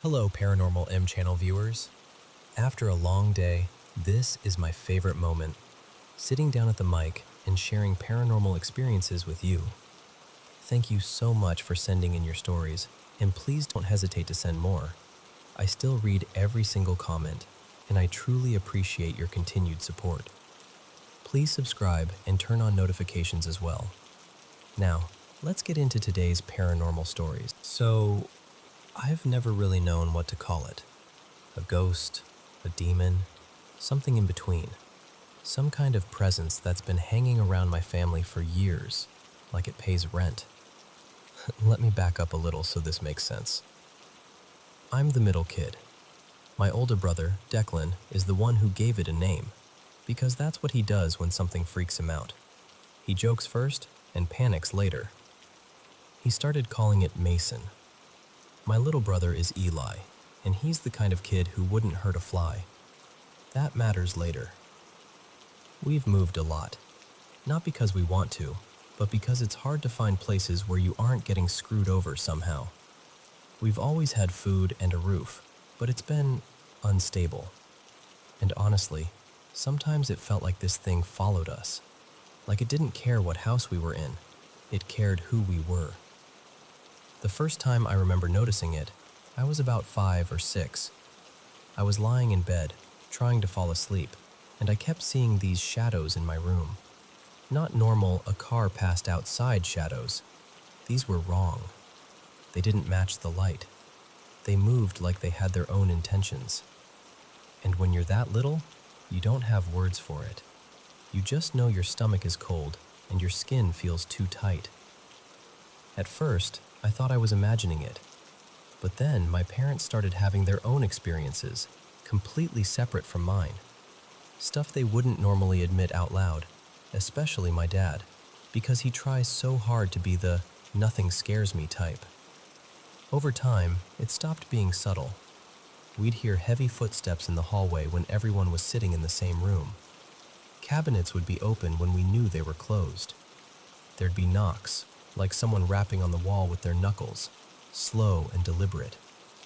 Hello, Paranormal M channel viewers. After a long day, this is my favorite moment, sitting down at the mic and sharing paranormal experiences with you. Thank you so much for sending in your stories, and please don't hesitate to send more. I still read every single comment, and I truly appreciate your continued support. Please subscribe and turn on notifications as well. Now, let's get into today's paranormal stories. I've never really known what to call it. A ghost, a demon, something in between. Some kind of presence that's been hanging around my family for years, like it pays rent. Let me back up a little so this makes sense. I'm the middle kid. My older brother, Declan, is the one who gave it a name, because that's what he does when something freaks him out. He jokes first and panics later. He started calling it Mason. My little brother is Eli, and he's the kind of kid who wouldn't hurt a fly. That matters later. We've moved a lot, not because we want to, but because it's hard to find places where you aren't getting screwed over somehow. We've always had food and a roof, but it's been unstable. And honestly, sometimes it felt like this thing followed us, like it didn't care what house we were in, it cared who we were. The first time I remember noticing it, I was about 5 or 6. I was lying in bed, trying to fall asleep, and I kept seeing these shadows in my room. Not normal, a car passed outside shadows. These were wrong. They didn't match the light. They moved like they had their own intentions. And when you're that little, you don't have words for it. You just know your stomach is cold and your skin feels too tight. At first, I thought I was imagining it. But then my parents started having their own experiences, completely separate from mine. Stuff they wouldn't normally admit out loud, especially my dad, because he tries so hard to be the nothing scares me type. Over time, it stopped being subtle. We'd hear heavy footsteps in the hallway when everyone was sitting in the same room. Cabinets would be open when we knew they were closed. There'd be knocks, like someone rapping on the wall with their knuckles, slow and deliberate,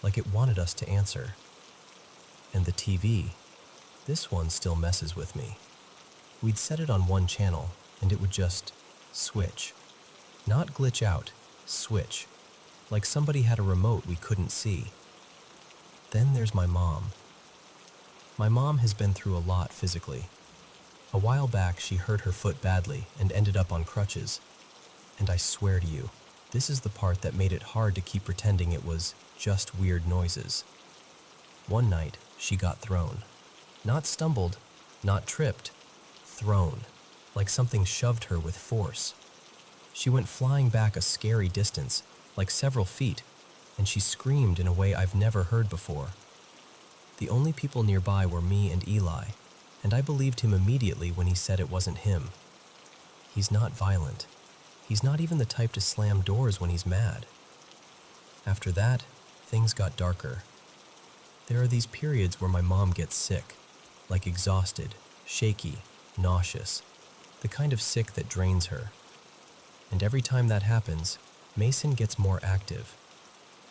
like it wanted us to answer. And the TV, this one still messes with me. We'd set it on one channel, and it would just switch. Not glitch out, switch, like somebody had a remote we couldn't see. Then there's my mom. My mom has been through a lot physically. A while back, she hurt her foot badly and ended up on crutches. And I swear to you, this is the part that made it hard to keep pretending it was just weird noises. One night, she got thrown. Not stumbled, not tripped, thrown, like something shoved her with force. She went flying back a scary distance, like several feet, and she screamed in a way I've never heard before. The only people nearby were me and Eli, and I believed him immediately when he said it wasn't him. He's not violent. He's not even the type to slam doors when he's mad. After that, things got darker. There are these periods where my mom gets sick, like exhausted, shaky, nauseous, the kind of sick that drains her. And every time that happens, Mason gets more active.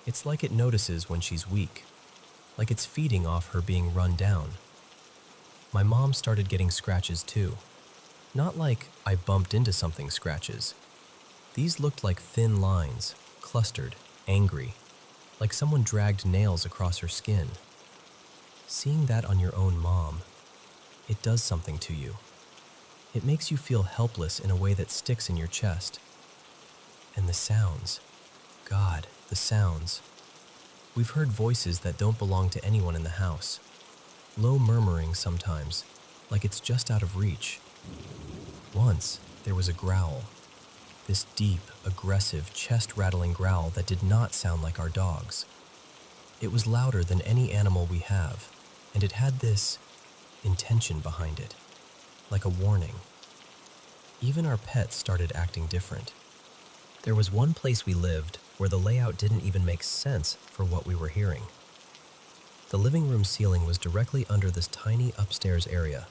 It's like it notices when she's weak, like it's feeding off her being run down. My mom started getting scratches too. Not like I bumped into something scratches. These looked like thin lines, clustered, angry, like someone dragged nails across her skin. Seeing that on your own mom, it does something to you. It makes you feel helpless in a way that sticks in your chest. And the sounds. God, the sounds. We've heard voices that don't belong to anyone in the house. Low murmuring sometimes, like it's just out of reach. Once, there was a growl. This deep, aggressive, chest-rattling growl that did not sound like our dogs. It was louder than any animal we have, and it had this intention behind it, like a warning. Even our pets started acting different. There was one place we lived where the layout didn't even make sense for what we were hearing. The living room ceiling was directly under this tiny upstairs area,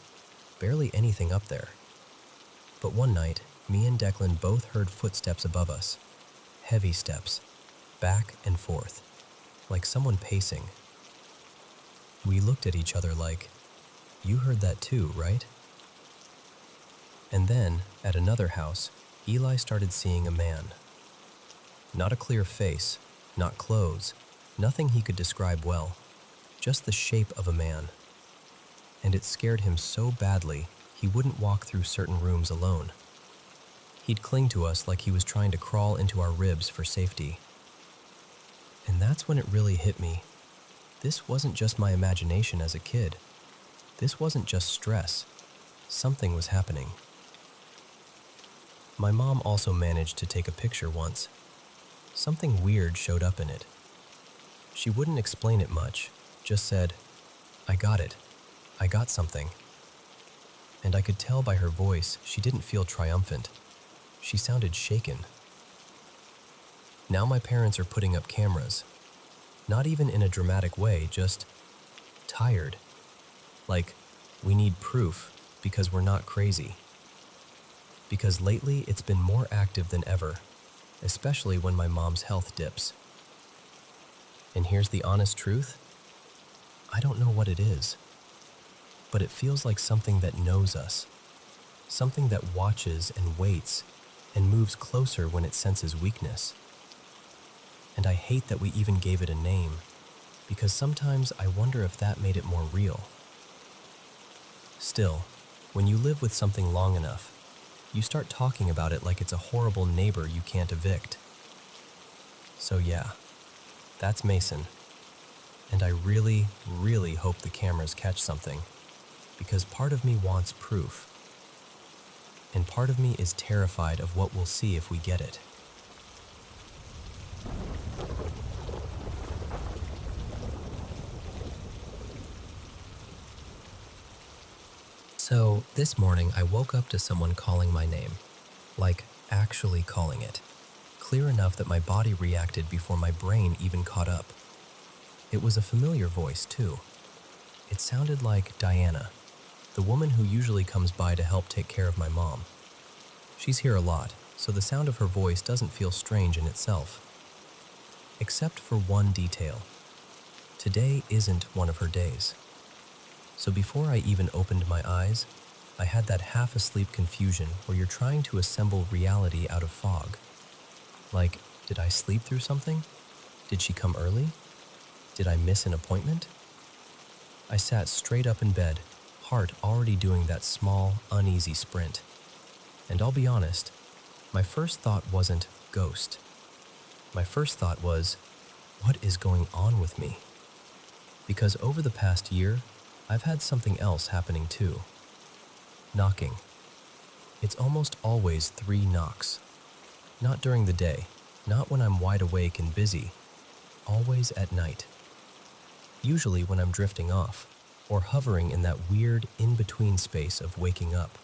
barely anything up there. But one night, me and Declan both heard footsteps above us, heavy steps, back and forth. like someone pacing. We looked at each other like, "You heard that too, right?" And then, at another house, Eli started seeing a man. Not a clear face, not clothes, nothing he could describe well, just the shape of a man. And it scared him so badly, he wouldn't walk through certain rooms alone. He'd cling to us like he was trying to crawl into our ribs for safety. And that's when it really hit me. This wasn't just my imagination as a kid. This wasn't just stress. Something was happening. My mom also managed to take a picture once. Something weird showed up in it. She wouldn't explain it much, just said, "I got it. I got something." And I could tell by her voice she didn't feel triumphant. She sounded shaken. Now my parents are putting up cameras. Not even in a dramatic way, just tired. Like, we need proof because we're not crazy. Because lately it's been more active than ever, especially when my mom's health dips. And here's the honest truth. I don't know what it is, but it feels like something that knows us, something that watches and waits and moves closer when it senses weakness. And I hate that we even gave it a name, because sometimes I wonder if that made it more real. Still, when you live with something long enough, you start talking about it like it's a horrible neighbor you can't evict. So yeah, that's Mason. And I really, really hope the cameras catch something, because part of me wants proof. And part of me is terrified of what we'll see if we get it. So, this morning I woke up to someone calling my name. Like, actually calling it. Clear enough that my body reacted before my brain even caught up. It was a familiar voice, too. It sounded like Diana, the woman who usually comes by to help take care of my mom. She's here a lot, so the sound of her voice doesn't feel strange in itself. Except for one detail. Today isn't one of her days. So before I even opened my eyes, I had that half-asleep confusion where you're trying to assemble reality out of fog. Like, did I sleep through something? Did she come early? Did I miss an appointment? I sat straight up in bed, heart already doing that small, uneasy sprint. And I'll be honest, my first thought wasn't ghost. My first thought was, what is going on with me? Because over the past year, I've had something else happening too. Knocking. It's almost always 3 knocks. Not during the day, not when I'm wide awake and busy, always at night. Usually when I'm drifting off, or hovering in that weird in-between space of waking up.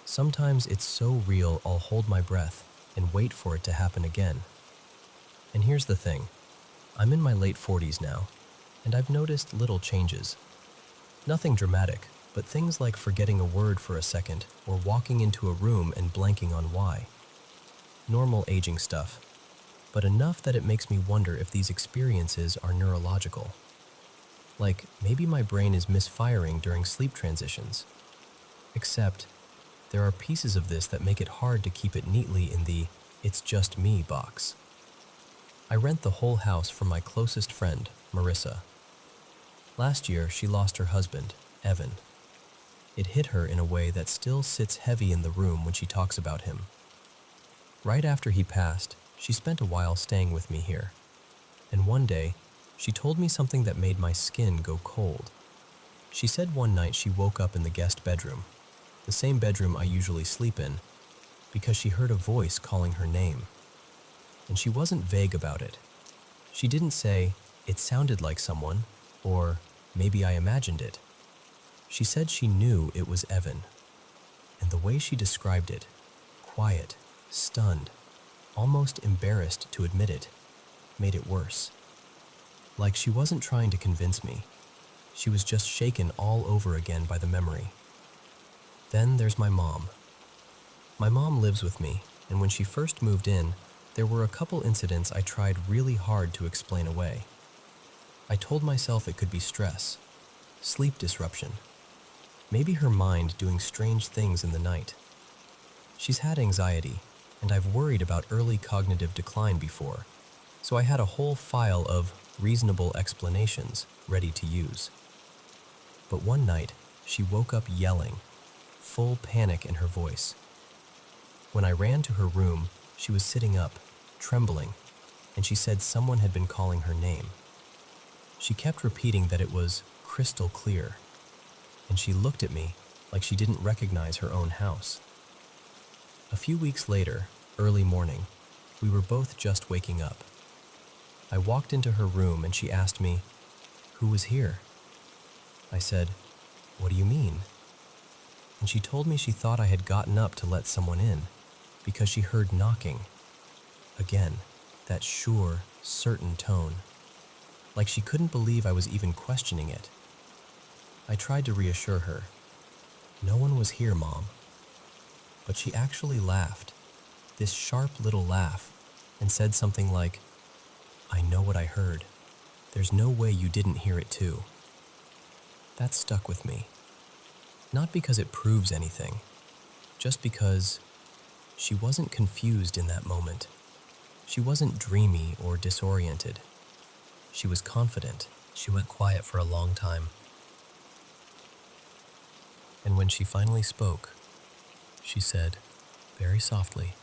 Sometimes it's so real I'll hold my breath and wait for it to happen again. And here's the thing, I'm in my late 40s now, and I've noticed little changes. Nothing dramatic, but things like forgetting a word for a second or walking into a room and blanking on why. Normal aging stuff, but enough that it makes me wonder if these experiences are neurological. Like, maybe my brain is misfiring during sleep transitions. Except, there are pieces of this that make it hard to keep it neatly in the "it's just me" box. I rent the whole house from my closest friend, Marissa. Last year, she lost her husband, Evan. It hit her in a way that still sits heavy in the room when she talks about him. Right after he passed, she spent a while staying with me here. And one day, she told me something that made my skin go cold. She said one night she woke up in the guest bedroom, the same bedroom I usually sleep in, because she heard a voice calling her name. And she wasn't vague about it. She didn't say, "It sounded like someone," or "maybe I imagined it." She said she knew it was Evan. And the way she described it, quiet, stunned, almost embarrassed to admit it, made it worse. Like she wasn't trying to convince me. She was just shaken all over again by the memory. Then there's my mom. My mom lives with me, and when she first moved in, there were a couple incidents I tried really hard to explain away. I told myself it could be stress, sleep disruption, maybe her mind doing strange things in the night. She's had anxiety, and I've worried about early cognitive decline before, so I had a whole file of reasonable explanations ready to use. But one night, she woke up yelling, full panic in her voice. When I ran to her room, she was sitting up, trembling, and she said someone had been calling her name. She kept repeating that it was crystal clear, and she looked at me like she didn't recognize her own house. A few weeks later, early morning, we were both just waking up. I walked into her room and she asked me, "Who was here?" I said, "What do you mean?" And she told me she thought I had gotten up to let someone in because she heard knocking. Again, that sure, certain tone, like she couldn't believe I was even questioning it. I tried to reassure her. "No one was here, Mom." But she actually laughed, this sharp little laugh, and said something like, "I know what I heard. There's no way you didn't hear it too." That stuck with me. Not because it proves anything, just because she wasn't confused in that moment. She wasn't dreamy or disoriented. She was confident. She went quiet for a long time. And when she finally spoke, she said, very softly,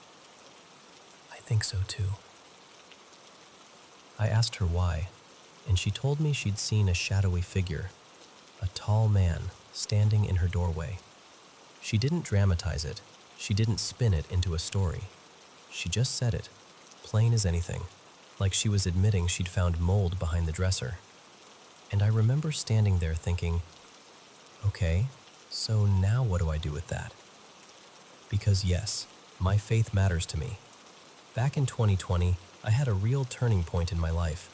"I think so too." I asked her why, and she told me she'd seen a shadowy figure, a tall man, standing in her doorway. She didn't dramatize it. She didn't spin it into a story. She just said it, plain as anything, like she was admitting she'd found mold behind the dresser. And I remember standing there thinking, okay, so now what do I do with that? Because yes, my faith matters to me. Back in 2020, I had a real turning point in my life.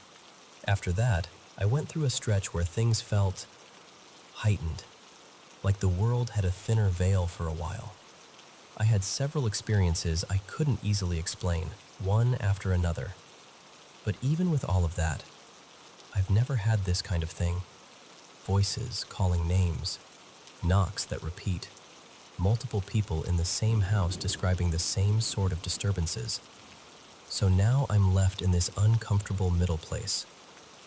After that, I went through a stretch where things felt heightened, like the world had a thinner veil for a while. I had several experiences I couldn't easily explain, one after another. But even with all of that, I've never had this kind of thing. Voices calling names, knocks that repeat, multiple people in the same house describing the same sort of disturbances. So now I'm left in this uncomfortable middle place,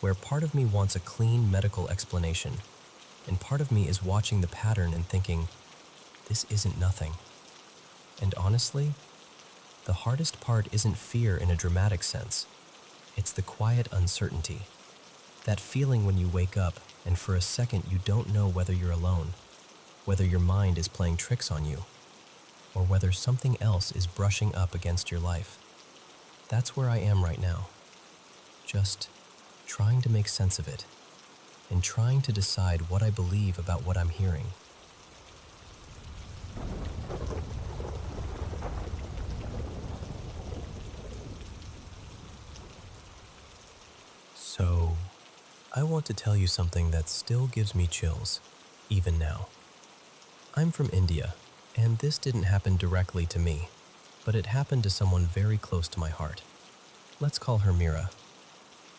where part of me wants a clean medical explanation, and part of me is watching the pattern and thinking, this isn't nothing. And honestly, the hardest part isn't fear in a dramatic sense. It's the quiet uncertainty. That feeling when you wake up and for a second you don't know whether you're alone, whether your mind is playing tricks on you, or whether something else is brushing up against your life. That's where I am right now. Just trying to make sense of it, and trying to decide what I believe about what I'm hearing. So, I want to tell you something that still gives me chills, even now. I'm from India, and this didn't happen directly to me, but it happened to someone very close to my heart. Let's call her Mira.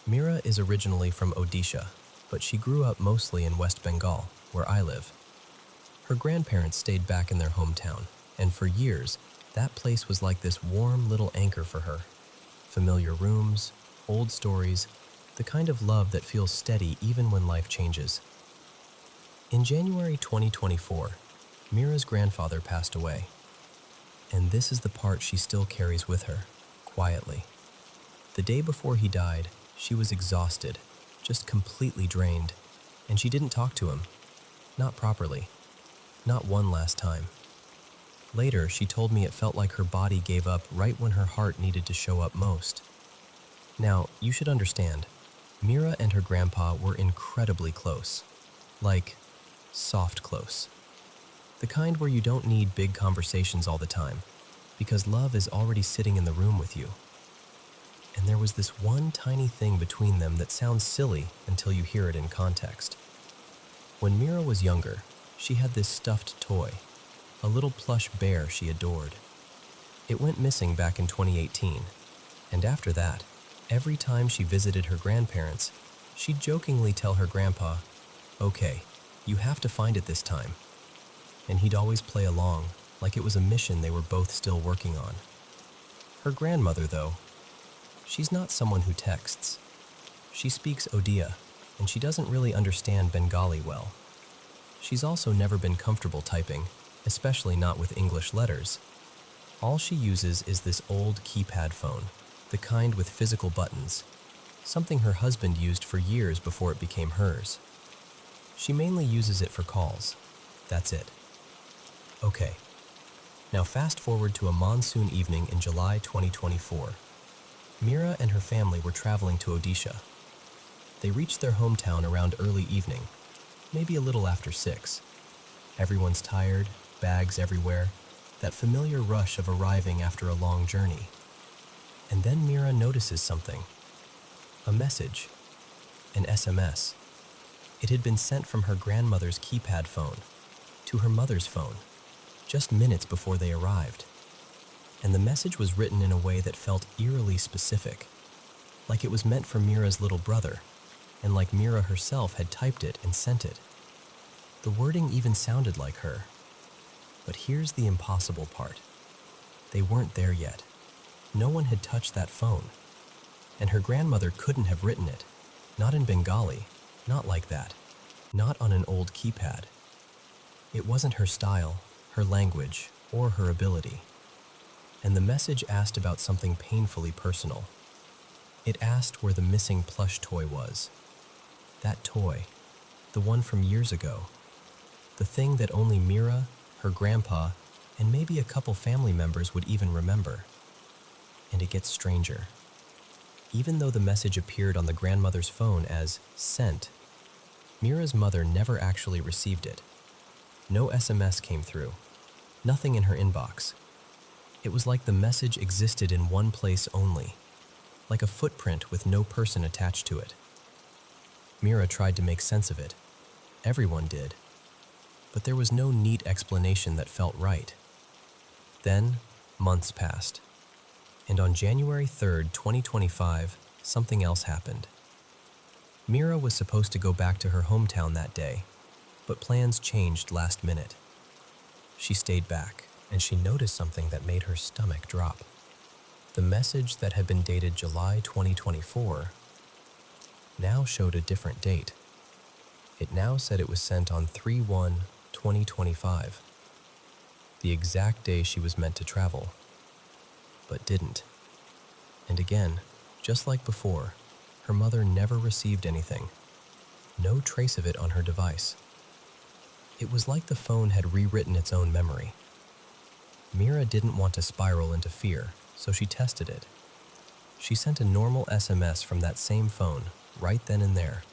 Mira is originally from Odisha, but she grew up mostly in West Bengal, where I live. Her grandparents stayed back in their hometown, and for years, that place was like this warm little anchor for her. Familiar rooms, old stories, the kind of love that feels steady even when life changes. In January 2024, Mira's grandfather passed away. And this is the part she still carries with her, quietly. The day before he died, she was exhausted, just completely drained, and she didn't talk to him. Not properly. Not one last time. Later, she told me it felt like her body gave up right when her heart needed to show up most. Now, you should understand, Mira and her grandpa were incredibly close. Like, soft close. The kind where you don't need big conversations all the time, because love is already sitting in the room with you. And there was this one tiny thing between them that sounds silly until you hear it in context. When Mira was younger, she had this stuffed toy, a little plush bear she adored. It went missing back in 2018, and after that, every time she visited her grandparents, She'd jokingly tell her grandpa, "Okay, you have to find it this time." And he'd always play along, like it was a mission they were both still working on. Her grandmother, though, she's not someone who texts. She speaks Odia, and she doesn't really understand Bengali well. She's also never been comfortable typing, especially not with English letters. All she uses is this old keypad phone, the kind with physical buttons, something her husband used for years before it became hers. She mainly uses it for calls. That's it. Okay, now fast forward to a monsoon evening in July 2024. Mira and her family were traveling to Odisha. They reached their hometown around early evening, maybe a little after 6. Everyone's tired, bags everywhere, that familiar rush of arriving after a long journey. And then Mira notices something. A message. An SMS. It had been sent from her grandmother's keypad phone to her mother's phone, just minutes before they arrived. And the message was written in a way that felt eerily specific, like it was meant for Mira's little brother, and like Mira herself had typed it and sent it. The wording even sounded like her. But here's the impossible part. They weren't there yet. No one had touched that phone. And her grandmother couldn't have written it. Not in Bengali, not like that. Not on an old keypad. It wasn't her style, her language, or her ability. And the message asked about something painfully personal. It asked where the missing plush toy was. That toy, the one from years ago. The thing that only Mira, her grandpa, and maybe a couple family members would even remember. And it gets stranger. Even though the message appeared on the grandmother's phone as sent, Mira's mother never actually received it. No SMS came through. Nothing in her inbox. It was like the message existed in one place only, like a footprint with no person attached to it. Mira tried to make sense of it. Everyone did. But there was no neat explanation that felt right. Then, months passed. And on January 3rd, 2025, something else happened. Mira was supposed to go back to her hometown that day, but plans changed last minute. She stayed back, and she noticed something that made her stomach drop. The message that had been dated July 2024 now showed a different date. It now said it was sent on 3/1/2025, the exact day she was meant to travel, but didn't. And again, just like before, her mother never received anything. No trace of it on her device. It was like the phone had rewritten its own memory. Mira didn't want to spiral into fear, so she tested it. She sent a normal SMS from that same phone, right then and there.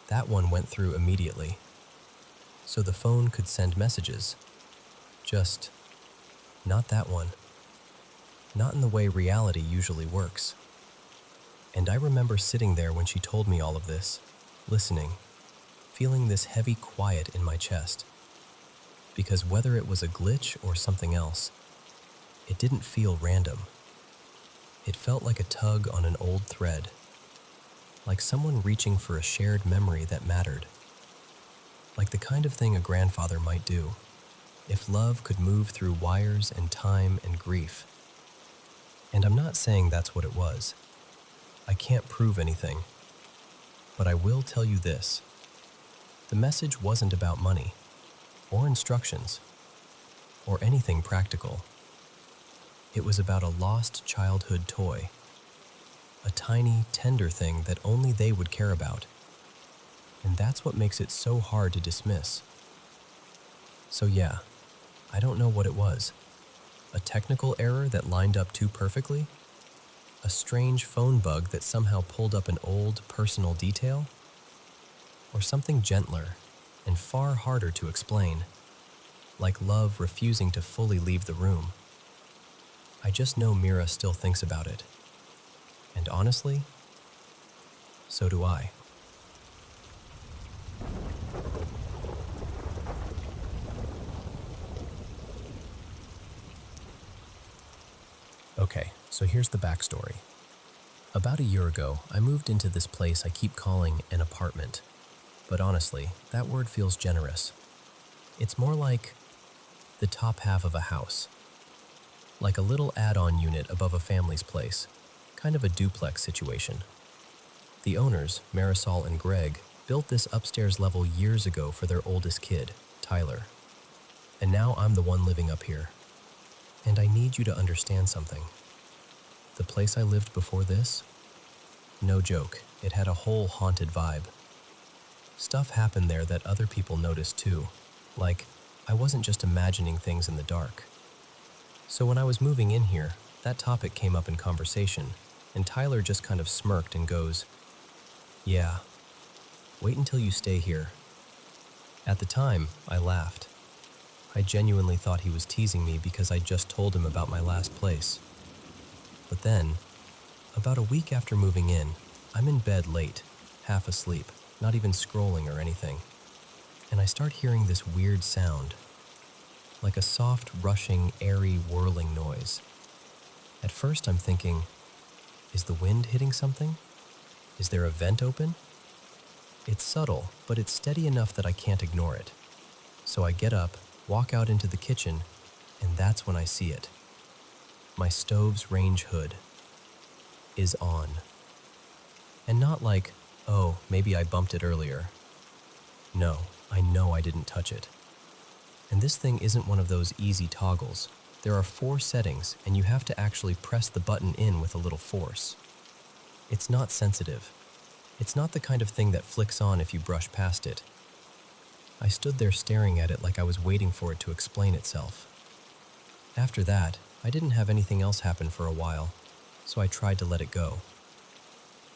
That one went through immediately, so the phone could send messages. Just not that one. Not in the way reality usually works. And I remember sitting there when she told me all of this, listening, feeling this heavy quiet in my chest. Because whether it was a glitch or something else, it didn't feel random. It felt like a tug on an old thread, like someone reaching for a shared memory that mattered. Like the kind of thing a grandfather might do, if love could move through wires and time and grief. And I'm not saying that's what it was. I can't prove anything. But I will tell you this. The message wasn't about money, or instructions, or anything practical. It was about a lost childhood toy. A tiny, tender thing that only they would care about. And that's what makes it so hard to dismiss. So yeah, I don't know what it was. A technical error that lined up too perfectly? A strange phone bug that somehow pulled up an old, personal detail? Or something gentler and far harder to explain, like love refusing to fully leave the room. I just know Mira still thinks about it. And honestly, so do I. Okay, so here's the backstory. About a year ago, I moved into this place I keep calling an apartment. But honestly, that word feels generous. It's more like the top half of a house. Like a little add-on unit above a family's place. Kind of a duplex situation. The owners, Marisol and Greg, built this upstairs level years ago for their oldest kid, Tyler. And now I'm the one living up here. And I need you to understand something. The place I lived before this? No joke, it had a whole haunted vibe. Stuff happened there that other people noticed too. Like, I wasn't just imagining things in the dark. So when I was moving in here, that topic came up in conversation, and Tyler just kind of smirked and goes, "Yeah, wait until you stay here." At the time, I laughed. I genuinely thought he was teasing me because I just told him about my last place. But then, about a week after moving in, I'm in bed late, half asleep, not even scrolling or anything. And I start hearing this weird sound, like a soft, rushing, airy, whirling noise. At first I'm thinking, is the wind hitting something? Is there a vent open? It's subtle, but it's steady enough that I can't ignore it. So I get up, walk out into the kitchen, and that's when I see it. My stove's range hood is on. And not like, oh, maybe I bumped it earlier. No, I know I didn't touch it. And this thing isn't one of those easy toggles. There are 4 settings, and you have to actually press the button in with a little force. It's not sensitive. It's not the kind of thing that flicks on if you brush past it. I stood there staring at it like I was waiting for it to explain itself. After that, I didn't have anything else happen for a while, so I tried to let it go.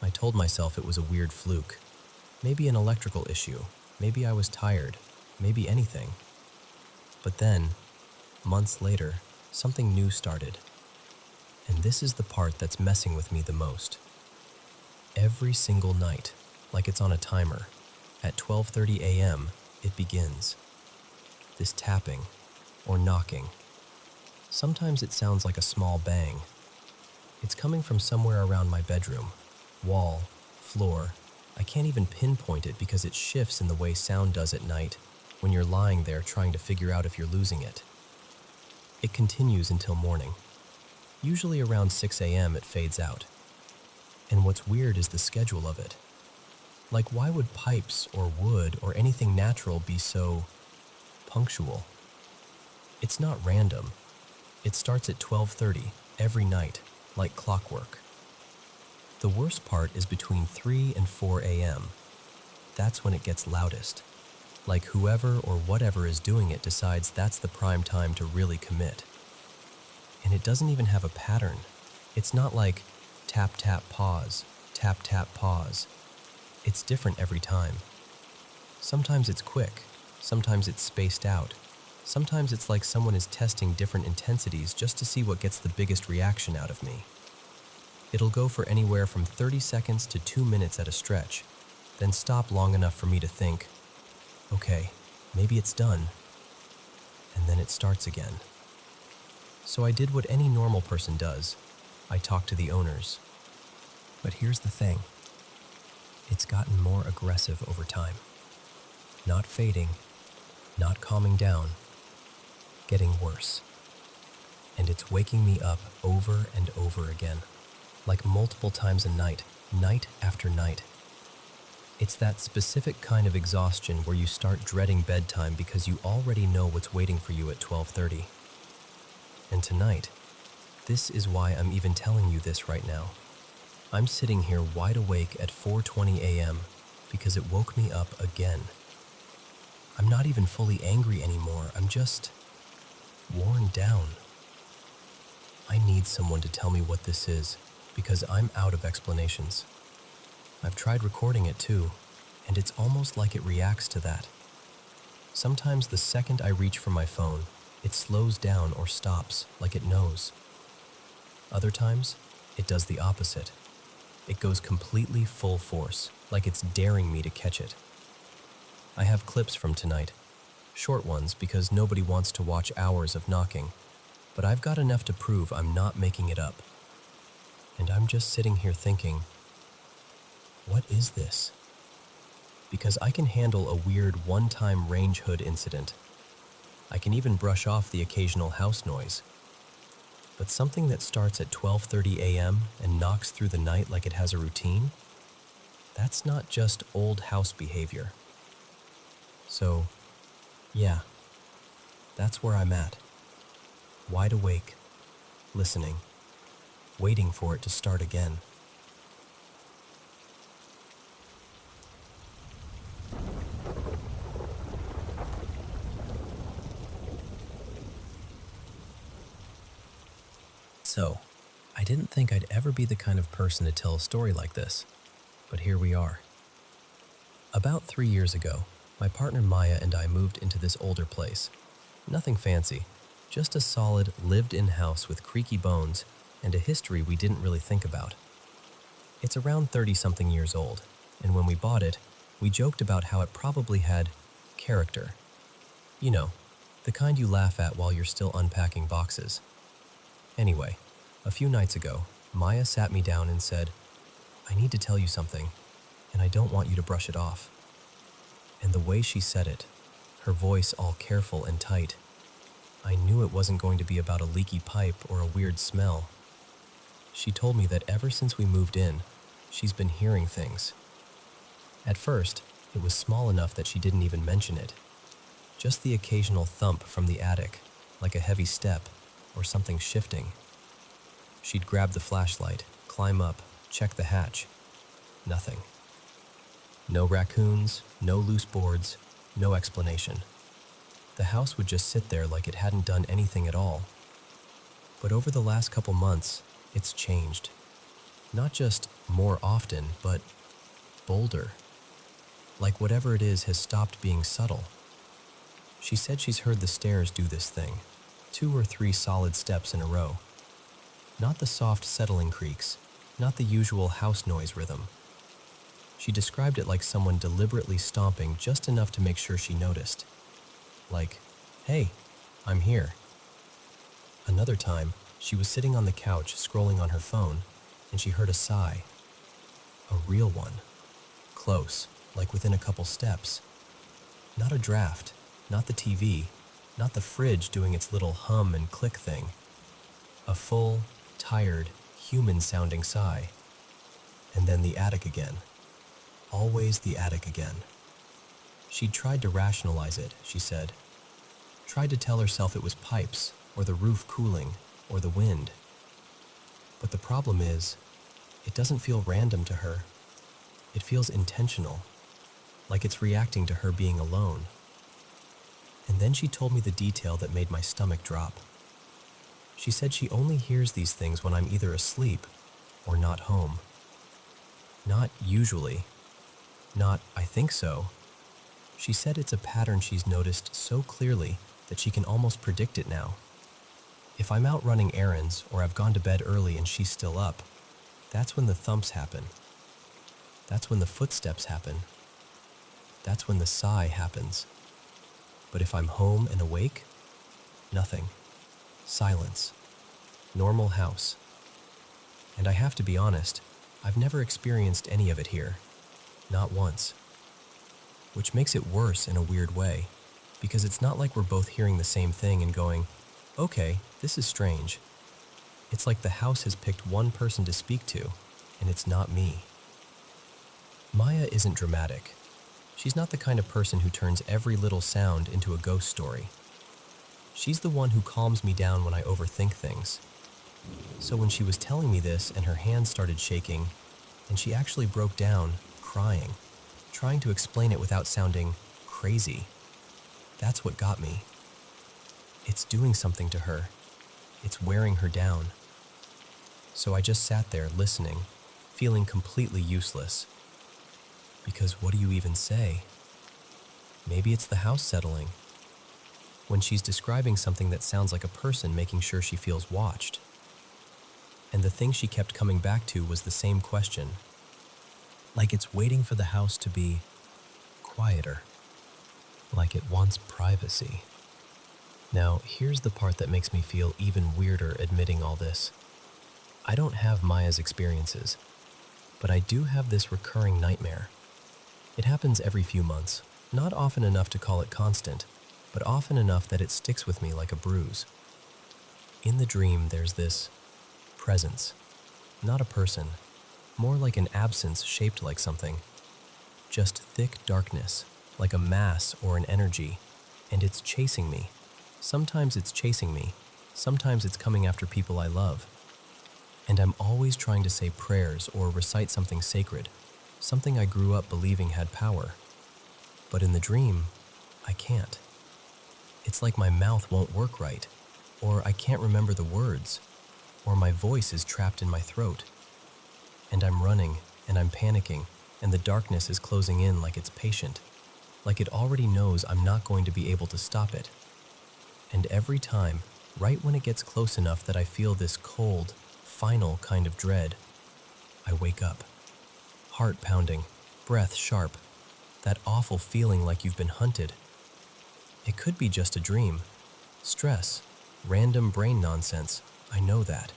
I told myself it was a weird fluke. Maybe an electrical issue. Maybe I was tired. Maybe anything. But then, months later, something new started. And this is the part that's messing with me the most. Every single night, like it's on a timer, at 12:30 a.m., it begins. This tapping, or knocking. Sometimes it sounds like a small bang. It's coming from somewhere around my bedroom. Wall, floor. I can't even pinpoint it because it shifts in the way sound does at night when you're lying there trying to figure out if you're losing it. It continues until morning. Usually around 6 a.m. it fades out. And what's weird is the schedule of it. Like, why would pipes or wood or anything natural be so punctual? It's not random. It starts at 12:30 every night, like clockwork. The worst part is between 3 and 4 a.m. That's when it gets loudest. Like whoever or whatever is doing it decides that's the prime time to really commit. And it doesn't even have a pattern. It's not like tap, tap, pause, tap, tap, pause. It's different every time. Sometimes it's quick. Sometimes it's spaced out. Sometimes it's like someone is testing different intensities just to see what gets the biggest reaction out of me. It'll go for anywhere from 30 seconds to 2 minutes at a stretch, then stop long enough for me to think, okay, maybe it's done. And then it starts again. So I did what any normal person does. I talked to the owners. But here's the thing. It's gotten more aggressive over time. Not fading, not calming down, getting worse. And it's waking me up over and over again, like multiple times a night, night after night. It's that specific kind of exhaustion where you start dreading bedtime because you already know what's waiting for you at 12:30. And tonight, this is why I'm even telling you this right now. I'm sitting here wide awake at 4:20 a.m. because it woke me up again. I'm not even fully angry anymore. I'm just worn down. I need someone to tell me what this is because I'm out of explanations. I've tried recording it too, and it's almost like it reacts to that. Sometimes the second I reach for my phone, it slows down or stops like it knows. Other times, it does the opposite. It goes completely full force, like it's daring me to catch it. I have clips from tonight, short ones because nobody wants to watch hours of knocking, but I've got enough to prove I'm not making it up. And I'm just sitting here thinking, what is this? Because I can handle a weird one-time range hood incident. I can even brush off the occasional house noise. But something that starts at 12:30 a.m. and knocks through the night like it has a routine? That's not just old house behavior. So, yeah, that's where I'm at. Wide awake, listening, waiting for it to start again. So, I didn't think I'd ever be the kind of person to tell a story like this, but here we are. About 3 years ago, my partner Maya and I moved into this older place. Nothing fancy, just a solid, lived-in house with creaky bones and a history we didn't really think about. It's around 30-something years old, and when we bought it, we joked about how it probably had character. You know, the kind you laugh at while you're still unpacking boxes. Anyway, a few nights ago, Maya sat me down and said, "I need to tell you something, and I don't want you to brush it off." And the way she said it, her voice all careful and tight, I knew it wasn't going to be about a leaky pipe or a weird smell. She told me that ever since we moved in, she's been hearing things. At first, it was small enough that she didn't even mention it. Just the occasional thump from the attic, like a heavy step or something shifting. She'd grab the flashlight, climb up, check the hatch. Nothing. No raccoons, no loose boards, no explanation. The house would just sit there like it hadn't done anything at all. But over the last couple months, it's changed. Not just more often, but bolder. Like whatever it is has stopped being subtle. She said she's heard the stairs do this thing, 2 or 3 solid steps in a row. Not the soft settling creaks, not the usual house noise rhythm. She described it like someone deliberately stomping just enough to make sure she noticed. Like, "Hey, I'm here." Another time, she was sitting on the couch scrolling on her phone, and she heard a sigh. A real one. Close, like within a couple steps. Not a draft, not the TV, not the fridge doing its little hum and click thing. A full, tired, human-sounding sigh. And then the attic again. Always the attic again. She'd tried to rationalize it, she said. Tried to tell herself it was pipes, or the roof cooling, or the wind. But the problem is, it doesn't feel random to her. It feels intentional, like it's reacting to her being alone. And then she told me the detail that made my stomach drop. She said she only hears these things when I'm either asleep or not home. Not usually. Not, "I think so." She said it's a pattern she's noticed so clearly that she can almost predict it now. If I'm out running errands or I've gone to bed early and she's still up, that's when the thumps happen. That's when the footsteps happen. That's when the sigh happens. But if I'm home and awake, nothing. Silence. Normal house. And I have to be honest, I've never experienced any of it here. Not once. Which makes it worse in a weird way, because it's not like we're both hearing the same thing and going, "Okay, this is strange." It's like the house has picked one person to speak to, and it's not me. Maya isn't dramatic. She's not the kind of person who turns every little sound into a ghost story. She's the one who calms me down when I overthink things. So when she was telling me this and her hands started shaking, and she actually broke down, crying, trying to explain it without sounding crazy, that's what got me. It's doing something to her. It's wearing her down. So I just sat there listening, feeling completely useless. Because what do you even say? Maybe it's the house settling. When she's describing something that sounds like a person making sure she feels watched. And the thing she kept coming back to was the same question. Like it's waiting for the house to be quieter. Like it wants privacy. Now, here's the part that makes me feel even weirder admitting all this. I don't have Maya's experiences, but I do have this recurring nightmare. It happens every few months, not often enough to call it constant, but often enough that it sticks with me like a bruise. In the dream, there's this presence, not a person, more like an absence shaped like something. Just thick darkness, like a mass or an energy, and it's chasing me. Sometimes it's chasing me, sometimes it's coming after people I love. And I'm always trying to say prayers or recite something sacred, something I grew up believing had power. But in the dream, I can't. It's like my mouth won't work right, or I can't remember the words, or my voice is trapped in my throat. And I'm running, and I'm panicking, and the darkness is closing in like it's patient, like it already knows I'm not going to be able to stop it. And every time, right when it gets close enough that I feel this cold, final kind of dread, I wake up. Heart pounding, breath sharp, that awful feeling like you've been hunted. It could be just a dream, stress, random brain nonsense, I know that.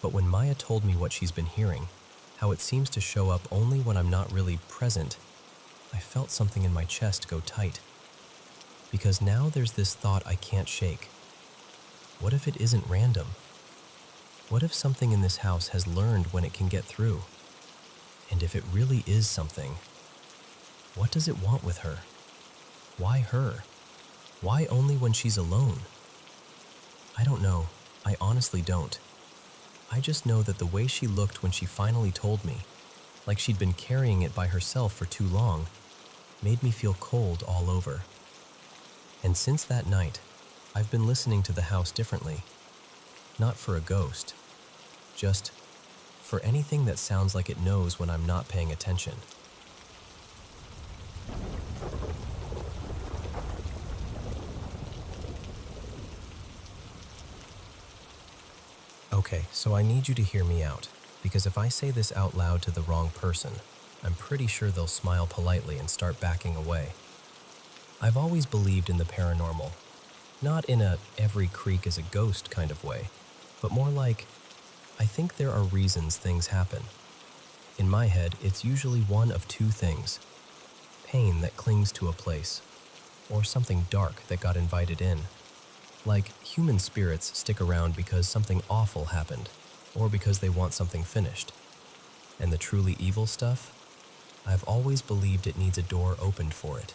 But when Maya told me what she's been hearing, how it seems to show up only when I'm not really present, I felt something in my chest go tight. Because now there's this thought I can't shake. What if it isn't random? What if something in this house has learned when it can get through? And if it really is something, what does it want with her? Why her? Why only when she's alone? I don't know. I honestly don't. I just know that the way she looked when she finally told me, like she'd been carrying it by herself for too long, made me feel cold all over. And since that night, I've been listening to the house differently. Not for a ghost, just for anything that sounds like it knows when I'm not paying attention. Okay, so I need you to hear me out, because if I say this out loud to the wrong person, I'm pretty sure they'll smile politely and start backing away. I've always believed in the paranormal, not in a every creak is a ghost kind of way, but more like, I think there are reasons things happen. In my head, it's usually one of two things: pain that clings to a place, or something dark that got invited in. Like human spirits stick around because something awful happened, or because they want something finished. And the truly evil stuff? I've always believed it needs a door opened for it.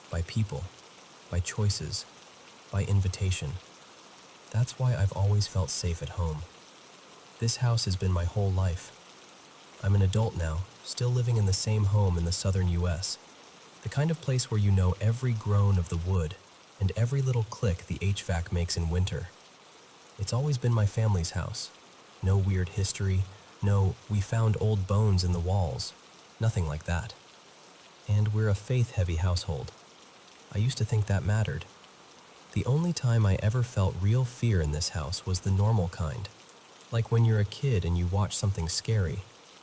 By people, by choices, by invitation. That's why I've always felt safe at home. This house has been my whole life. I'm an adult now, still living in the same home in the southern US. The kind of place where you know every groan of the wood and every little click the HVAC makes in winter. It's always been my family's house. No weird history, no we found old bones in the walls, nothing like that. And we're a faith-heavy household. I used to think that mattered. The only time I ever felt real fear in this house was the normal kind. Like when you're a kid and you watch something scary,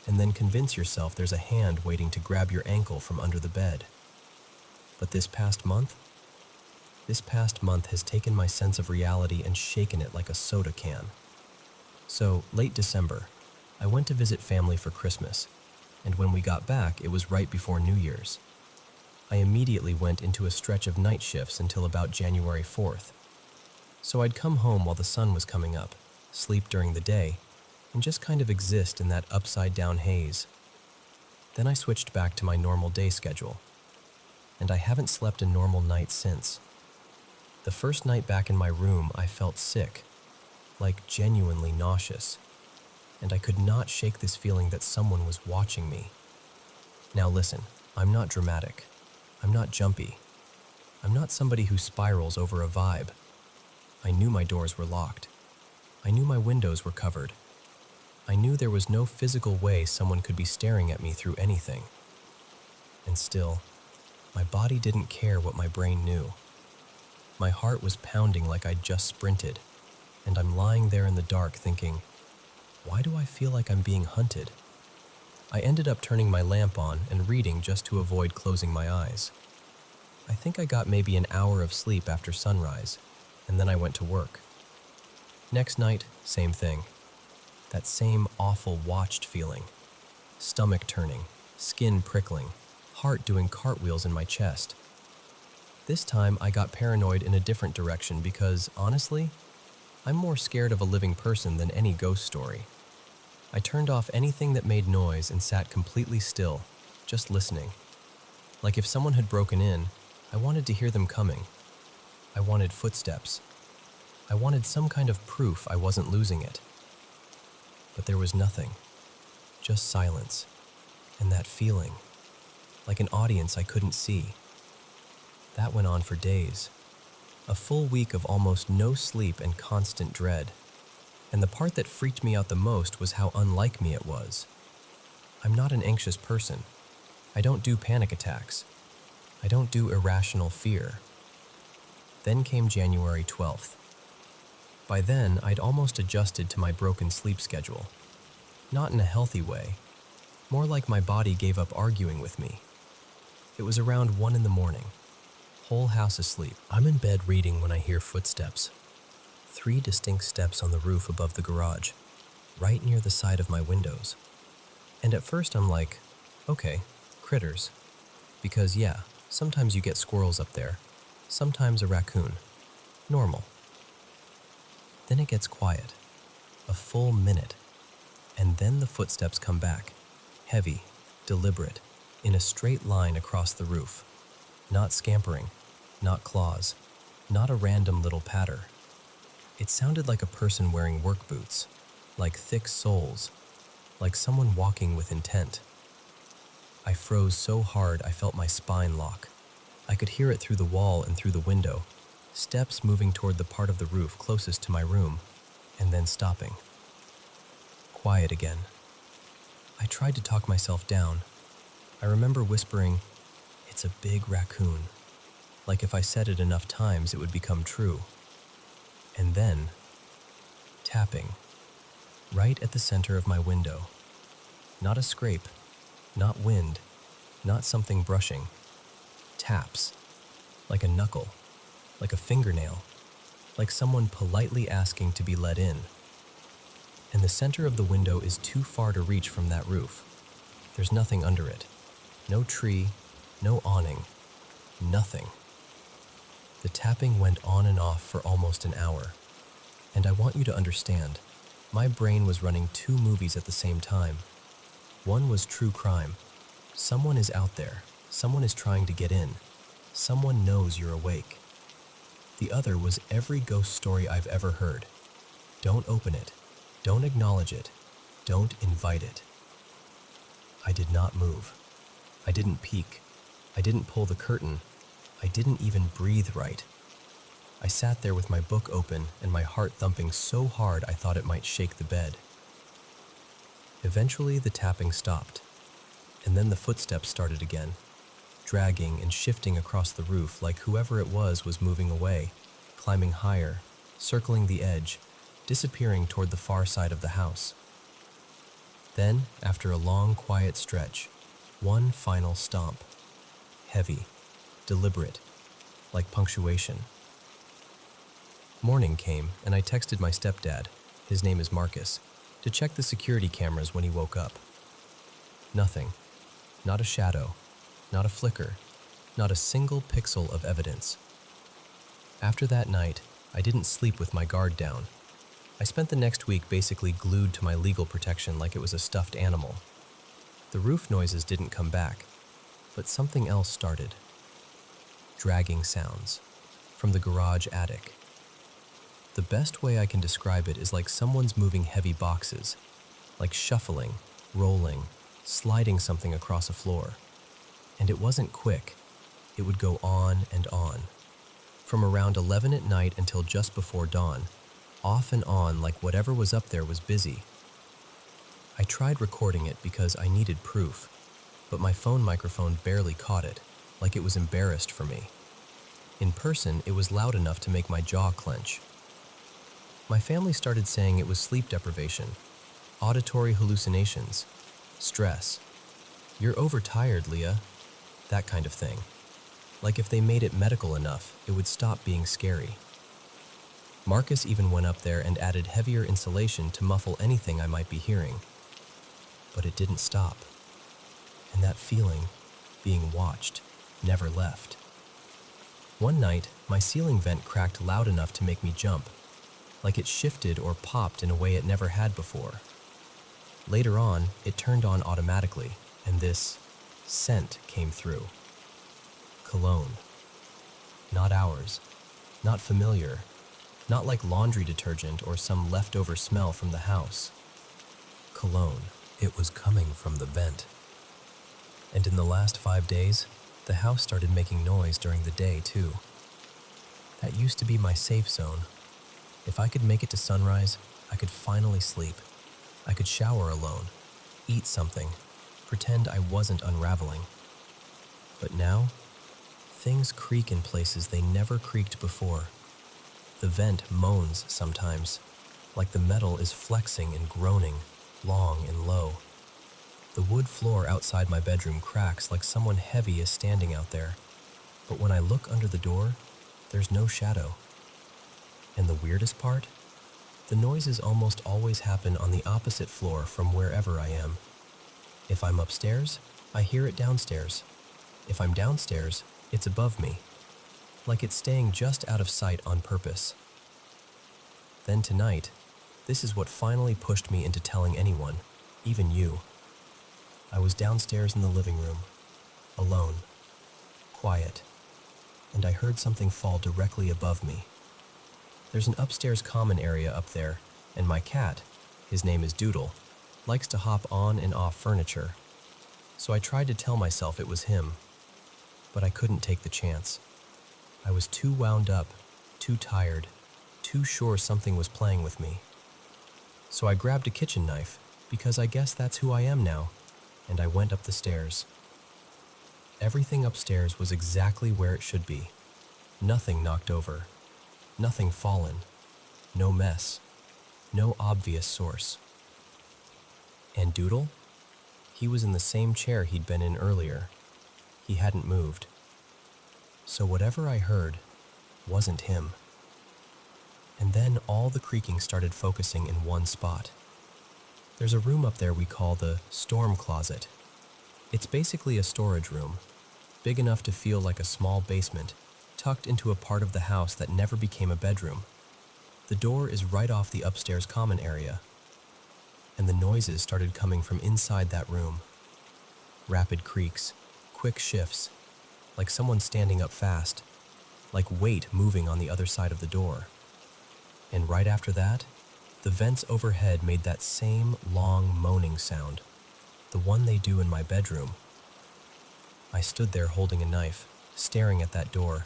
and then convince yourself there's a hand waiting to grab your ankle from under the bed. But this past month has taken my sense of reality and shaken it like a soda can. So, late December, I went to visit family for Christmas, and when we got back, it was right before New Year's. I immediately went into a stretch of night shifts until about January 4th. So I'd come home while the sun was coming up, sleep during the day, and just kind of exist in that upside-down haze. Then I switched back to my normal day schedule, and I haven't slept a normal night since. The first night back in my room, I felt sick, like genuinely nauseous, and I could not shake this feeling that someone was watching me. Now listen, I'm not dramatic. I'm not jumpy. I'm not somebody who spirals over a vibe. I knew my doors were locked. I knew my windows were covered. I knew there was no physical way someone could be staring at me through anything. And still, my body didn't care what my brain knew. My heart was pounding like I'd just sprinted, and I'm lying there in the dark thinking, why do I feel like I'm being hunted? I ended up turning my lamp on and reading just to avoid closing my eyes. I think I got maybe an hour of sleep after sunrise, and then I went to work. Next night, same thing. That same awful watched feeling. Stomach turning, skin prickling, heart doing cartwheels in my chest. This time I got paranoid in a different direction because, honestly, I'm more scared of a living person than any ghost story. I turned off anything that made noise and sat completely still, just listening. Like if someone had broken in, I wanted to hear them coming. I wanted footsteps. I wanted some kind of proof I wasn't losing it. But there was nothing, just silence, and that feeling, like an audience I couldn't see. That went on for days, a full week of almost no sleep and constant dread. And the part that freaked me out the most was how unlike me it was. I'm not an anxious person. I don't do panic attacks. I don't do irrational fear. Then came January 12th. By then, I'd almost adjusted to my broken sleep schedule. Not in a healthy way, more like my body gave up arguing with me. It was around 1 in the morning. Whole house asleep. I'm in bed reading when I hear footsteps. 3 distinct steps on the roof above the garage, right near the side of my windows. And at first I'm like, okay, critters. Because yeah, sometimes you get squirrels up there, sometimes a raccoon. Normal. Then it gets quiet, a full minute, and then the footsteps come back, heavy, deliberate, in a straight line across the roof. Not scampering, not claws, not a random little patter. It sounded like a person wearing work boots, like thick soles, like someone walking with intent. I froze so hard I felt my spine lock. I could hear it through the wall and through the window, steps moving toward the part of the roof closest to my room, and then stopping. Quiet again. I tried to talk myself down. I remember whispering, "It's a big raccoon." Like if I said it enough times, it would become true. And then, tapping, right at the center of my window. Not a scrape, not wind, not something brushing. Taps, like a knuckle, like a fingernail, like someone politely asking to be let in. And the center of the window is too far to reach from that roof. There's nothing under it. No tree, no awning, nothing. The tapping went on and off for almost an hour. And I want you to understand, my brain was running 2 movies at the same time. One was true crime. Someone is out there. Someone is trying to get in. Someone knows you're awake. The other was every ghost story I've ever heard. Don't open it. Don't acknowledge it. Don't invite it. I did not move. I didn't peek. I didn't pull the curtain. I didn't even breathe right. I sat there with my book open and my heart thumping so hard I thought it might shake the bed. Eventually, the tapping stopped, and then the footsteps started again, dragging and shifting across the roof like whoever it was moving away, climbing higher, circling the edge, disappearing toward the far side of the house. Then, after a long, quiet stretch, one final stomp. Heavy, deliberate, like punctuation. Morning came, and I texted my stepdad, his name is Marcus, to check the security cameras when he woke up. Nothing. Not a shadow. Not a flicker. Not a single pixel of evidence. After that night, I didn't sleep with my guard down. I spent the next week basically glued to my legal protection like it was a stuffed animal. The roof noises didn't come back, but something else started. Dragging sounds from the garage attic. The best way I can describe it is like someone's moving heavy boxes, like shuffling, rolling, sliding something across a floor. And it wasn't quick. It would go on and on. From around 11 at night until just before dawn, off and on like whatever was up there was busy. I tried recording it because I needed proof, but my phone microphone barely caught it, like it was embarrassed for me. In person, it was loud enough to make my jaw clench. My family started saying it was sleep deprivation, auditory hallucinations, stress. "You're overtired, Leah," that kind of thing. Like if they made it medical enough, it would stop being scary. Marcus even went up there and added heavier insulation to muffle anything I might be hearing. But it didn't stop. And that feeling, being watched, never left. One night, my ceiling vent cracked loud enough to make me jump, like it shifted or popped in a way it never had before. Later on, it turned on automatically, and this scent came through. Cologne. Not ours, not familiar, not like laundry detergent or some leftover smell from the house. Cologne. It was coming from the vent. And in the last 5 days, the house started making noise during the day too. That used to be my safe zone. If I could make it to sunrise, I could finally sleep. I could shower alone, eat something, pretend I wasn't unraveling. But now, things creak in places they never creaked before. The vent moans sometimes, like the metal is flexing and groaning, long and low. The wood floor outside my bedroom cracks like someone heavy is standing out there. But when I look under the door, there's no shadow. And the weirdest part? The noises almost always happen on the opposite floor from wherever I am. If I'm upstairs, I hear it downstairs. If I'm downstairs, it's above me, like it's staying just out of sight on purpose. Then tonight, this is what finally pushed me into telling anyone, even you. I was downstairs in the living room, alone, quiet, and I heard something fall directly above me. There's an upstairs common area up there, and my cat, his name is Doodle, likes to hop on and off furniture. So I tried to tell myself it was him, but I couldn't take the chance. I was too wound up, too tired, too sure something was playing with me. So I grabbed a kitchen knife, because I guess that's who I am now, and I went up the stairs. Everything upstairs was exactly where it should be. Nothing knocked over. Nothing fallen. No mess. No obvious source. And Doodle? He was in the same chair he'd been in earlier. He hadn't moved. So whatever I heard wasn't him. And then all the creaking started focusing in one spot. There's a room up there we call the storm closet. It's basically a storage room, big enough to feel like a small basement, tucked into a part of the house that never became a bedroom. The door is right off the upstairs common area, and the noises started coming from inside that room. Rapid creaks, quick shifts, like someone standing up fast, like weight moving on the other side of the door. And right after that, the vents overhead made that same long moaning sound, the one they do in my bedroom. I stood there holding a knife, staring at that door,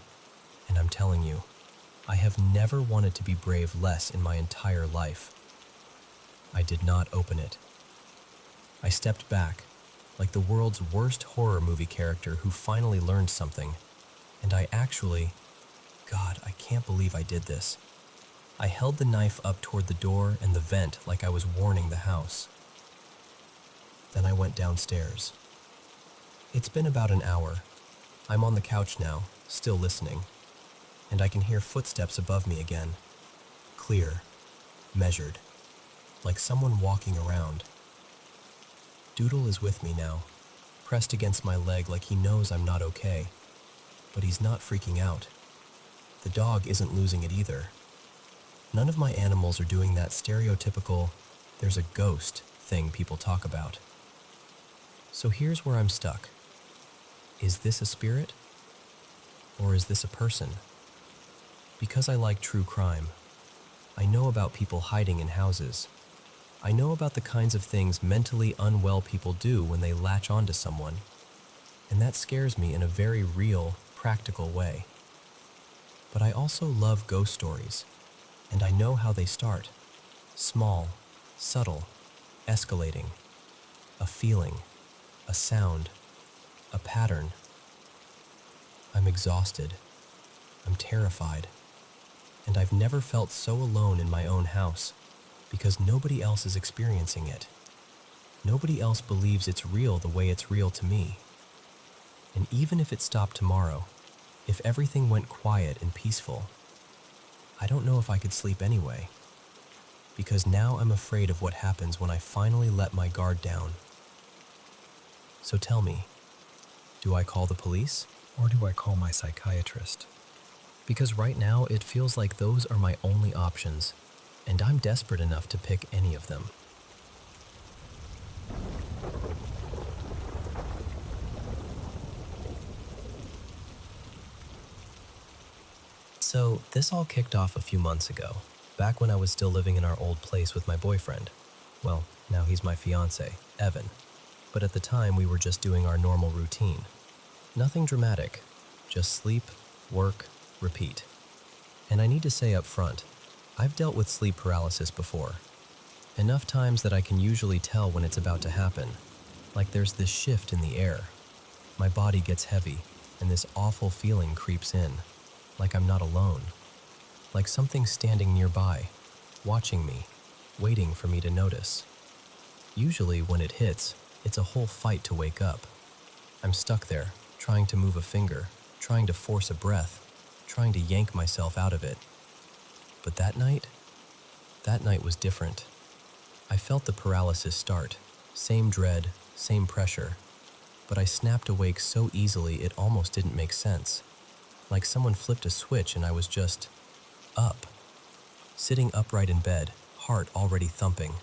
and I'm telling you, I have never wanted to be brave less in my entire life. I did not open it. I stepped back, like the world's worst horror movie character who finally learned something, and I actually, God, I can't believe I did this. I held the knife up toward the door and the vent like I was warning the house. Then I went downstairs. It's been about an hour. I'm on the couch now, still listening, and I can hear footsteps above me again. Clear, measured, like someone walking around. Doodle is with me now, pressed against my leg like he knows I'm not okay, but he's not freaking out. The dog isn't losing it either. None of my animals are doing that stereotypical, there's a ghost thing people talk about. So here's where I'm stuck. Is this a spirit? Or is this a person? Because I like true crime, I know about people hiding in houses. I know about the kinds of things mentally unwell people do when they latch onto someone. And that scares me in a very real, practical way. But I also love ghost stories. And I know how they start. Small, subtle, escalating. A feeling, a sound, a pattern. I'm exhausted. I'm terrified. And I've never felt so alone in my own house, because nobody else is experiencing it. Nobody else believes it's real the way it's real to me. And even if it stopped tomorrow, if everything went quiet and peaceful, I don't know if I could sleep anyway, because now I'm afraid of what happens when I finally let my guard down. So tell me, do I call the police or do I call my psychiatrist? Because right now it feels like those are my only options, and I'm desperate enough to pick any of them. So this all kicked off a few months ago, back when I was still living in our old place with my boyfriend. Well, now he's my fiance, Evan. But at the time we were just doing our normal routine. Nothing dramatic, just sleep, work, repeat. And I need to say up front, I've dealt with sleep paralysis before. Enough times that I can usually tell when it's about to happen. Like there's this shift in the air. My body gets heavy, and this awful feeling creeps in. Like I'm not alone. Like something's standing nearby, watching me, waiting for me to notice. Usually when it hits, it's a whole fight to wake up. I'm stuck there, trying to move a finger, trying to force a breath, trying to yank myself out of it. But that night was different. I felt the paralysis start, same dread, same pressure, but I snapped awake so easily it almost didn't make sense. Like someone flipped a switch and I was just up, sitting upright in bed, heart already thumping.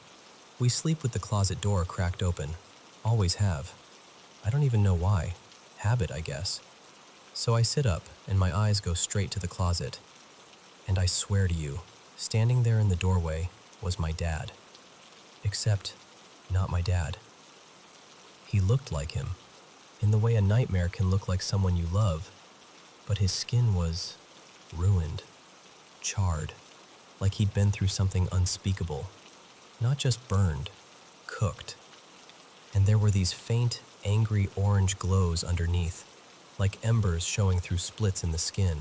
We sleep with the closet door cracked open, always have. I don't even know why, habit I guess. So I sit up and my eyes go straight to the closet. And I swear to you, standing there in the doorway was my dad. Except, not my dad. He looked like him, in the way a nightmare can look like someone you love, but his skin was ruined, charred, like he'd been through something unspeakable. Not just burned, cooked. And there were these faint, angry orange glows underneath, like embers showing through splits in the skin.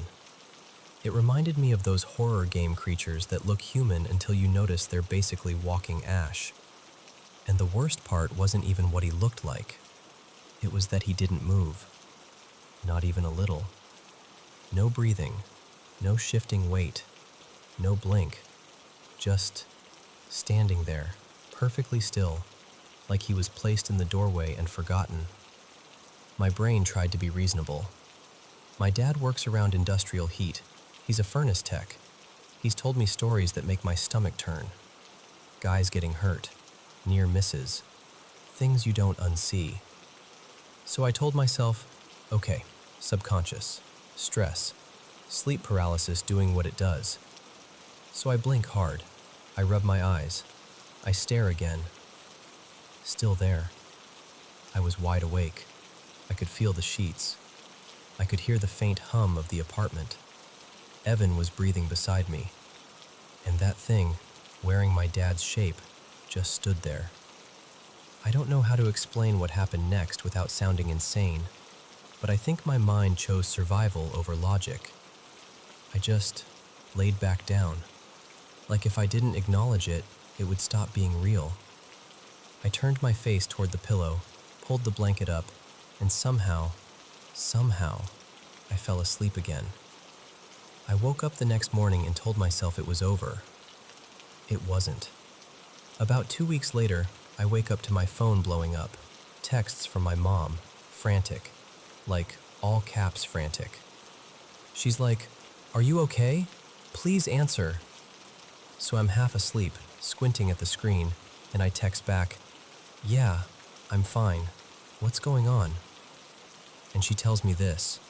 It reminded me of those horror game creatures that look human until you notice they're basically walking ash. And the worst part wasn't even what he looked like. It was that he didn't move. Not even a little. No breathing, no shifting weight, no blink. Just standing there, perfectly still, like he was placed in the doorway and forgotten. My brain tried to be reasonable. My dad works around industrial heat. He's a furnace tech. He's told me stories that make my stomach turn. Guys getting hurt, near misses, things you don't unsee. So I told myself, okay, subconscious, stress, sleep paralysis doing what it does. So I blink hard. I rub my eyes. I stare again. Still there. I was wide awake. I could feel the sheets. I could hear the faint hum of the apartment. Evan was breathing beside me. And that thing, wearing my dad's shape, just stood there. I don't know how to explain what happened next without sounding insane, but I think my mind chose survival over logic. I just laid back down. Like if I didn't acknowledge it, it would stop being real. I turned my face toward the pillow, pulled the blanket up, and somehow, I fell asleep again. I woke up the next morning and told myself it was over. It wasn't. About 2 weeks later, I wake up to my phone blowing up. Texts from my mom, frantic. Like, all caps frantic. She's like, "Are you okay? Please answer." So I'm half asleep, squinting at the screen, and I text back, "Yeah, I'm fine. What's going on?" And she tells me this.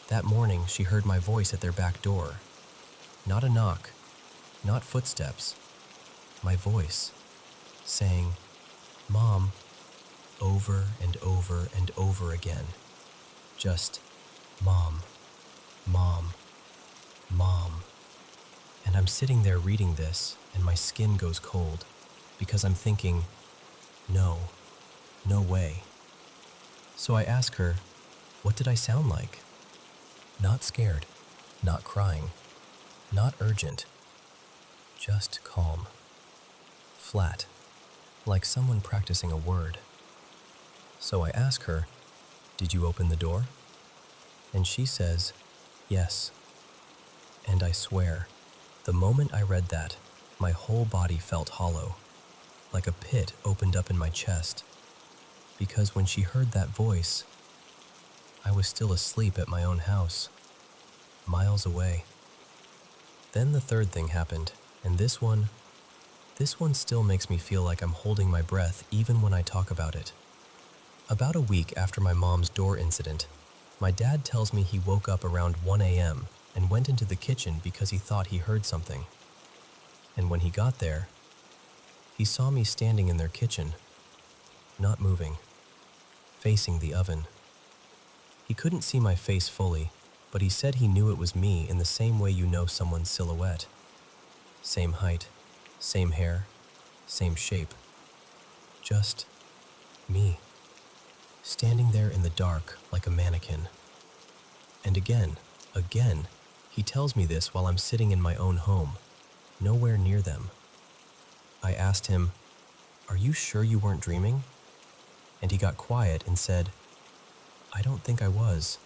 That morning, she heard my voice at their back door. Not a knock, not footsteps. My voice, saying, "Mom," over and over and over again. Just, "Mom, Mom, Mom." And I'm sitting there reading this, and my skin goes cold, because I'm thinking, no way. So I ask her, what did I sound like? Not scared, not crying, not urgent, just calm, flat, like someone practicing a word. So I ask her, "Did you open the door?" And she says, "Yes." And I swear, The moment I read that, my whole body felt hollow, like a pit opened up in my chest, because when she heard that voice, I was still asleep at my own house, miles away. Then the third thing happened, and this one still makes me feel like I'm holding my breath even when I talk about it. About a week after my mom's door incident, my dad tells me he woke up around 1 a.m. and went into the kitchen because he thought he heard something. And when he got there, he saw me standing in their kitchen, not moving, facing the oven. He couldn't see my face fully, but he said he knew it was me in the same way you know someone's silhouette. Same height, same hair, same shape. Just me, standing there in the dark like a mannequin. And again, he tells me this while I'm sitting in my own home, nowhere near them. I asked him, "Are you sure you weren't dreaming?" And he got quiet and said, "I don't think I was."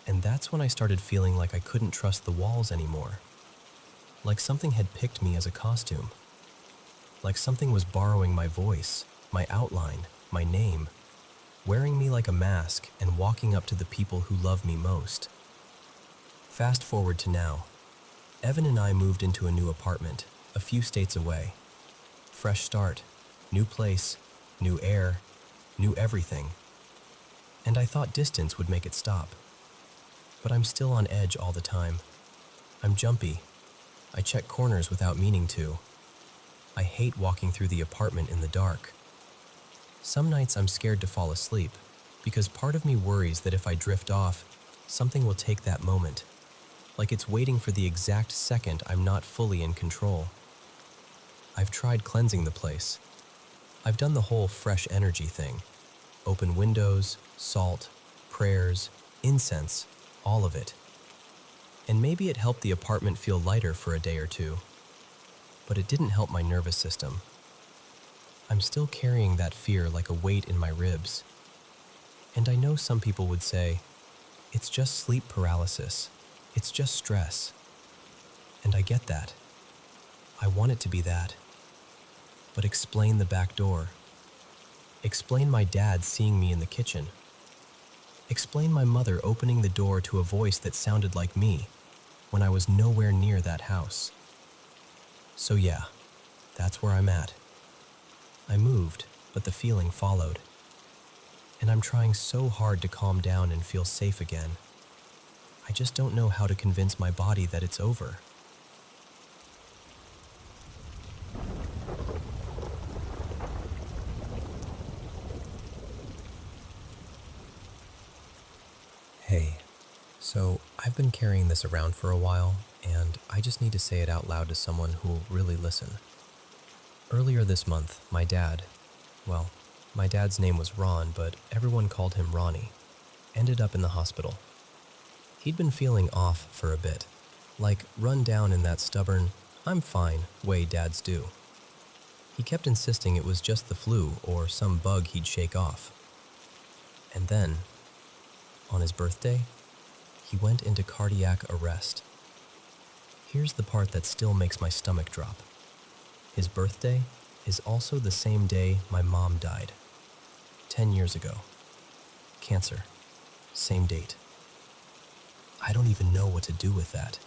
And that's when I started feeling like I couldn't trust the walls anymore. Like something had picked me as a costume. Like something was borrowing my voice, my outline, my name, wearing me like a mask and walking up to the people who love me most. Fast forward to now. Evan and I moved into a new apartment, a few states away. Fresh start, new place, new air, new everything. And I thought distance would make it stop. But I'm still on edge all the time. I'm jumpy. I check corners without meaning to. I hate walking through the apartment in the dark. Some nights I'm scared to fall asleep, because part of me worries that if I drift off, something will take that moment, like it's waiting for the exact second I'm not fully in control. I've tried cleansing the place. I've done the whole fresh energy thing. Open windows, salt, prayers, incense, all of it. And maybe it helped the apartment feel lighter for a day or two. But it didn't help my nervous system. I'm still carrying that fear like a weight in my ribs. And I know some people would say, it's just sleep paralysis. It's just stress. And I get that. I want it to be that. But explain the back door. Explain my dad seeing me in the kitchen. Explain my mother opening the door to a voice that sounded like me when I was nowhere near that house. So yeah, that's where I'm at. I moved, but the feeling followed. And I'm trying so hard to calm down and feel safe again. I just don't know how to convince my body that it's over. Hey, so I've been carrying this around for a while, and I just need to say it out loud to someone who will really listen. Earlier this month, my dad's name was Ron, but everyone called him Ronnie, ended up in the hospital. He'd been feeling off for a bit, like run down in that stubborn, I'm fine way dads do. He kept insisting it was just the flu or some bug he'd shake off. And then, on his birthday, he went into cardiac arrest. Here's the part that still makes my stomach drop. His birthday is also the same day my mom died. 10 years ago. Cancer. Same date. I don't even know what to do with that.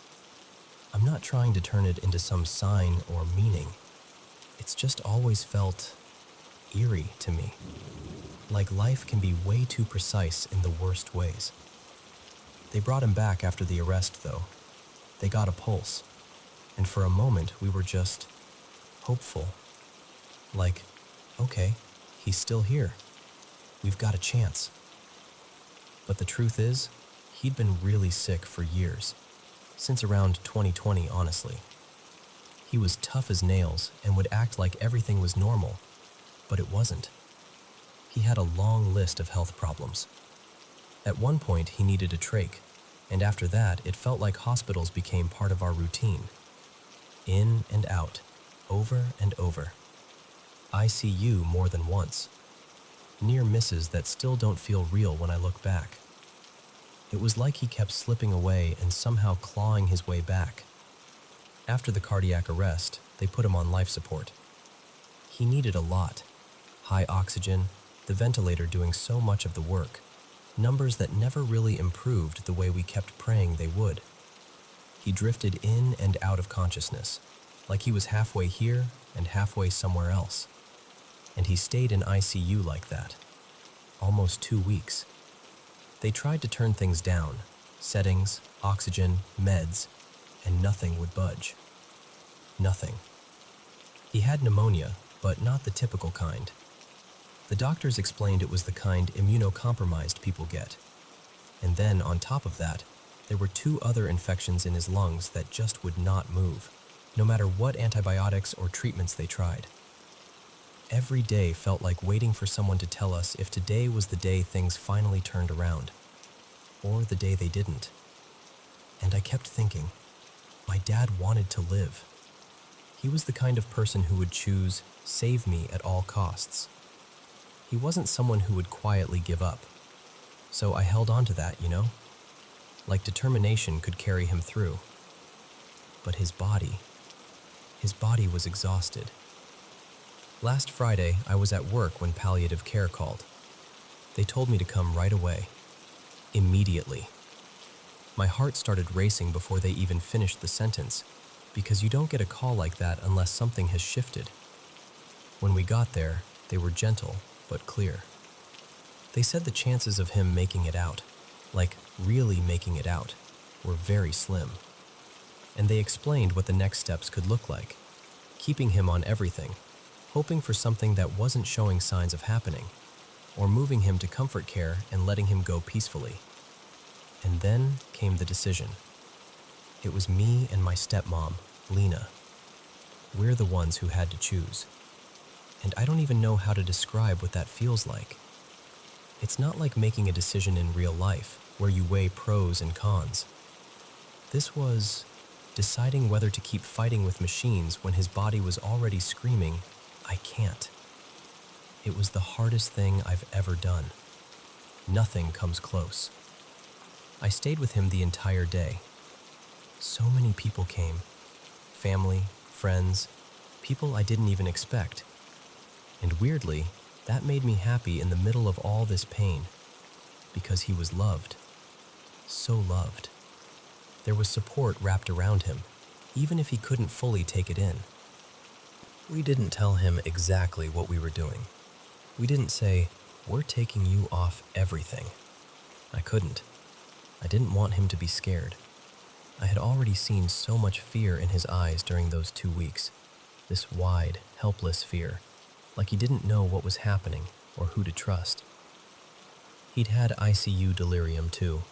I'm not trying to turn it into some sign or meaning. It's just always felt eerie to me. Like life can be way too precise in the worst ways. They brought him back after the arrest, though. They got a pulse. And for a moment, we were just hopeful. Like, okay, he's still here. We've got a chance. But the truth is, he'd been really sick for years. Since around 2020, honestly. He was tough as nails and would act like everything was normal, but it wasn't. He had a long list of health problems. At one point, he needed a trach, and after that, it felt like hospitals became part of our routine. In and out, over and over. ICU more than once. Near misses that still don't feel real when I look back. It was like he kept slipping away and somehow clawing his way back. After the cardiac arrest, they put him on life support. He needed a lot. High oxygen, the ventilator doing so much of the work, numbers that never really improved the way we kept praying they would. He drifted in and out of consciousness, like he was halfway here and halfway somewhere else. And he stayed in ICU like that, almost 2 weeks. They tried to turn things down, settings, oxygen, meds, and nothing would budge. Nothing. He had pneumonia, but not the typical kind. The doctors explained it was the kind immunocompromised people get. And then, on top of that, there were 2 other infections in his lungs that just would not move, no matter what antibiotics or treatments they tried. Every day felt like waiting for someone to tell us if today was the day things finally turned around, or the day they didn't. And I kept thinking, my dad wanted to live. He was the kind of person who would choose, save me at all costs. He wasn't someone who would quietly give up. So I held on to that, like determination could carry him through. But his body was exhausted. Last Friday, I was at work when palliative care called. They told me to come right away. Immediately. My heart started racing before they even finished the sentence, because you don't get a call like that unless something has shifted. When we got there, they were gentle but clear. They said the chances of him making it out, like really making it out, were very slim. And they explained what the next steps could look like, keeping him on everything, hoping for something that wasn't showing signs of happening, or moving him to comfort care and letting him go peacefully. And then came the decision. It was me and my stepmom, Lena. We're the ones who had to choose. And I don't even know how to describe what that feels like. It's not like making a decision in real life, where you weigh pros and cons. This was deciding whether to keep fighting with machines when his body was already screaming, I can't. It was the hardest thing I've ever done. Nothing comes close. I stayed with him the entire day. So many people came. Family, friends, people I didn't even expect. And weirdly, that made me happy in the middle of all this pain, because he was loved. So loved. There was support wrapped around him, even if he couldn't fully take it in. We didn't tell him exactly what we were doing. We didn't say, we're taking you off everything. I couldn't. I didn't want him to be scared. I had already seen so much fear in his eyes during those 2 weeks, this wide, helpless fear, like he didn't know what was happening or who to trust. He'd had ICU delirium too.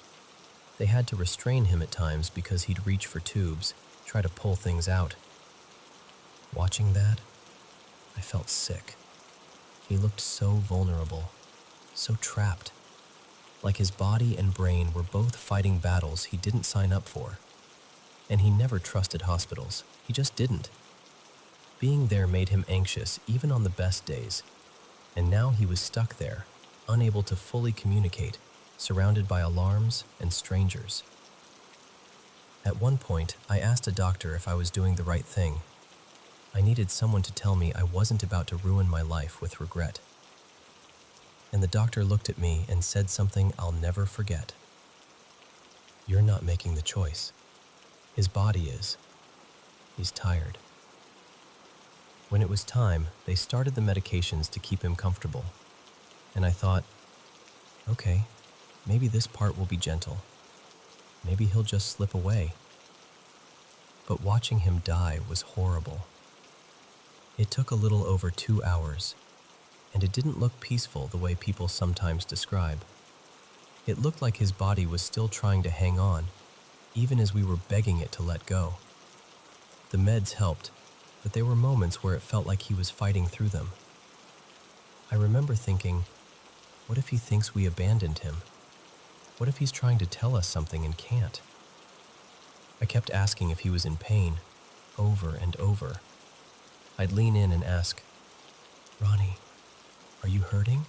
They had to restrain him at times because he'd reach for tubes, try to pull things out. Watching that, I felt sick. He looked so vulnerable, so trapped, like his body and brain were both fighting battles he didn't sign up for. And he never trusted hospitals. He just didn't. Being there made him anxious even on the best days, and now he was stuck there, unable to fully communicate, surrounded by alarms and strangers. At one point, I asked a doctor if I was doing the right thing. I needed someone to tell me I wasn't about to ruin my life with regret. And the doctor looked at me and said something I'll never forget. You're not making the choice. His body is. He's tired. When it was time, they started the medications to keep him comfortable. And I thought, okay, maybe this part will be gentle. Maybe he'll just slip away. But watching him die was horrible. It took a little over 2 hours, and it didn't look peaceful the way people sometimes describe. It looked like his body was still trying to hang on, even as we were begging it to let go. The meds helped, but there were moments where it felt like he was fighting through them. I remember thinking, what if he thinks we abandoned him? What if he's trying to tell us something and can't? I kept asking if he was in pain, over and over. I'd lean in and ask, Ronnie, are you hurting?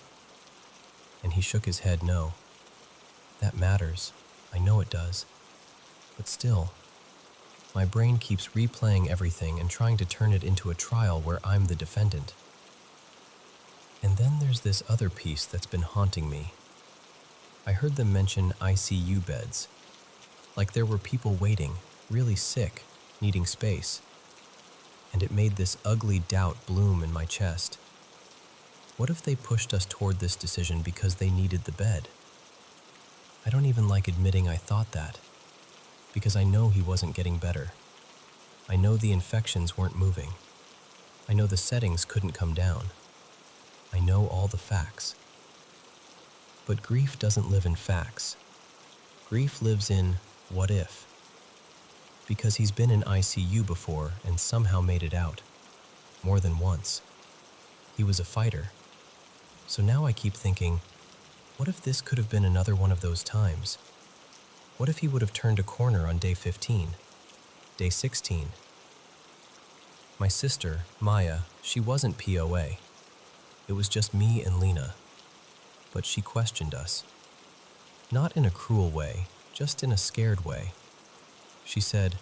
And he shook his head no. That matters. I know it does. But still, My brain keeps replaying everything and trying to turn it into a trial where I'm the defendant. And then there's this other piece that's been haunting me. I heard them mention ICU beds, like there were people waiting, really sick, needing space. And it made this ugly doubt bloom in my chest. What if they pushed us toward this decision because they needed the bed? I don't even like admitting I thought that, because I know he wasn't getting better. I know the infections weren't moving. I know the settings couldn't come down. I know all the facts. But grief doesn't live in facts. Grief lives in what if. Because he's been in ICU before and somehow made it out. More than once. He was a fighter. So now I keep thinking, what if this could have been another one of those times? What if he would have turned a corner on day 15, day 16? My sister, Maya, she wasn't POA. It was just me and Lena. But she questioned us. Not in a cruel way, just in a scared way. She said,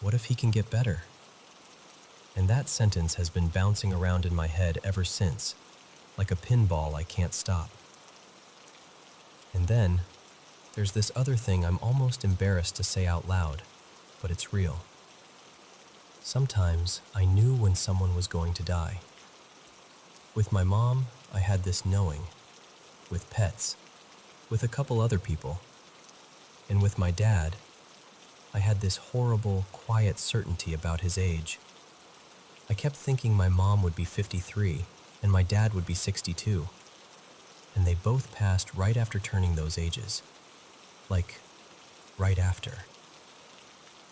"What if he can get better?" And that sentence has been bouncing around in my head ever since, like a pinball I can't stop. And then, there's this other thing I'm almost embarrassed to say out loud, but it's real. Sometimes I knew when someone was going to die. With my mom, I had this knowing. With pets, with a couple other people. And with my dad, I had this horrible, quiet certainty about his age. I kept thinking my mom would be 53 and my dad would be 62. And they both passed right after turning those ages. Like, right after.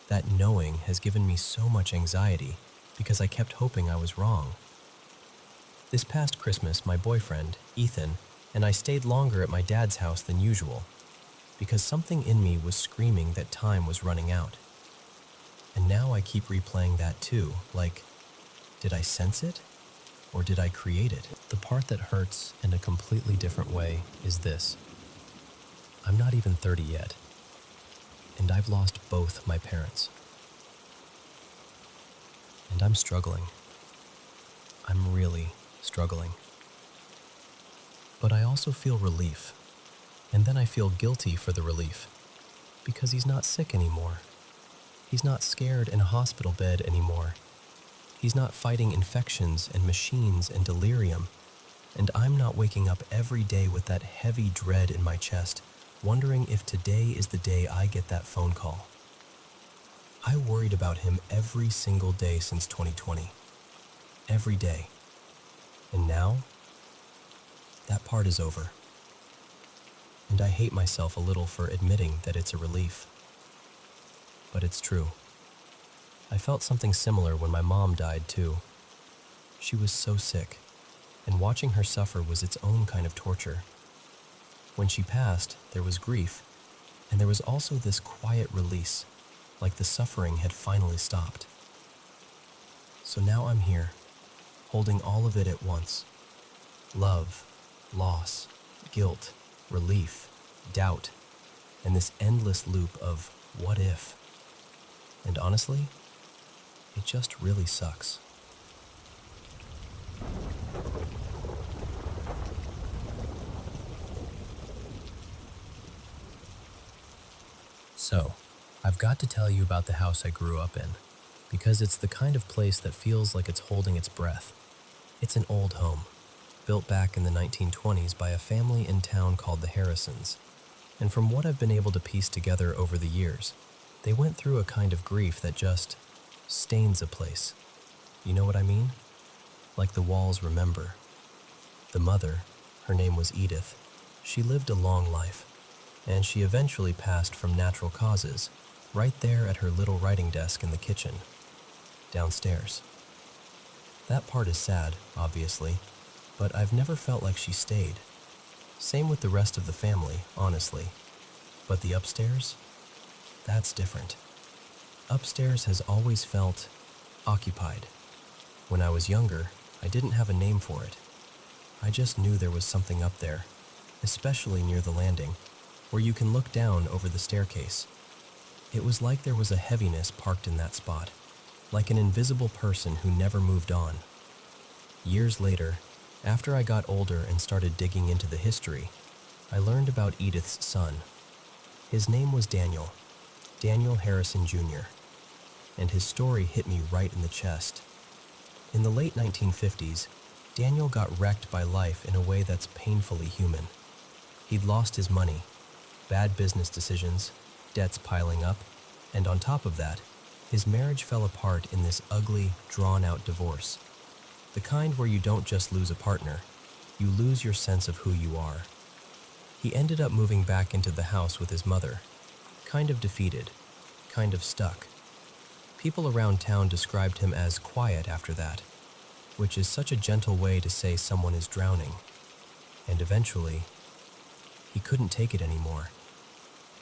That knowing has given me so much anxiety because I kept hoping I was wrong. This past Christmas, my boyfriend, Ethan, and I stayed longer at my dad's house than usual because something in me was screaming that time was running out. And now I keep replaying that too, like, did I sense it? Or did I create it? The part that hurts in a completely different way is this. I'm not even 30 yet, and I've lost both my parents. And I'm struggling. I'm really struggling. But I also feel relief, and then I feel guilty for the relief, because he's not sick anymore. He's not scared in a hospital bed anymore. He's not fighting infections and machines and delirium, and I'm not waking up every day with that heavy dread in my chest, wondering if today is the day I get that phone call. I worried about him every single day since 2020. Every day. And now, that part is over. And I hate myself a little for admitting that it's a relief. But it's true. I felt something similar when my mom died too. She was so sick, and watching her suffer was its own kind of torture. When she passed, there was grief, and there was also this quiet release, like the suffering had finally stopped. So now I'm here, holding all of it at once. Love, loss, guilt, relief, doubt, and this endless loop of what if? And honestly, it just really sucks. So, I've got to tell you about the house I grew up in, because it's the kind of place that feels like it's holding its breath. It's an old home, built back in the 1920s by a family in town called the Harrisons. And from what I've been able to piece together over the years, they went through a kind of grief that just stains a place. You know what I mean? Like the walls remember. The mother, her name was Edith, she lived a long life, and she eventually passed from natural causes, right there at her little writing desk in the kitchen, downstairs. That part is sad, obviously, but I've never felt like she stayed. Same with the rest of the family, honestly. But the upstairs? That's different. Upstairs has always felt occupied. When I was younger, I didn't have a name for it. I just knew there was something up there, especially near the landing, where you can look down over the staircase. It was like there was a heaviness parked in that spot, like an invisible person who never moved on. Years later, after I got older and started digging into the history, I learned about Edith's son. His name was Daniel Harrison Jr., and his story hit me right in the chest. In the late 1950s, Daniel got wrecked by life in a way that's painfully human. He'd lost his money, bad business decisions, debts piling up, and on top of that, his marriage fell apart in this ugly, drawn-out divorce. The kind where you don't just lose a partner, you lose your sense of who you are. He ended up moving back into the house with his mother, kind of defeated, kind of stuck. People around town described him as quiet after that, which is such a gentle way to say someone is drowning. And eventually, he couldn't take it anymore.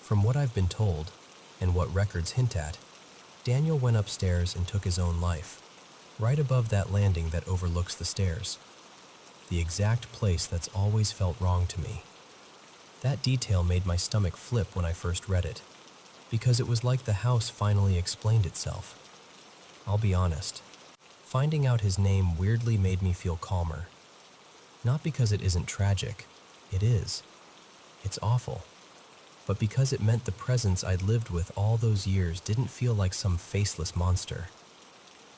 From what I've been told, and what records hint at, Daniel went upstairs and took his own life, right above that landing that overlooks the stairs. The exact place that's always felt wrong to me. That detail made my stomach flip when I first read it, because it was like the house finally explained itself. I'll be honest, finding out his name weirdly made me feel calmer. Not because it isn't tragic, it is. It's awful. But because it meant the presence I'd lived with all those years didn't feel like some faceless monster.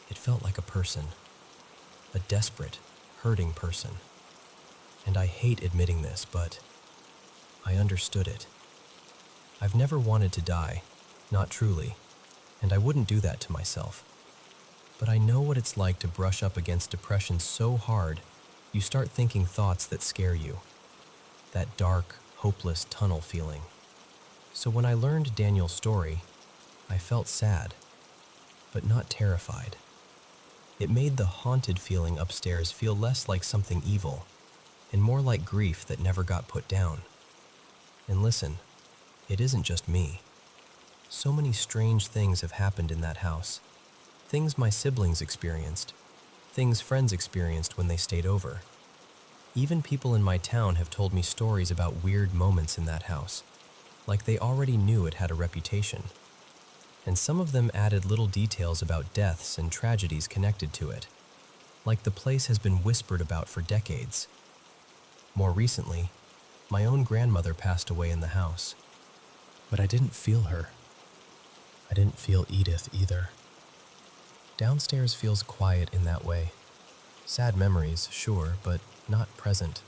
It felt like a person. A desperate, hurting person. And I hate admitting this, but I understood it. I've never wanted to die, not truly, and I wouldn't do that to myself. But I know what it's like to brush up against depression so hard, you start thinking thoughts that scare you. That dark, hopeless tunnel feeling. So when I learned Daniel's story, I felt sad, but not terrified. It made the haunted feeling upstairs feel less like something evil, and more like grief that never got put down. And listen, it isn't just me. So many strange things have happened in that house. Things my siblings experienced. Things friends experienced when they stayed over. Even people in my town have told me stories about weird moments in that house, like they already knew it had a reputation. And some of them added little details about deaths and tragedies connected to it, like the place has been whispered about for decades. More recently, my own grandmother passed away in the house. But I didn't feel her. I didn't feel Edith either. Downstairs feels quiet in that way. Sad memories, sure, but not present.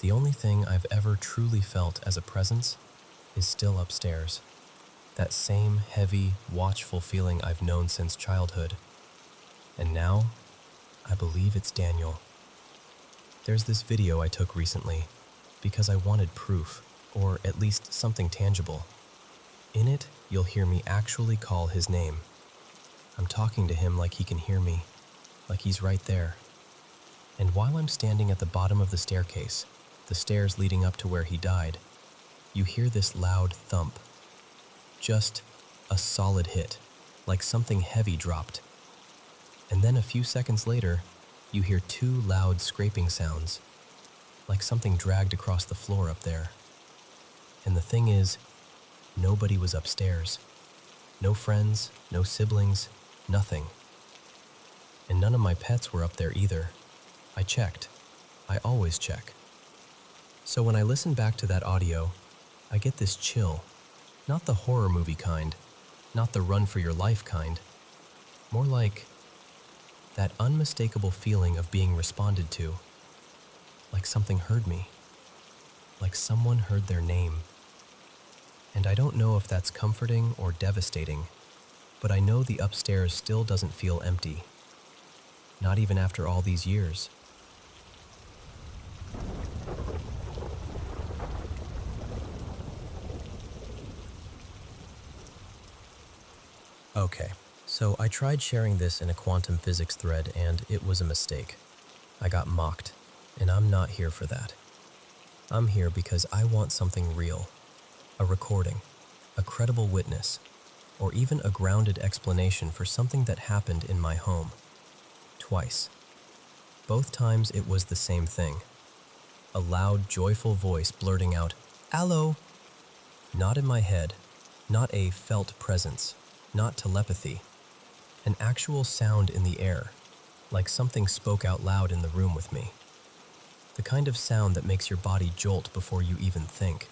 The only thing I've ever truly felt as a presence is still upstairs. That same heavy, watchful feeling I've known since childhood. And now, I believe it's Daniel. There's this video I took recently because I wanted proof, or at least something tangible. In it, you'll hear me actually call his name. I'm talking to him like he can hear me, like he's right there. And while I'm standing at the bottom of the staircase, the stairs leading up to where he died, you hear this loud thump. Just a solid hit, like something heavy dropped. And then a few seconds later, you hear two loud scraping sounds, like something dragged across the floor up there. And the thing is, nobody was upstairs. No friends, no siblings, nothing. And none of my pets were up there either. I checked. I always check. So when I listen back to that audio, I get this chill. Not the horror movie kind, not the run for your life kind. More like that unmistakable feeling of being responded to. Like something heard me. Like someone heard their name. And I don't know if that's comforting or devastating, but I know the upstairs still doesn't feel empty. Not even after all these years. Okay, so I tried sharing this in a quantum physics thread and it was a mistake. I got mocked, and I'm not here for that. I'm here because I want something real. A recording, a credible witness, or even a grounded explanation for something that happened in my home. Twice. Both times it was the same thing. A loud, joyful voice blurting out, "Allo!" Not in my head, Not a felt presence, not telepathy. An actual sound in the air, like something spoke out loud in the room with me. The kind of sound that makes your body jolt before you even think.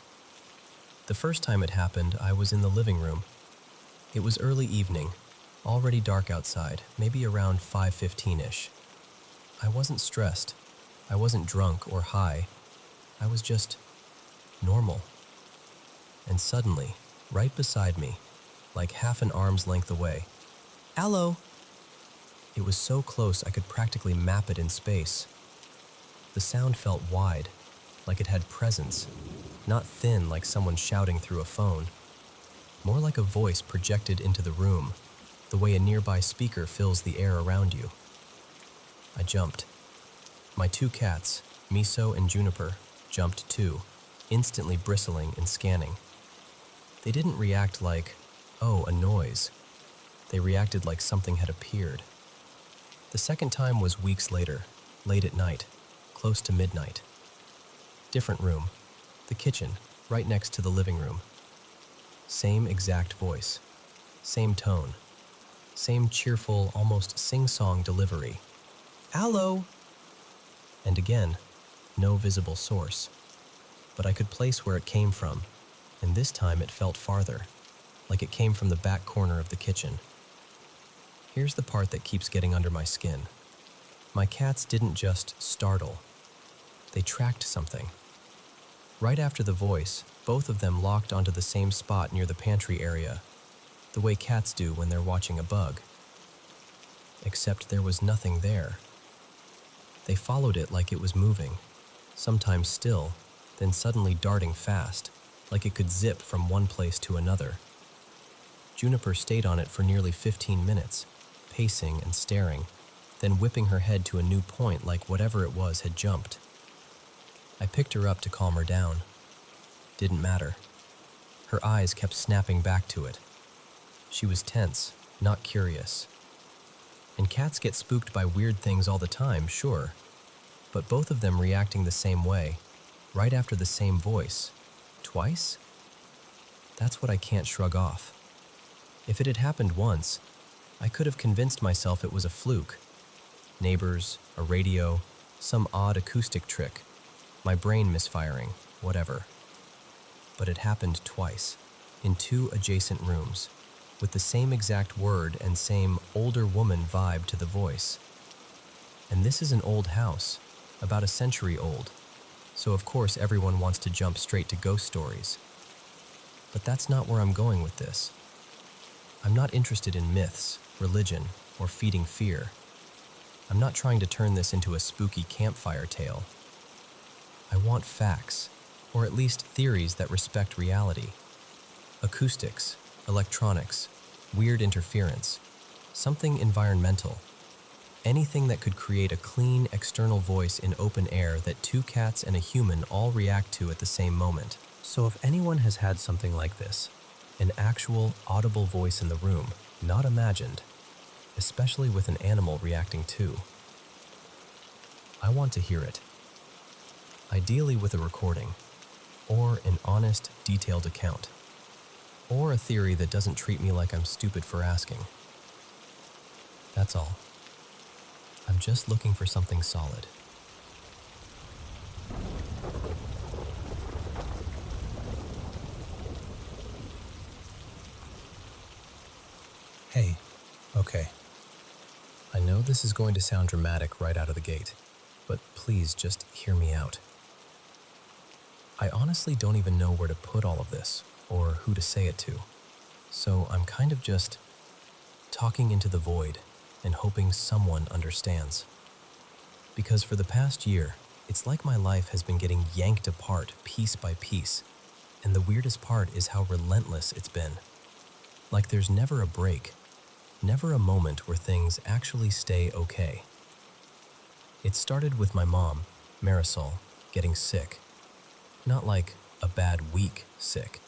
The first time it happened, I was in the living room. It was early evening, already dark outside, maybe around 5:15-ish. I wasn't stressed. I wasn't drunk or high. I was just normal. And suddenly, right beside me, like half an arm's length away, "Allo!" It was so close I could practically map it in space. The sound felt wide, like it had presence, not thin like someone shouting through a phone. More like a voice projected into the room, the way a nearby speaker fills the air around you. I jumped. My two cats, Miso and Juniper, jumped too, instantly bristling and scanning. They didn't react like, "Oh, a noise." They reacted like something had appeared. The second time was weeks later, late at night, close to midnight. Different room, the kitchen, right next to the living room. Same exact voice, same tone, same cheerful, almost sing-song delivery. "Allo!" And again, no visible source. But I could place where it came from, and this time it felt farther, like it came from the back corner of the kitchen. Here's the part that keeps getting under my skin. My cats didn't just startle. They tracked something. Right after the voice, both of them locked onto the same spot near the pantry area, the way cats do when they're watching a bug. Except there was nothing there. They followed it like it was moving, sometimes still, then suddenly darting fast, like it could zip from one place to another. Juniper stayed on it for nearly 15 minutes, pacing and staring, then whipping her head to a new point like whatever it was had jumped. I picked her up to calm her down. Didn't matter. Her eyes kept snapping back to it. She was tense, not curious. And cats get spooked by weird things all the time, sure, but both of them reacting the same way, right after the same voice, twice? That's what I can't shrug off. If it had happened once, I could have convinced myself it was a fluke. Neighbors, a radio, some odd acoustic trick, my brain misfiring, whatever. But it happened twice, in two adjacent rooms, with the same exact word and same older woman vibe to the voice. And this is an old house, about a century old, so of course everyone wants to jump straight to ghost stories. But that's not where I'm going with this. I'm not interested in myths, religion, or feeding fear. I'm not trying to turn this into a spooky campfire tale. I want facts, or at least theories that respect reality. Acoustics, electronics, weird interference, something environmental. Anything that could create a clean external voice in open air that two cats and a human all react to at the same moment. So if anyone has had something like this, an actual audible voice in the room, not imagined, especially with an animal reacting too, I want to hear it. Ideally with a recording, or an honest, detailed account, or a theory that doesn't treat me like I'm stupid for asking. That's all. I'm just looking for something solid. Hey, okay. I know this is going to sound dramatic right out of the gate, but please just hear me out. I honestly don't even know where to put all of this, or who to say it to, so I'm kind of just talking into the void and hoping someone understands. Because for the past year, it's like my life has been getting yanked apart piece by piece, and the weirdest part is how relentless it's been. Like there's never a break, never a moment where things actually stay okay. It started with my mom, Marisol, getting sick. Not like a bad week sick.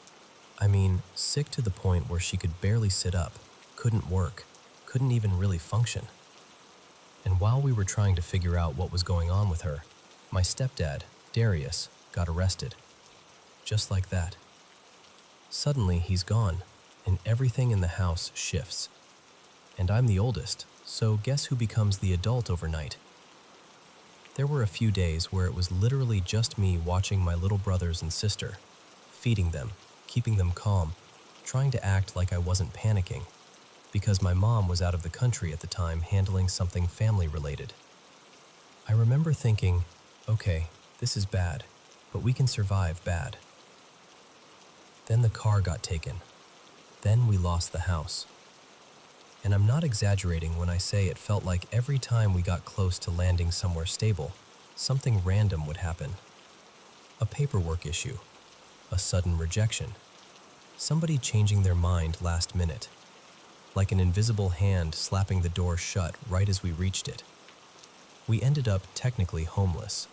I mean, sick to the point where she could barely sit up, couldn't work, couldn't even really function. And while we were trying to figure out what was going on with her, my stepdad, Darius, got arrested. Just like that. Suddenly, he's gone, and everything in the house shifts. And I'm the oldest, so guess who becomes the adult overnight? There were a few days where it was literally just me watching my little brothers and sister, feeding them, keeping them calm, trying to act like I wasn't panicking, because my mom was out of the country at the time handling something family-related. I remember thinking, okay, this is bad, but we can survive bad. Then the car got taken. Then we lost the house. And I'm not exaggerating when I say it felt like every time we got close to landing somewhere stable, something random would happen. A paperwork issue, a sudden rejection, somebody changing their mind last minute, like an invisible hand slapping the door shut right as we reached it. We ended up technically homeless.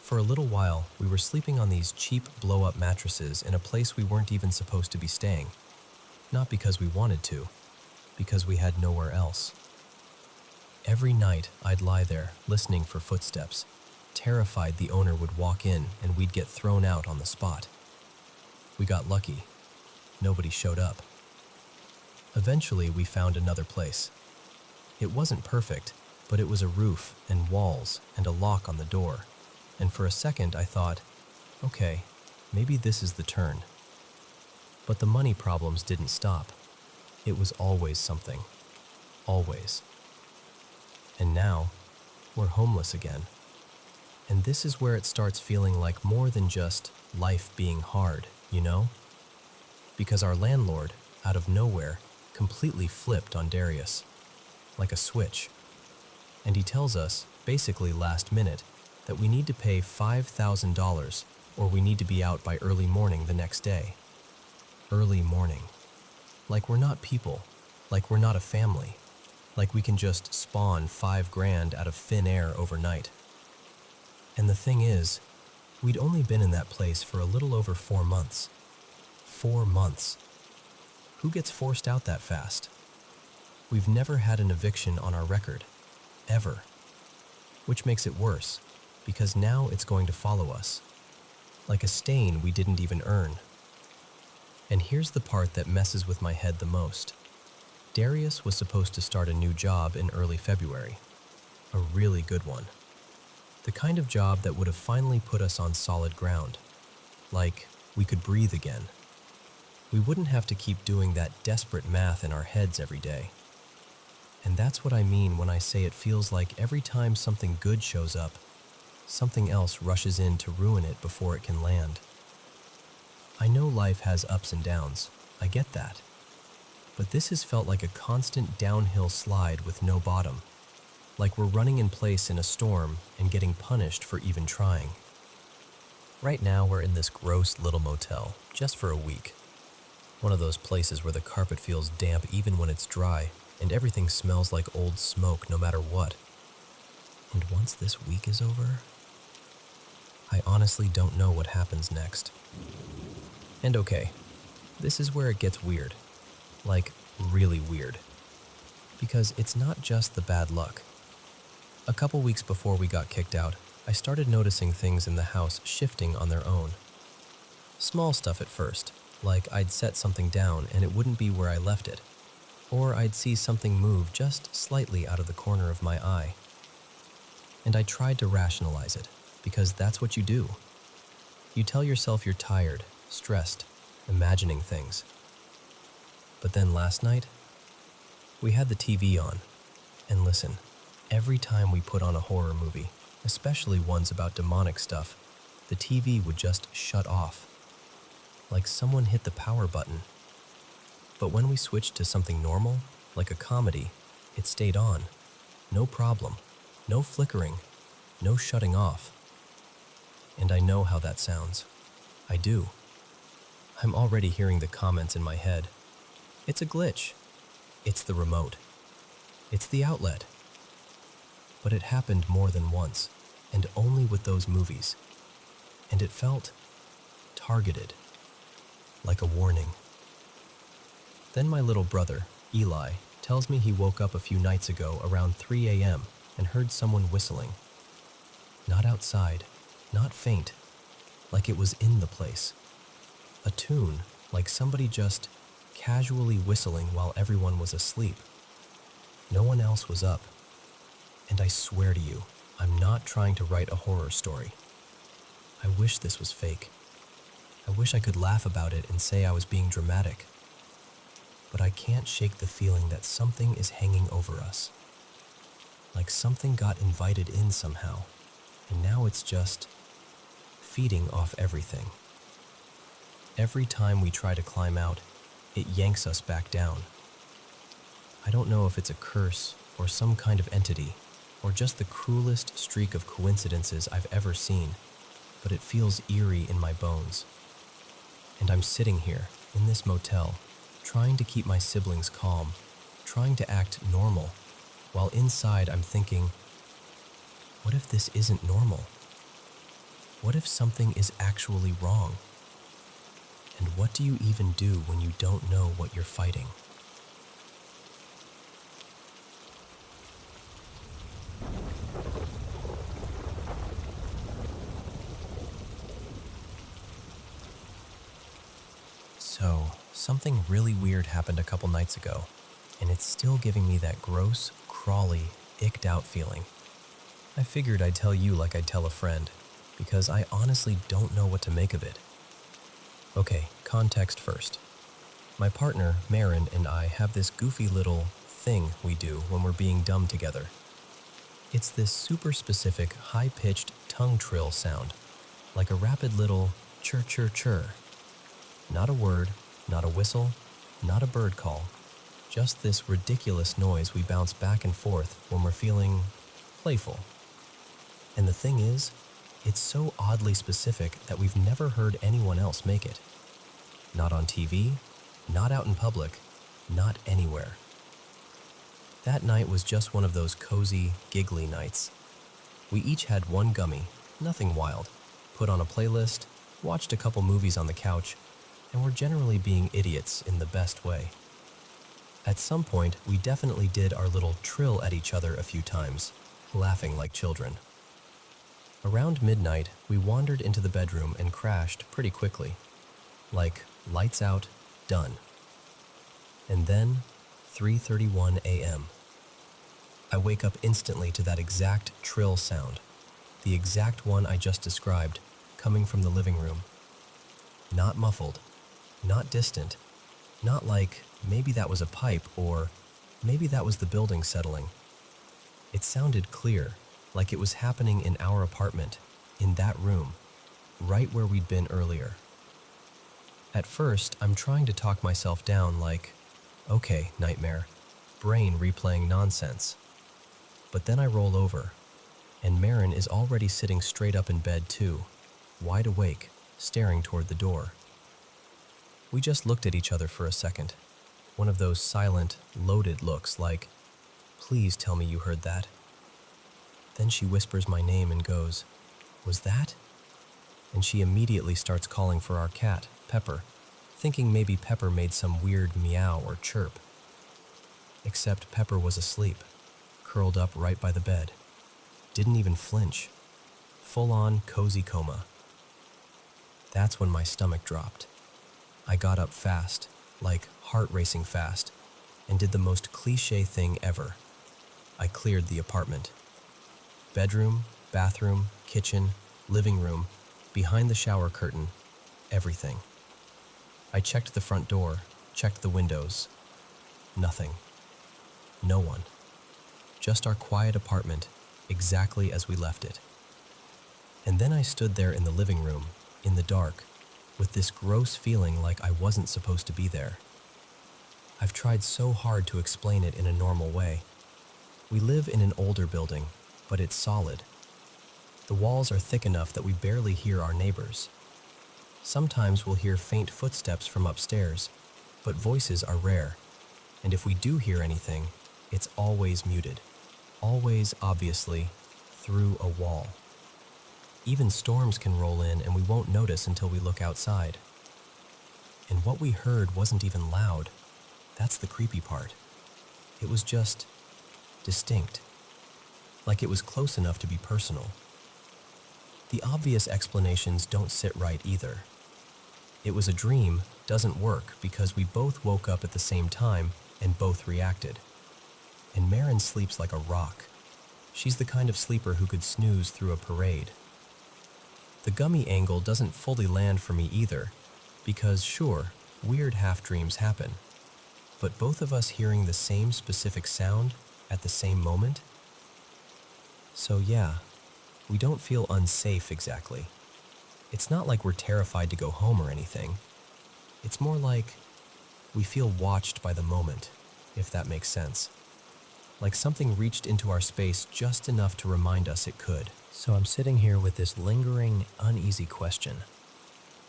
For a little while, we were sleeping on these cheap blow-up mattresses in a place we weren't even supposed to be staying. Not because we wanted to, because we had nowhere else. Every night, I'd lie there, listening for footsteps, terrified the owner would walk in and we'd get thrown out on the spot. We got lucky. Nobody showed up. Eventually, we found another place. It wasn't perfect, but it was a roof and walls and a lock on the door. And for a second, I thought, okay, maybe this is the turn. But the money problems didn't stop. It was always something. Always. And now, we're homeless again. And this is where it starts feeling like more than just life being hard, you know? Because our landlord, out of nowhere, completely flipped on Darius, like a switch. And he tells us, basically last minute, that we need to pay $5,000 or we need to be out by early morning the next day. Early morning. Like we're not people, like we're not a family, like we can just spawn $5,000 out of thin air overnight. And the thing is, we'd only been in that place for a little over 4 months. 4 months. Who gets forced out that fast? We've never had an eviction on our record, ever. Which makes it worse, because now it's going to follow us, like a stain we didn't even earn. And here's the part that messes with my head the most. Darius was supposed to start a new job in early February. A really good one. The kind of job that would have finally put us on solid ground. Like, we could breathe again. We wouldn't have to keep doing that desperate math in our heads every day. And that's what I mean when I say it feels like every time something good shows up, something else rushes in to ruin it before it can land. I know life has ups and downs, I get that. But this has felt like a constant downhill slide with no bottom, like we're running in place in a storm and getting punished for even trying. Right now we're in this gross little motel, just for a week. One of those places where the carpet feels damp even when it's dry, and everything smells like old smoke no matter what. And once this week is over, I honestly don't know what happens next. And okay, this is where it gets weird. Like, really weird. Because it's not just the bad luck. A couple weeks before we got kicked out, I started noticing things in the house shifting on their own. Small stuff at first, like I'd set something down and it wouldn't be where I left it. Or I'd see something move just slightly out of the corner of my eye. And I tried to rationalize it, because that's what you do. You tell yourself you're tired, stressed, imagining things. But then last night, we had the TV on, and listen, every time we put on a horror movie, especially ones about demonic stuff, the TV would just shut off, like someone hit the power button. But when we switched to something normal, like a comedy, it stayed on. No problem, no flickering, no shutting off. And I know how that sounds. I do. I'm already hearing the comments in my head. It's a glitch. It's the remote. It's the outlet. But it happened more than once, and only with those movies. And it felt targeted, like a warning. Then my little brother, Eli, tells me he woke up a few nights ago around 3 a.m. and heard someone whistling. Not outside, not faint, like it was in the place. A tune, like somebody just casually whistling while everyone was asleep. No one else was up. And I swear to you, I'm not trying to write a horror story. I wish this was fake. I wish I could laugh about it and say I was being dramatic. But I can't shake the feeling that something is hanging over us. Like something got invited in somehow, and now it's just feeding off everything. Every time we try to climb out, it yanks us back down. I don't know if it's a curse or some kind of entity, or just the cruelest streak of coincidences I've ever seen, but it feels eerie in my bones. And I'm sitting here, in this motel, trying to keep my siblings calm, trying to act normal, while inside I'm thinking, what if this isn't normal? What if something is actually wrong? And what do you even do when you don't know what you're fighting? So, something really weird happened a couple nights ago, and it's still giving me that gross, crawly, icked out feeling. I figured I'd tell you like I'd tell a friend, because I honestly don't know what to make of it. Okay, context first. My partner, Marin, and I have this goofy little thing we do when we're being dumb together. It's this super specific, high-pitched tongue trill sound, like a rapid little chir-chir-chir. Not a word, not a whistle, not a bird call, just this ridiculous noise we bounce back and forth when we're feeling playful. And the thing is, it's so oddly specific that we've never heard anyone else make it. Not on TV, not out in public, not anywhere. That night was just one of those cozy, giggly nights. We each had one gummy, nothing wild, put on a playlist, watched a couple movies on the couch, and we're generally being idiots in the best way. At some point, we definitely did our little trill at each other a few times, laughing like children. Around midnight, we wandered into the bedroom and crashed pretty quickly. Like, lights out, done. And then, 3:31 a.m. I wake up instantly to that exact trill sound, the exact one I just described, coming from the living room. Not muffled, not distant, not like maybe that was a pipe or maybe that was the building settling. It sounded clear, like it was happening in our apartment, in that room, right where we'd been earlier. At first, I'm trying to talk myself down like, okay, nightmare, brain replaying nonsense. But then I roll over, and Marin is already sitting straight up in bed too, wide awake, staring toward the door. We just looked at each other for a second, one of those silent, loaded looks like, please tell me you heard that. Then she whispers my name and goes, was that? And she immediately starts calling for our cat, Pepper, thinking maybe Pepper made some weird meow or chirp. Except Pepper was asleep, curled up right by the bed. Didn't even flinch. Full-on cozy coma. That's when my stomach dropped. I got up fast, like heart racing fast, and did the most cliché thing ever. I cleared the apartment. Bedroom, bathroom, kitchen, living room, behind the shower curtain, everything. I checked the front door, checked the windows. Nothing. No one. Just our quiet apartment, exactly as we left it. And then I stood there in the living room, in the dark, with this gross feeling like I wasn't supposed to be there. I've tried so hard to explain it in a normal way. We live in an older building, but it's solid. The walls are thick enough that we barely hear our neighbors. Sometimes we'll hear faint footsteps from upstairs, but voices are rare, and if we do hear anything, it's always muted, always, obviously, through a wall. Even storms can roll in and we won't notice until we look outside. And what we heard wasn't even loud. That's the creepy part. It was just distinct, like it was close enough to be personal. The obvious explanations don't sit right either. "It was a dream" doesn't work because we both woke up at the same time and both reacted. And Marin sleeps like a rock. She's the kind of sleeper who could snooze through a parade. The gummy angle doesn't fully land for me either, because sure, weird half-dreams happen, but both of us hearing the same specific sound at the same moment? So yeah, we don't feel unsafe exactly. It's not like we're terrified to go home or anything. It's more like we feel watched by the moment, if that makes sense. Like something reached into our space just enough to remind us it could. So I'm sitting here with this lingering, uneasy question.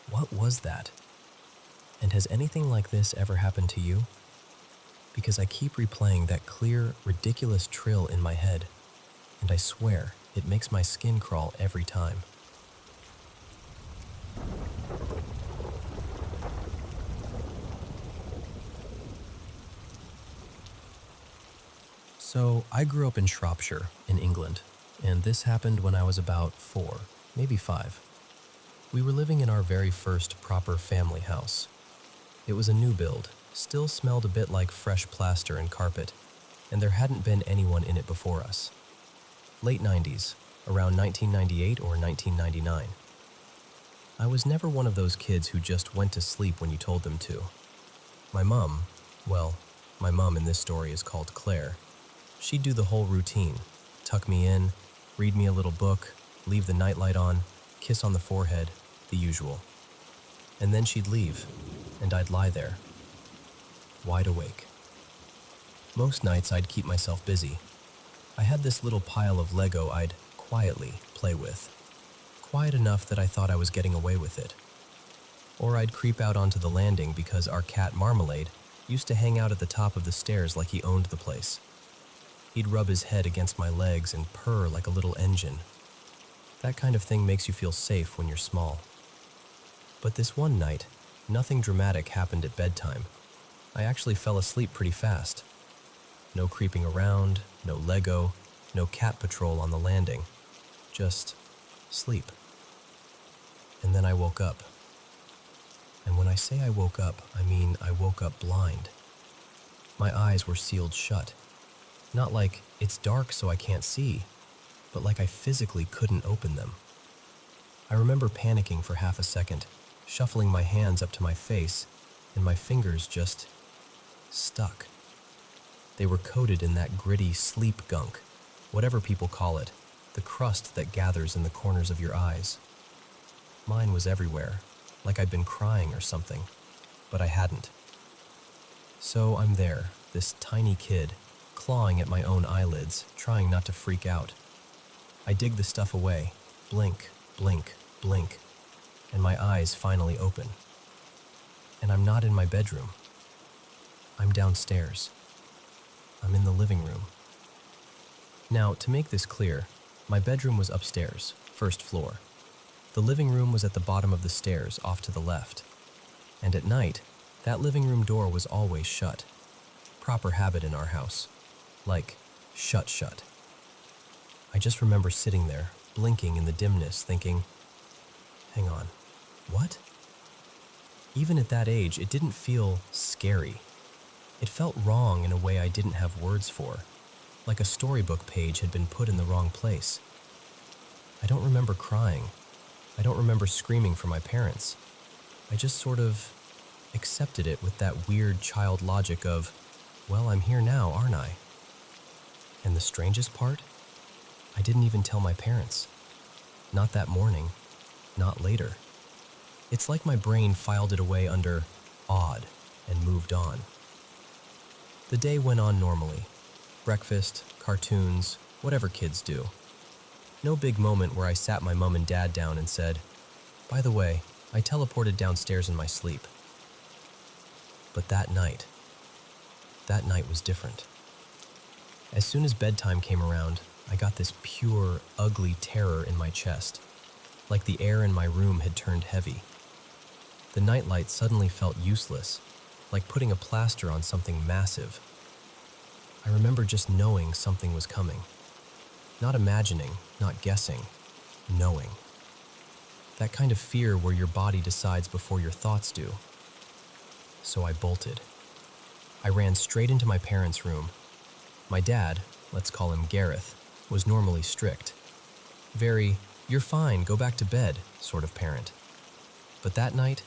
What was that? And has anything like this ever happened to you? Because I keep replaying that clear, ridiculous trill in my head, and I swear it makes my skin crawl every time. So I grew up in Shropshire, in England, and this happened when I was about 4, maybe 5. We were living in our very first proper family house. It was a new build, still smelled a bit like fresh plaster and carpet, and there hadn't been anyone in it before us. Late 90s, around 1998 or 1999. I was never one of those kids who just went to sleep when you told them to. My mom in this story is called Claire. She'd do the whole routine, tuck me in, read me a little book, leave the nightlight on, kiss on the forehead, the usual. And then she'd leave, and I'd lie there, wide awake. Most nights I'd keep myself busy. I had this little pile of Lego I'd quietly play with, quiet enough that I thought I was getting away with it. Or I'd creep out onto the landing because our cat Marmalade used to hang out at the top of the stairs like he owned the place. He'd rub his head against my legs and purr like a little engine. That kind of thing makes you feel safe when you're small. But this one night, nothing dramatic happened at bedtime. I actually fell asleep pretty fast. No creeping around, no Lego, no cat patrol on the landing. Just sleep. And then I woke up. And when I say I woke up, I mean I woke up blind. My eyes were sealed shut. Not like it's dark so I can't see, but like I physically couldn't open them. I remember panicking for half a second, shuffling my hands up to my face, and my fingers just stuck. They were coated in that gritty sleep gunk, whatever people call it, the crust that gathers in the corners of your eyes. Mine was everywhere, like I'd been crying or something, but I hadn't. So I'm there, this tiny kid, clawing at my own eyelids, trying not to freak out. I dig the stuff away, blink, blink, blink, and my eyes finally open. And I'm not in my bedroom. I'm downstairs. I'm in the living room. Now, to make this clear, my bedroom was upstairs, first floor. The living room was at the bottom of the stairs, off to the left. And at night, that living room door was always shut. Proper habit in our house. Like, shut. I just remember sitting there, blinking in the dimness, thinking, hang on, what? Even at that age, it didn't feel scary. It felt wrong in a way I didn't have words for, like a storybook page had been put in the wrong place. I don't remember crying. I don't remember screaming for my parents. I just sort of accepted it with that weird child logic of, well, I'm here now, aren't I? And the strangest part? I didn't even tell my parents. Not that morning, not later. It's like my brain filed it away under odd and moved on. The day went on normally. Breakfast, cartoons, whatever kids do. No big moment where I sat my mom and dad down and said, by the way, I teleported downstairs in my sleep. But that night was different. As soon as bedtime came around, I got this pure, ugly terror in my chest, like the air in my room had turned heavy. The nightlight suddenly felt useless, like putting a plaster on something massive. I remember just knowing something was coming. Not imagining, not guessing, knowing. That kind of fear where your body decides before your thoughts do. So I bolted. I ran straight into my parents' room. My dad, let's call him Gareth, was normally strict. Very, "You're fine, go back to bed," sort of parent. But that night,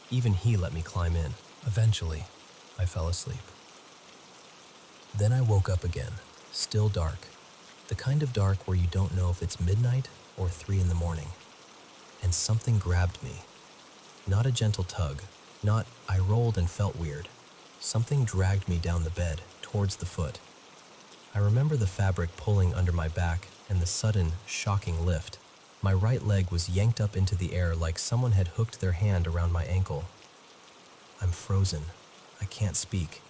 even he let me climb in. Eventually, I fell asleep. Then I woke up again, still dark. The kind of dark where you don't know if it's midnight or 3 in the morning. And something grabbed me. Not a gentle tug, not I rolled and felt weird. Something dragged me down the bed, towards the foot. I remember the fabric pulling under my back and the sudden, shocking lift. My right leg was yanked up into the air like someone had hooked their hand around my ankle. I'm frozen. I can't speak.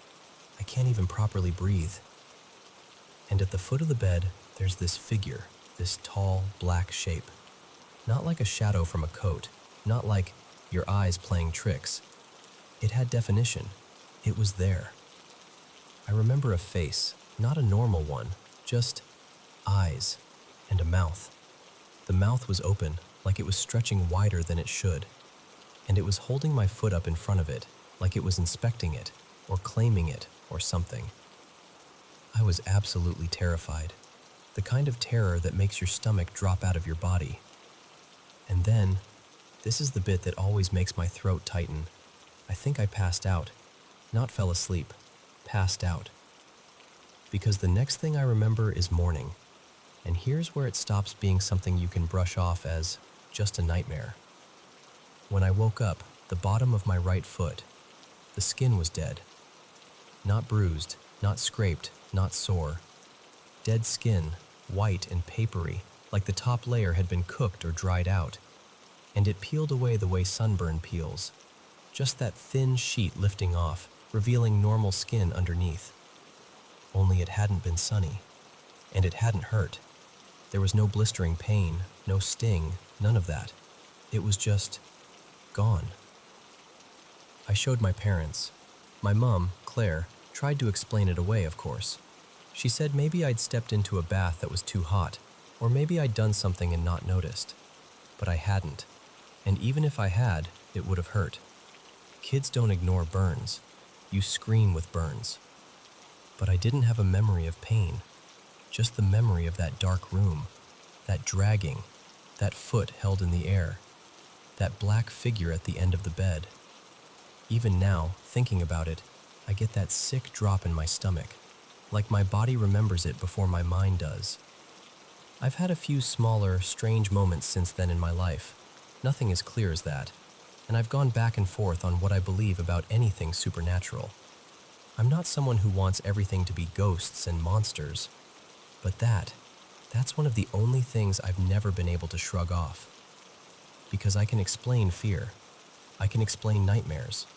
I can't even properly breathe. And at the foot of the bed, there's this figure, this tall, black shape. Not like a shadow from a coat, not like your eyes playing tricks. It had definition. It was there. I remember a face, not a normal one, just eyes and a mouth. The mouth was open, like it was stretching wider than it should, and it was holding my foot up in front of it, like it was inspecting it, or claiming it, or something. I was absolutely terrified, the kind of terror that makes your stomach drop out of your body. And then, this is the bit that always makes my throat tighten. I think I passed out, not fell asleep, passed out. Because the next thing I remember is morning, and here's where it stops being something you can brush off as just a nightmare. When I woke up, the bottom of my right foot, the skin was dead. Not bruised, not scraped, not sore. Dead skin, white and papery, like the top layer had been cooked or dried out. And it peeled away the way sunburn peels. Just that thin sheet lifting off, revealing normal skin underneath. Only it hadn't been sunny, and it hadn't hurt. There was no blistering pain, no sting, none of that. It was just gone. I showed my parents. My mom, Claire, tried to explain it away, of course. She said maybe I'd stepped into a bath that was too hot, or maybe I'd done something and not noticed. But I hadn't, and even if I had, it would have hurt. Kids don't ignore burns. You scream with burns. But I didn't have a memory of pain, just the memory of that dark room, that dragging, that foot held in the air, that black figure at the end of the bed. Even now, thinking about it, I get that sick drop in my stomach, like my body remembers it before my mind does. I've had a few smaller, strange moments since then in my life, nothing as clear as that, and I've gone back and forth on what I believe about anything supernatural. I'm not someone who wants everything to be ghosts and monsters, but that's one of the only things I've never been able to shrug off. Because I can explain fear. I can explain nightmares.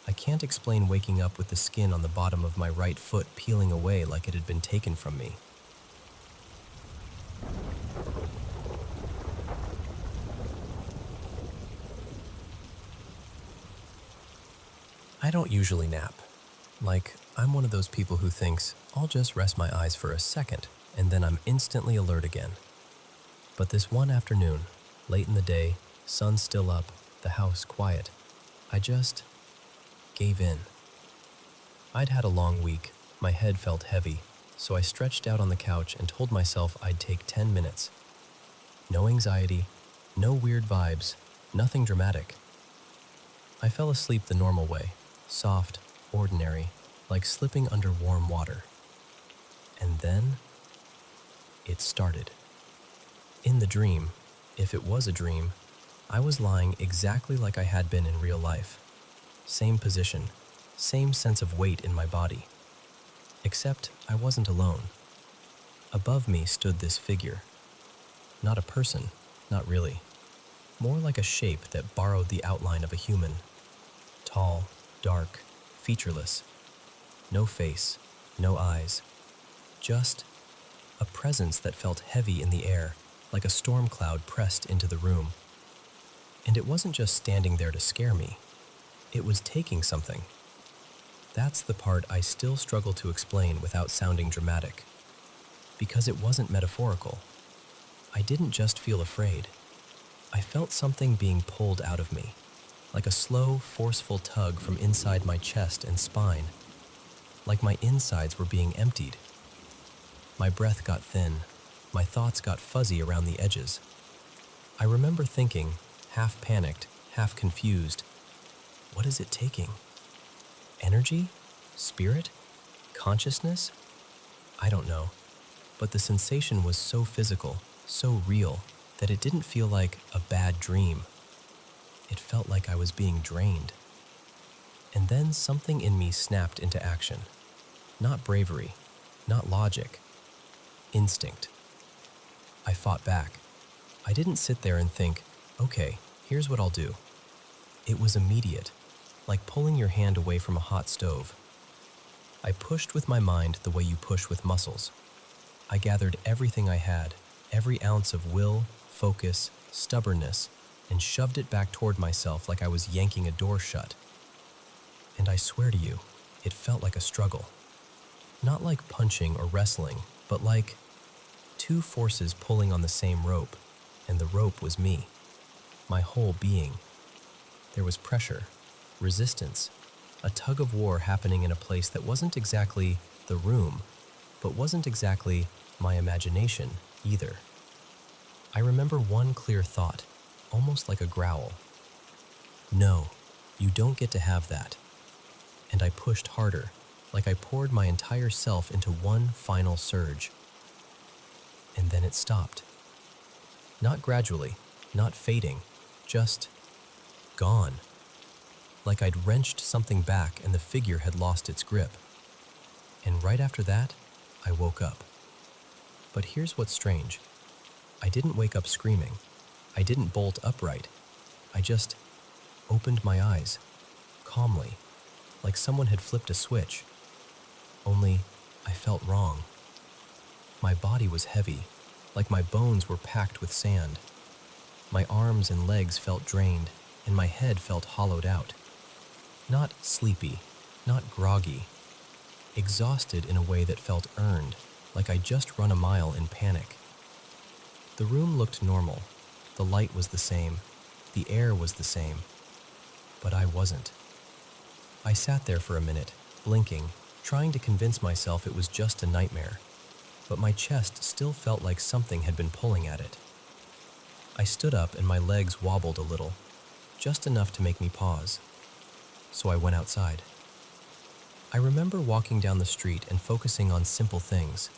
I can't explain waking up with the skin on the bottom of my right foot peeling away like it had been taken from me. I don't usually nap. Like, I'm one of those people who thinks, I'll just rest my eyes for a second, and then I'm instantly alert again. But this one afternoon, late in the day, sun still up, the house quiet, I just gave in. I'd had a long week, my head felt heavy, so I stretched out on the couch and told myself I'd take 10 minutes. No anxiety, no weird vibes, nothing dramatic. I fell asleep the normal way, soft, ordinary, like slipping under warm water. And then, it started. In the dream, if it was a dream, I was lying exactly like I had been in real life. Same position, same sense of weight in my body. Except I wasn't alone. Above me stood this figure. Not a person, not really. More like a shape that borrowed the outline of a human. Tall, dark, featureless. No face, no eyes. Just a presence that felt heavy in the air, like a storm cloud pressed into the room. And it wasn't just standing there to scare me. It was taking something. That's the part I still struggle to explain without sounding dramatic. Because it wasn't metaphorical. I didn't just feel afraid. I felt something being pulled out of me, like a slow, forceful tug from inside my chest and spine, like my insides were being emptied. My breath got thin, my thoughts got fuzzy around the edges. I remember thinking, half panicked, half confused, what is it taking? Energy? Spirit? Consciousness? I don't know, but the sensation was so physical, so real, that it didn't feel like a bad dream. It felt like I was being drained. And then something in me snapped into action. Not bravery, not logic, instinct. I fought back. I didn't sit there and think, okay, here's what I'll do. It was immediate, like pulling your hand away from a hot stove. I pushed with my mind the way you push with muscles. I gathered everything I had, every ounce of will, focus, stubbornness, and shoved it back toward myself like I was yanking a door shut. And I swear to you, it felt like a struggle. Not like punching or wrestling, but like two forces pulling on the same rope, and the rope was me, my whole being. There was pressure, resistance, a tug of war happening in a place that wasn't exactly the room, but wasn't exactly my imagination either. I remember one clear thought, almost like a growl. No, you don't get to have that. And I pushed harder, like I poured my entire self into one final surge. And then it stopped. Not gradually, not fading, just gone. Like I'd wrenched something back and the figure had lost its grip. And right after that, I woke up. But here's what's strange. I didn't wake up screaming. I didn't bolt upright. I just opened my eyes, calmly, like someone had flipped a switch. Only, I felt wrong. My body was heavy, like my bones were packed with sand. My arms and legs felt drained, and my head felt hollowed out. Not sleepy, not groggy. Exhausted in a way that felt earned, like I'd just run a mile in panic. The room looked normal. The light was the same. The air was the same. But I wasn't. I sat there for a minute, blinking, trying to convince myself it was just a nightmare. But my chest still felt like something had been pulling at it. I stood up and my legs wobbled a little, just enough to make me pause. So I went outside. I remember walking down the street and focusing on simple things.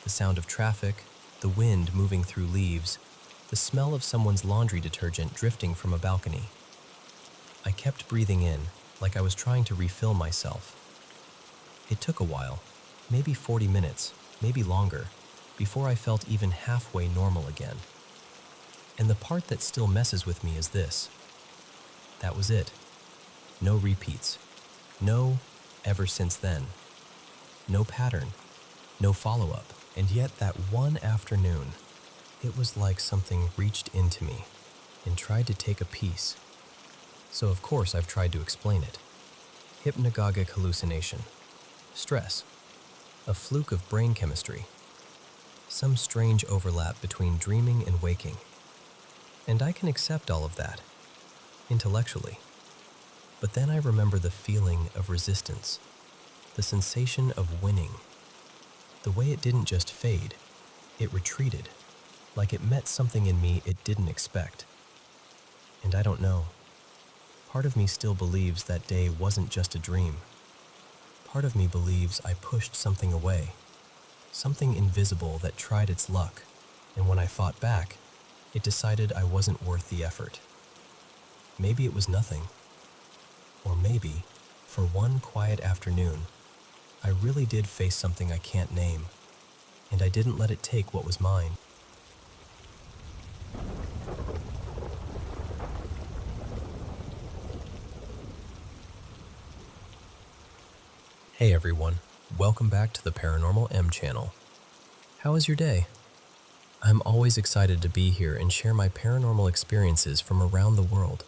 The sound of traffic, the wind moving through leaves, the smell of someone's laundry detergent drifting from a balcony. I kept breathing in, like I was trying to refill myself. It took a while, maybe 40 minutes, maybe longer, before I felt even halfway normal again. And the part that still messes with me is this. That was it. No repeats. No ever since then. No pattern. No follow-up. And yet that one afternoon, it was like something reached into me and tried to take a piece. So of course I've tried to explain it. Hypnagogic hallucination. Stress. A fluke of brain chemistry. Some strange overlap between dreaming and waking. And I can accept all of that, intellectually. But then I remember the feeling of resistance, the sensation of winning. The way it didn't just fade, it retreated, like it met something in me it didn't expect. And I don't know. Part of me still believes that day wasn't just a dream. Part of me believes I pushed something away, something invisible that tried its luck, and when I fought back, it decided I wasn't worth the effort. Maybe it was nothing. Or maybe, for one quiet afternoon, I really did face something I can't name, and I didn't let it take what was mine. Hey everyone, welcome back to the Paranormal M channel. How was your day? I'm always excited to be here and share my paranormal experiences from around the world.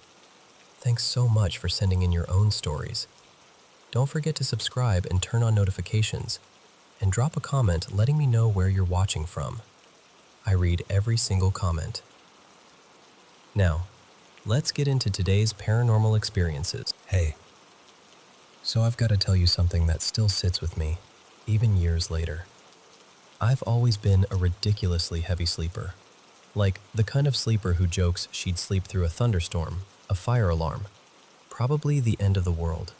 Thanks so much for sending in your own stories. Don't forget to subscribe and turn on notifications, and drop a comment letting me know where you're watching from. I read every single comment. Now, let's get into today's paranormal experiences. Hey, so I've got to tell you something that still sits with me, even years later. I've always been a ridiculously heavy sleeper. Like the kind of sleeper who jokes she'd sleep through a thunderstorm, a fire alarm, probably the end of the world.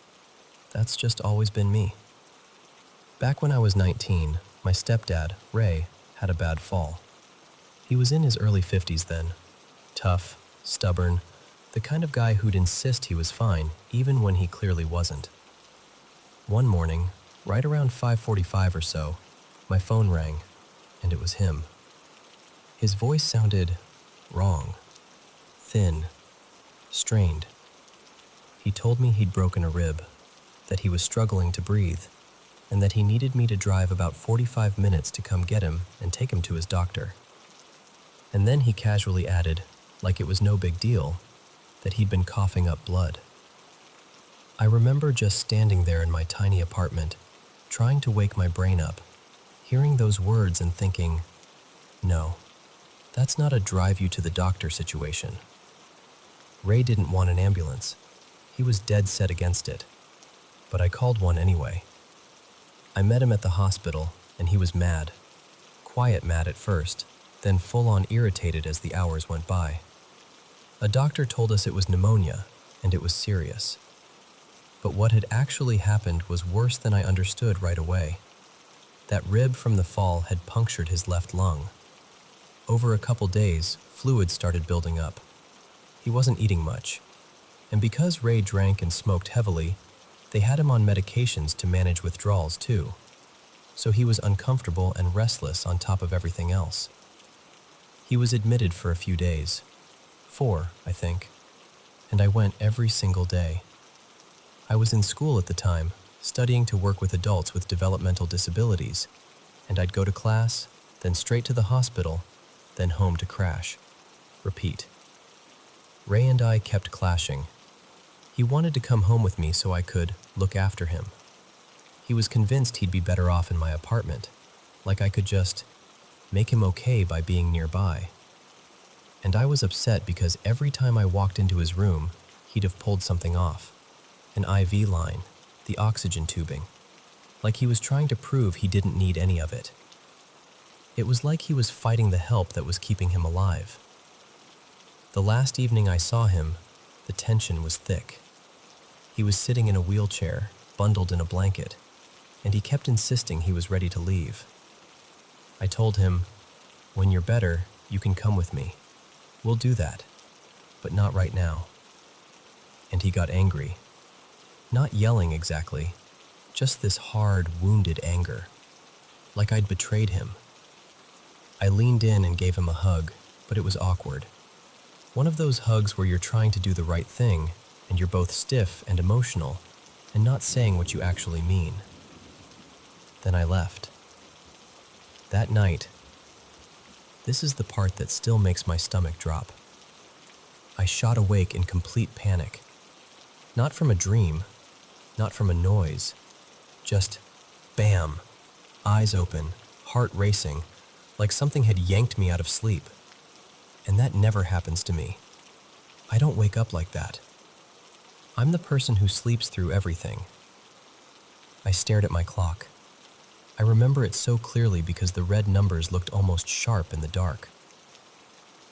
That's just always been me. Back when I was 19, my stepdad, Ray, had a bad fall. He was in his early 50s then. Tough, stubborn, the kind of guy who'd insist he was fine even when he clearly wasn't. One morning, right around 5:45 or so, my phone rang, and it was him. His voice sounded wrong, thin, strained. He told me he'd broken a rib, that he was struggling to breathe, and that he needed me to drive about 45 minutes to come get him and take him to his doctor. And then he casually added, like it was no big deal, that he'd been coughing up blood. I remember just standing there in my tiny apartment, trying to wake my brain up, hearing those words and thinking, no, that's not a drive you to the doctor situation. Ray didn't want an ambulance. He was dead set against it. But I called one anyway. I met him at the hospital, and he was mad. Quiet mad at first, then full-on irritated as the hours went by. A doctor told us it was pneumonia, and it was serious. But what had actually happened was worse than I understood right away. That rib from the fall had punctured his left lung. Over a couple days, fluid started building up. He wasn't eating much. And because Ray drank and smoked heavily, they had him on medications to manage withdrawals too. So he was uncomfortable and restless on top of everything else. He was admitted for a few days. 4, I think. And I went every single day. I was in school at the time, studying to work with adults with developmental disabilities, and I'd go to class, then straight to the hospital, then home to crash. Repeat. Ray and I kept clashing. He wanted to come home with me so I could look after him. He was convinced he'd be better off in my apartment, like I could just make him okay by being nearby. And I was upset because every time I walked into his room, he'd have pulled something off. An IV line, the oxygen tubing, like he was trying to prove he didn't need any of it. It was like he was fighting the help that was keeping him alive. The last evening I saw him, the tension was thick. He was sitting in a wheelchair, bundled in a blanket, and he kept insisting he was ready to leave. I told him, "When you're better, you can come with me. We'll do that, but not right now." And he got angry. Not yelling exactly, just this hard, wounded anger, like I'd betrayed him. I leaned in and gave him a hug, but it was awkward. One of those hugs where you're trying to do the right thing, and you're both stiff and emotional, and not saying what you actually mean. Then I left. That night, this is the part that still makes my stomach drop. I shot awake in complete panic. Not from a dream, not from a noise, just bam, eyes open, heart racing, like something had yanked me out of sleep. And that never happens to me. I don't wake up like that. I'm the person who sleeps through everything. I stared at my clock. I remember it so clearly because the red numbers looked almost sharp in the dark.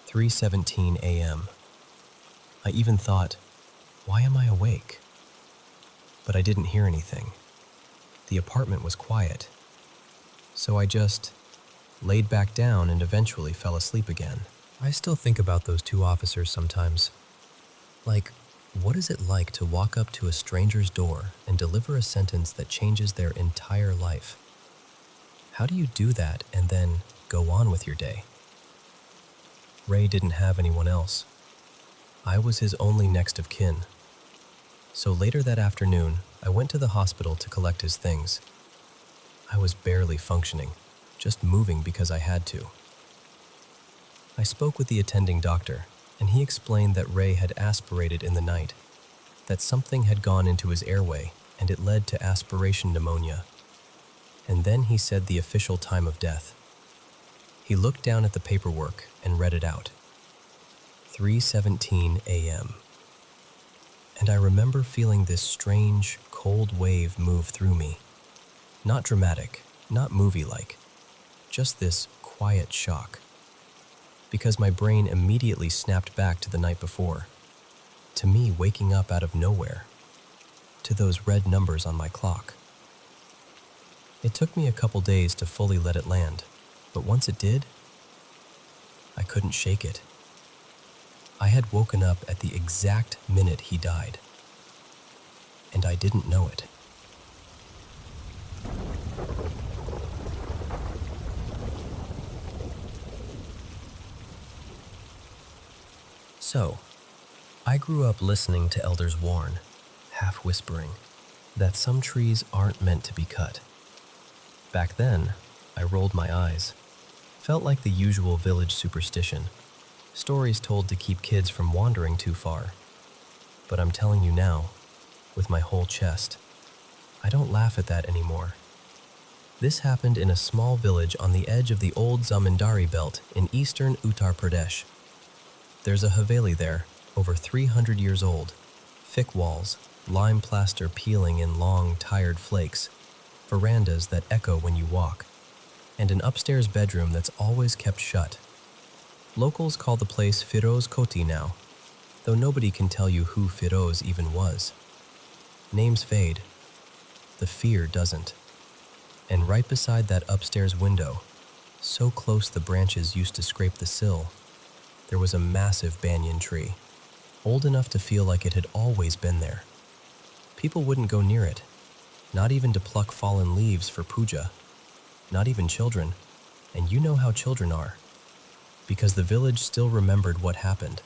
3:17 a.m. I even thought, why am I awake? But I didn't hear anything. The apartment was quiet. So I just laid back down and eventually fell asleep again. I still think about those 2 officers sometimes. Like, what is it like to walk up to a stranger's door and deliver a sentence that changes their entire life? How do you do that and then go on with your day? Ray didn't have anyone else. I was his only next of kin. So later that afternoon, I went to the hospital to collect his things. I was barely functioning, just moving because I had to. I spoke with the attending doctor, and he explained that Ray had aspirated in the night, that something had gone into his airway and it led to aspiration pneumonia. And then he said the official time of death. He looked down at the paperwork and read it out. 3:17 a.m., and I remember feeling this strange, cold wave move through me. Not dramatic, not movie-like, just this quiet shock. Because my brain immediately snapped back to the night before, to me waking up out of nowhere, to those red numbers on my clock. It took me a couple days to fully let it land, but once it did, I couldn't shake it. I had woken up at the exact minute he died, and I didn't know it. So, I grew up listening to elders warn, half whispering, that some trees aren't meant to be cut. Back then, I rolled my eyes. Felt like the usual village superstition, stories told to keep kids from wandering too far. But I'm telling you now, with my whole chest, I don't laugh at that anymore. This happened in a small village on the edge of the old Zamindari belt in eastern Uttar Pradesh. There's a haveli there, over 300 years old, thick walls, lime plaster peeling in long, tired flakes, verandas that echo when you walk, and an upstairs bedroom that's always kept shut. Locals call the place Firoz Koti now, though nobody can tell you who Firoz even was. Names fade, the fear doesn't. And right beside that upstairs window, so close the branches used to scrape the sill, there was a massive banyan tree, old enough to feel like it had always been there. People wouldn't go near it, not even to pluck fallen leaves for puja, not even children, and you know how children are, because the village still remembered what happened,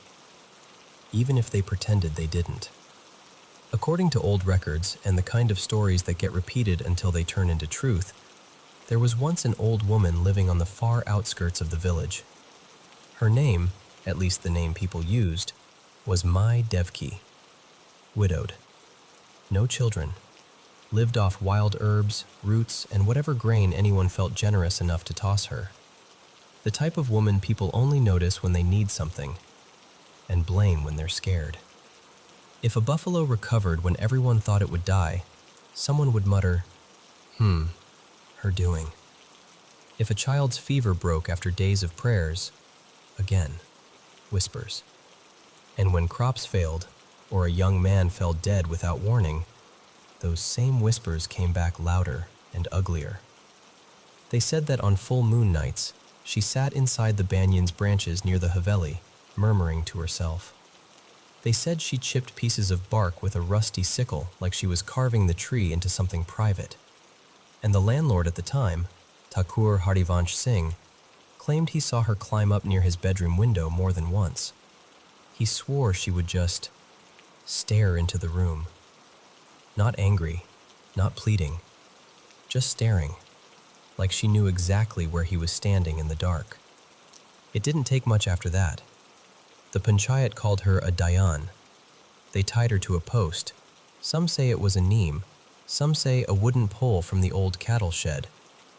even if they pretended they didn't. According to old records and the kind of stories that get repeated until they turn into truth, there was once an old woman living on the far outskirts of the village. Her name, at least the name people used, was Mai Devki. Widowed. No children. Lived off wild herbs, roots, and whatever grain anyone felt generous enough to toss her. The type of woman people only notice when they need something, and blame when they're scared. If a buffalo recovered when everyone thought it would die, someone would mutter, her doing. If a child's fever broke after days of prayers, again, whispers. And when crops failed, or a young man fell dead without warning, those same whispers came back louder and uglier. They said that on full moon nights, she sat inside the banyan's branches near the haveli, murmuring to herself. They said she chipped pieces of bark with a rusty sickle like she was carving the tree into something private. And the landlord at the time, Thakur Harivansh Singh, claimed he saw her climb up near his bedroom window more than once. He swore she would just stare into the room. Not angry, not pleading, just staring, like she knew exactly where he was standing in the dark. It didn't take much after that. The panchayat called her a dayan. They tied her to a post. Some say it was a neem, some say a wooden pole from the old cattle shed,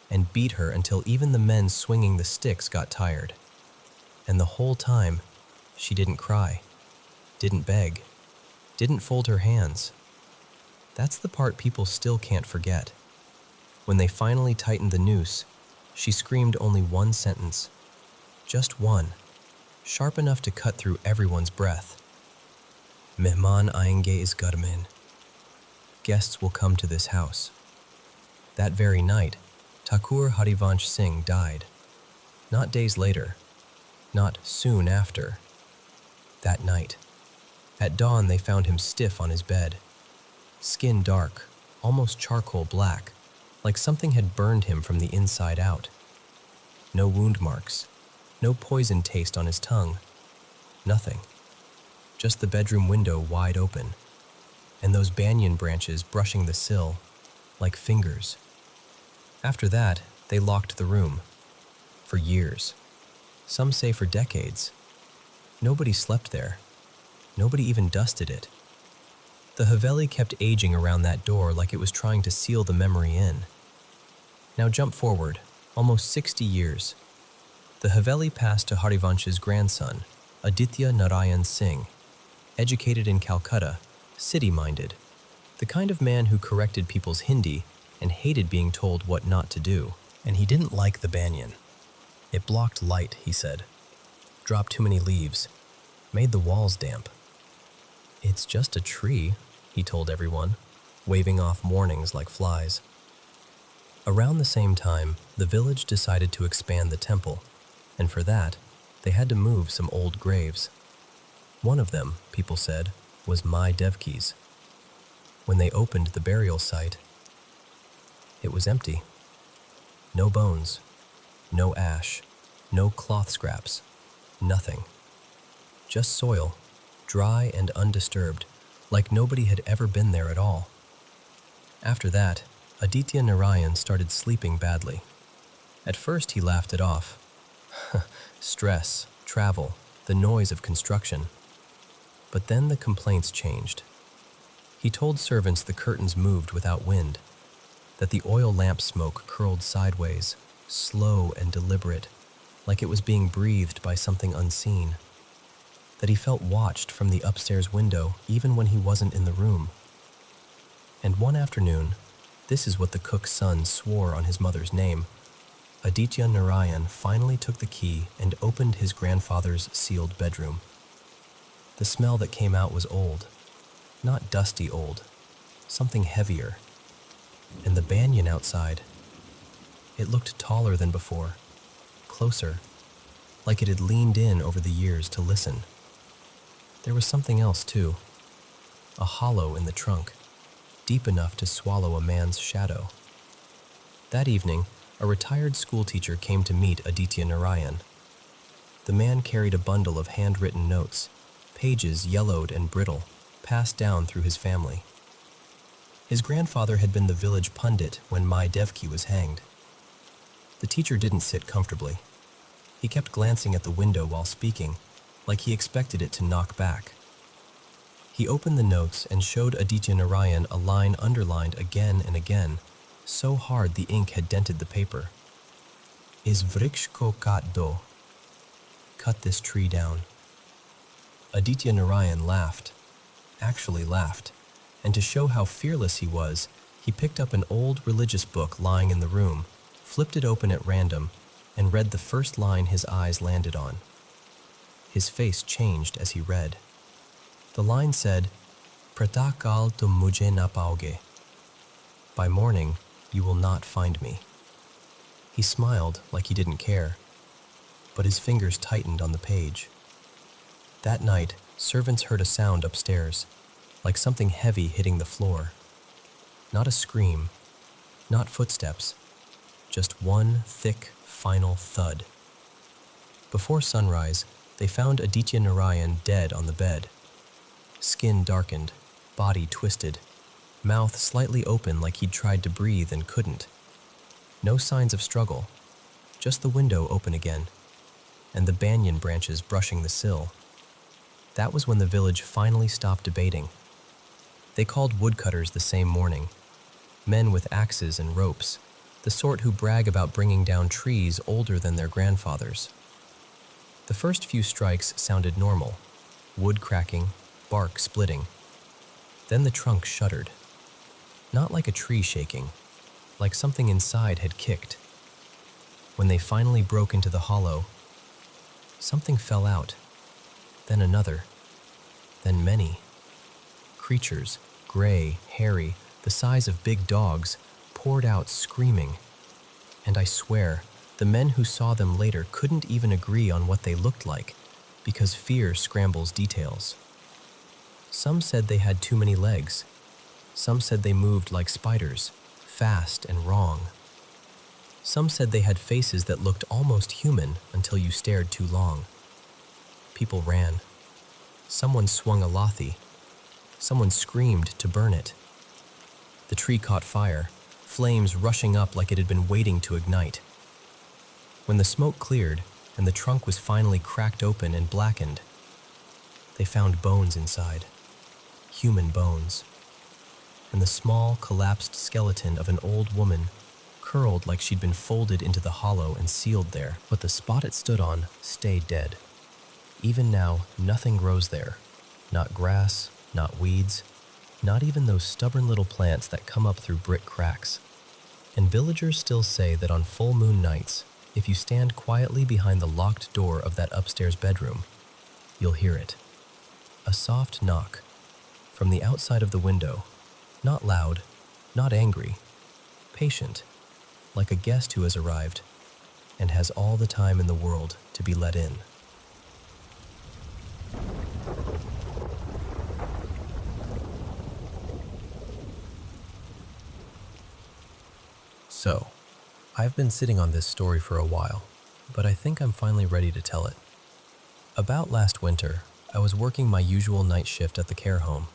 and beat her until even the men swinging the sticks got tired. And the whole time, she didn't cry, didn't beg, didn't fold her hands. That's the part people still can't forget. When they finally tightened the noose, she screamed only one sentence. Just one, sharp enough to cut through everyone's breath. Mehman aayenge is ghar mein. Guests will come to this house. That very night, Thakur Harivansh Singh died. Not days later, not soon after. That night. At dawn, they found him stiff on his bed. Skin dark, almost charcoal black, like something had burned him from the inside out. No wound marks, no poison taste on his tongue. Nothing. Just the bedroom window wide open, and those banyan branches brushing the sill, like fingers. After that, they locked the room. For years. Some say for decades. Nobody slept there. Nobody even dusted it. The haveli kept aging around that door like it was trying to seal the memory in. Now jump forward, almost 60 years. The haveli passed to Harivansh's grandson, Aditya Narayan Singh, educated in Calcutta, city-minded, the kind of man who corrected people's Hindi and hated being told what not to do. And he didn't like the banyan. It blocked light, he said, dropped too many leaves, made the walls damp. It's just a tree, he told everyone, waving off warnings like flies. Around the same time, the village decided to expand the temple, and for that, they had to move some old graves. One of them, people said, was Mai Devki's. When they opened the burial site, it was empty. No bones, no ash, no cloth scraps, nothing. Just soil, dry and undisturbed, like nobody had ever been there at all. After that, Aditya Narayan started sleeping badly. At first he laughed it off. Stress, travel, the noise of construction. But then the complaints changed. He told servants the curtains moved without wind, that the oil lamp smoke curled sideways, slow and deliberate, like it was being breathed by something unseen, that he felt watched from the upstairs window even when he wasn't in the room. And one afternoon, this is what the cook's son swore on his mother's name, Aditya Narayan finally took the key and opened his grandfather's sealed bedroom. The smell that came out was old, not dusty old, something heavier. And the banyan outside, it looked taller than before, closer, like it had leaned in over the years to listen. There was something else too, a hollow in the trunk, deep enough to swallow a man's shadow. That evening, a retired schoolteacher came to meet Aditya Narayan. The man carried a bundle of handwritten notes, pages yellowed and brittle, passed down through his family. His grandfather had been the village pundit when Mai Devki was hanged. The teacher didn't sit comfortably. He kept glancing at the window while speaking, like he expected it to knock back. He opened the notes and showed Aditya Narayan a line underlined again and again, so hard the ink had dented the paper. Is vriksh ko kat do. Cut this tree down. Aditya Narayan laughed, actually laughed, and to show how fearless he was, he picked up an old religious book lying in the room, flipped it open at random, and read the first line his eyes landed on. His face changed as he read. The line said, Pratah kal tum mujhe na paoge. By morning, you will not find me. He smiled like he didn't care, but his fingers tightened on the page. That night, servants heard a sound upstairs, like something heavy hitting the floor. Not a scream, not footsteps, just one thick, final thud. Before sunrise, they found Aditya Narayan dead on the bed. Skin darkened, body twisted, mouth slightly open like he'd tried to breathe and couldn't. No signs of struggle, just the window open again, and the banyan branches brushing the sill. That was when the village finally stopped debating. They called woodcutters the same morning, men with axes and ropes, the sort who brag about bringing down trees older than their grandfathers. The first few strikes sounded normal, wood cracking, bark splitting. Then the trunk shuddered. Not like a tree shaking, like something inside had kicked. When they finally broke into the hollow, something fell out, then another, then many. Creatures, gray, hairy, the size of big dogs, poured out screaming. And I swear, the men who saw them later couldn't even agree on what they looked like, because fear scrambles details. Some said they had too many legs. Some said they moved like spiders, fast and wrong. Some said they had faces that looked almost human until you stared too long. People ran. Someone swung a lathi. Someone screamed to burn it. The tree caught fire, flames rushing up like it had been waiting to ignite. When the smoke cleared and the trunk was finally cracked open and blackened, they found bones inside, human bones, and the small, collapsed skeleton of an old woman, curled like she'd been folded into the hollow and sealed there, but the spot it stood on stayed dead. Even now, nothing grows there. Not grass, not weeds, not even those stubborn little plants that come up through brick cracks. And villagers still say that on full moon nights, if you stand quietly behind the locked door of that upstairs bedroom, you'll hear it. A soft knock from the outside of the window, not loud, not angry, patient, like a guest who has arrived and has all the time in the world to be let in. So, I've been sitting on this story for a while, but I think I'm finally ready to tell it. About last winter, I was working my usual night shift at the care home.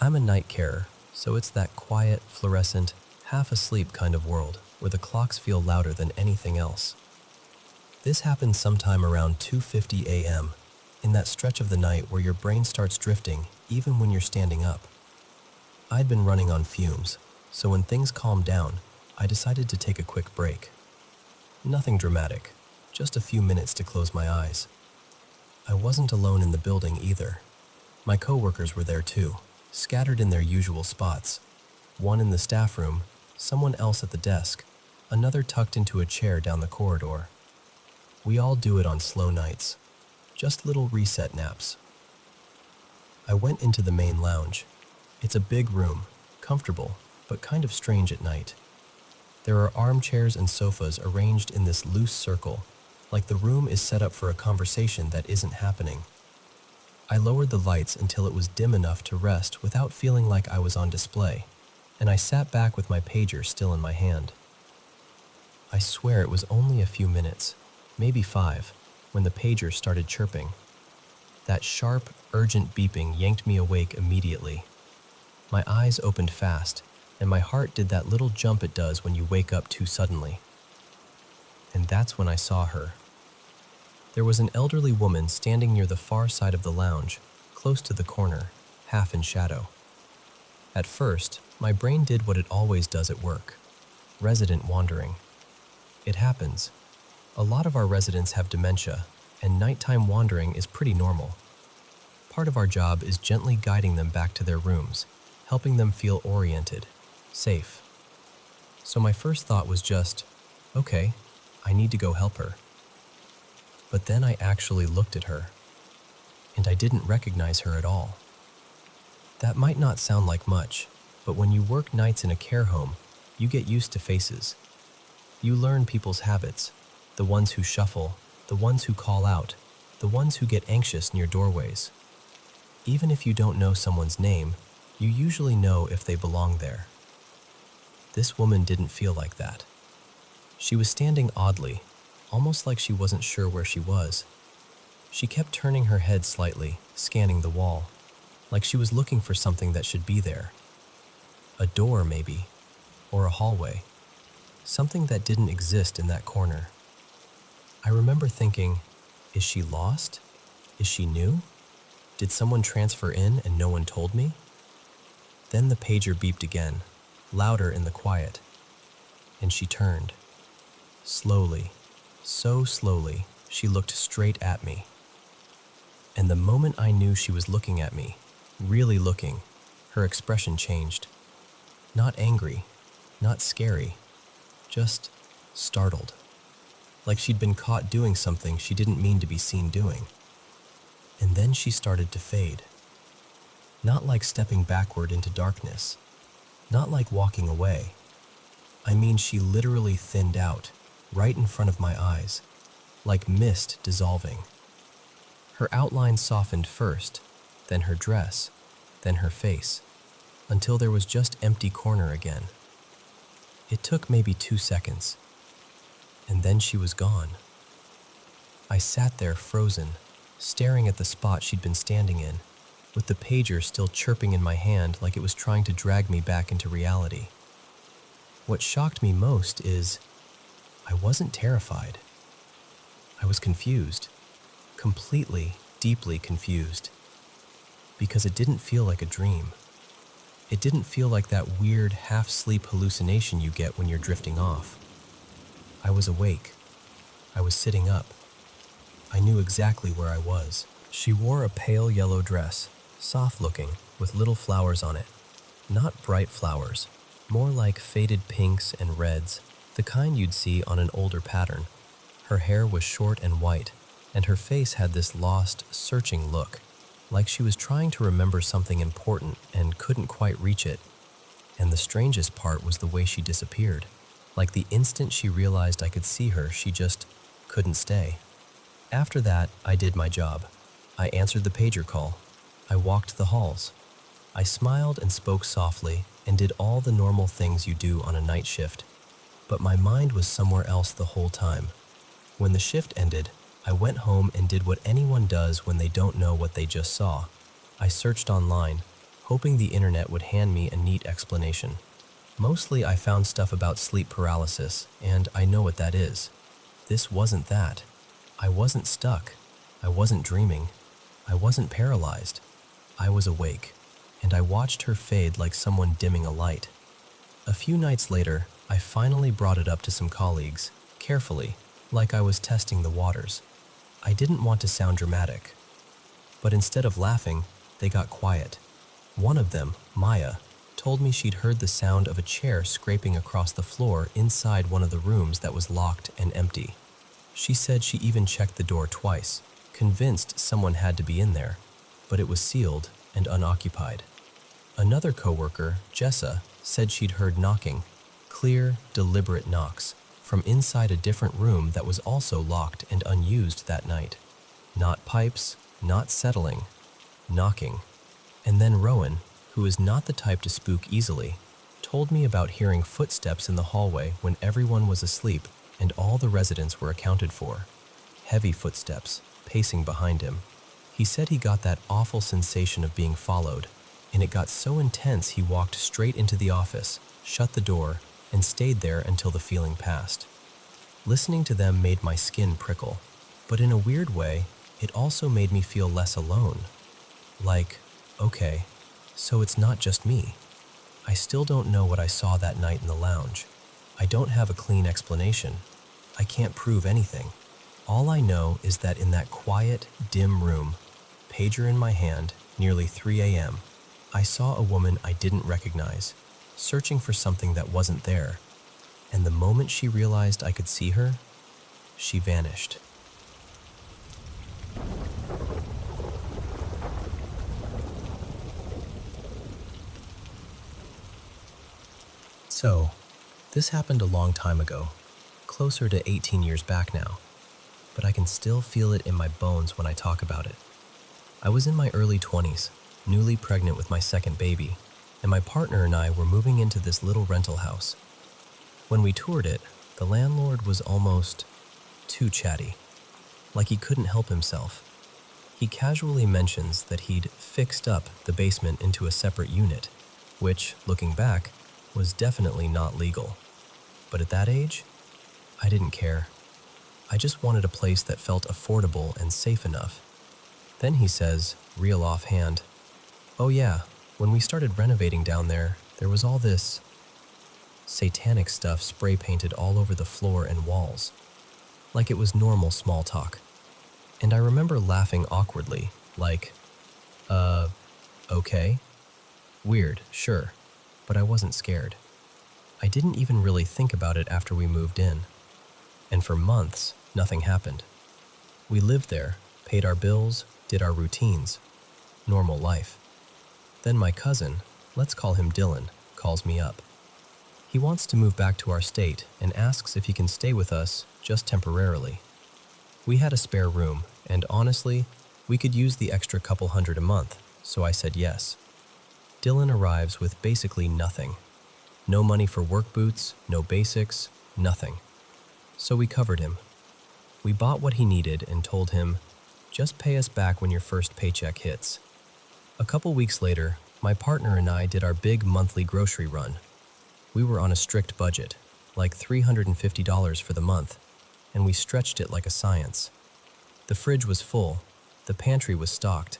I'm a night carer, so it's that quiet, fluorescent, half-asleep kind of world where the clocks feel louder than anything else. This happens sometime around 2:50 a.m., in that stretch of the night where your brain starts drifting even when you're standing up. I'd been running on fumes, so when things calmed down, I decided to take a quick break. Nothing dramatic, just a few minutes to close my eyes. I wasn't alone in the building either. My coworkers were there too, scattered in their usual spots. One in the staff room, someone else at the desk, another tucked into a chair down the corridor. We all do it on slow nights, just little reset naps. I went into the main lounge. It's a big room, comfortable, but kind of strange at night. There are armchairs and sofas arranged in this loose circle, like the room is set up for a conversation that isn't happening. I lowered the lights until it was dim enough to rest without feeling like I was on display, and I sat back with my pager still in my hand. I swear it was only a few minutes, maybe 5, when the pager started chirping. That sharp, urgent beeping yanked me awake immediately. My eyes opened fast, and my heart did that little jump it does when you wake up too suddenly. And that's when I saw her. There was an elderly woman standing near the far side of the lounge, close to the corner, half in shadow. At first, my brain did what it always does at work: resident wandering. It happens. A lot of our residents have dementia, and nighttime wandering is pretty normal. Part of our job is gently guiding them back to their rooms, helping them feel oriented, safe. So my first thought was just, okay, I need to go help her. But then I actually looked at her, and I didn't recognize her at all. That might not sound like much, but when you work nights in a care home, you get used to faces. You learn people's habits, the ones who shuffle, the ones who call out, the ones who get anxious near doorways. Even if you don't know someone's name, you usually know if they belong there. This woman didn't feel like that. She was standing oddly, almost like she wasn't sure where she was. She kept turning her head slightly, scanning the wall, like she was looking for something that should be there. A door, maybe, or a hallway. Something that didn't exist in that corner. I remember thinking, is she lost? Is she new? Did someone transfer in and no one told me? Then the pager beeped again, louder in the quiet, and she turned. Slowly, so slowly, she looked straight at me. And the moment I knew she was looking at me, really looking, her expression changed. Not angry, not scary, just startled. Like she'd been caught doing something she didn't mean to be seen doing. And then she started to fade. Not like stepping backward into darkness, not like walking away. I mean, she literally thinned out, right in front of my eyes, like mist dissolving. Her outline softened first, then her dress, then her face, until there was just empty corner again. It took maybe 2 seconds, and then she was gone. I sat there frozen, staring at the spot she'd been standing in, with the pager still chirping in my hand like it was trying to drag me back into reality. What shocked me most is, I wasn't terrified. I was confused, completely, deeply confused, because it didn't feel like a dream. It didn't feel like that weird half-sleep hallucination you get when you're drifting off. I was awake. I was sitting up. I knew exactly where I was. She wore a pale yellow dress, soft-looking, with little flowers on it. Not bright flowers, more like faded pinks and reds, the kind you'd see on an older pattern. Her hair was short and white, and her face had this lost, searching look, like she was trying to remember something important and couldn't quite reach it. And the strangest part was the way she disappeared. Like the instant she realized I could see her, she just couldn't stay. After that, I did my job. I answered the pager call. I walked the halls. I smiled and spoke softly and did all the normal things you do on a night shift. But my mind was somewhere else the whole time. When the shift ended, I went home and did what anyone does when they don't know what they just saw. I searched online, hoping the internet would hand me a neat explanation. Mostly I found stuff about sleep paralysis, and I know what that is. This wasn't that. I wasn't stuck. I wasn't dreaming. I wasn't paralyzed. I was awake, and I watched her fade like someone dimming a light. A few nights later, I finally brought it up to some colleagues, carefully, like I was testing the waters. I didn't want to sound dramatic. But instead of laughing, they got quiet. One of them, Maya, told me she'd heard the sound of a chair scraping across the floor inside one of the rooms that was locked and empty. She said she even checked the door twice, convinced someone had to be in there, but it was sealed and unoccupied. Another coworker, Jessa, said she'd heard knocking, clear, deliberate knocks, from inside a different room that was also locked and unused that night. Not pipes, not settling, knocking. And then Rowan, who is not the type to spook easily, told me about hearing footsteps in the hallway when everyone was asleep and all the residents were accounted for. Heavy footsteps, pacing behind him. He said he got that awful sensation of being followed, and it got so intense he walked straight into the office, shut the door, and stayed there until the feeling passed. Listening to them made my skin prickle, but in a weird way, it also made me feel less alone. Like, okay, so it's not just me. I still don't know what I saw that night in the lounge. I don't have a clean explanation. I can't prove anything. All I know is that in that quiet, dim room, pager in my hand, nearly 3 a.m., I saw a woman I didn't recognize, searching for something that wasn't there. And the moment she realized I could see her, she vanished. So, this happened a long time ago, closer to 18 years back now, but I can still feel it in my bones when I talk about it. I was in my early 20s, newly pregnant with my second baby, and my partner and I were moving into this little rental house. When we toured it, the landlord was almost too chatty, like he couldn't help himself. He casually mentions that he'd fixed up the basement into a separate unit, which, looking back, was definitely not legal. But at that age, I didn't care. I just wanted a place that felt affordable and safe enough. Then he says, real offhand, "Oh yeah, when we started renovating down there was all this satanic stuff spray painted all over the floor and walls, like it was normal small talk." And I remember laughing awkwardly, like, okay? Weird, sure, but I wasn't scared. I didn't even really think about it after we moved in. And for months, nothing happened. We lived there, paid our bills, did our routines. Normal life. Then my cousin, let's call him Dylan, calls me up. He wants to move back to our state and asks if he can stay with us just temporarily. We had a spare room, and honestly, we could use the extra couple hundred a month, so I said yes. Dylan arrives with basically nothing. No money for work boots, no basics, nothing. So we covered him. We bought what he needed and told him, just pay us back when your first paycheck hits. A couple weeks later, my partner and I did our big monthly grocery run. We were on a strict budget, like $350 for the month, and we stretched it like a science. The fridge was full, the pantry was stocked,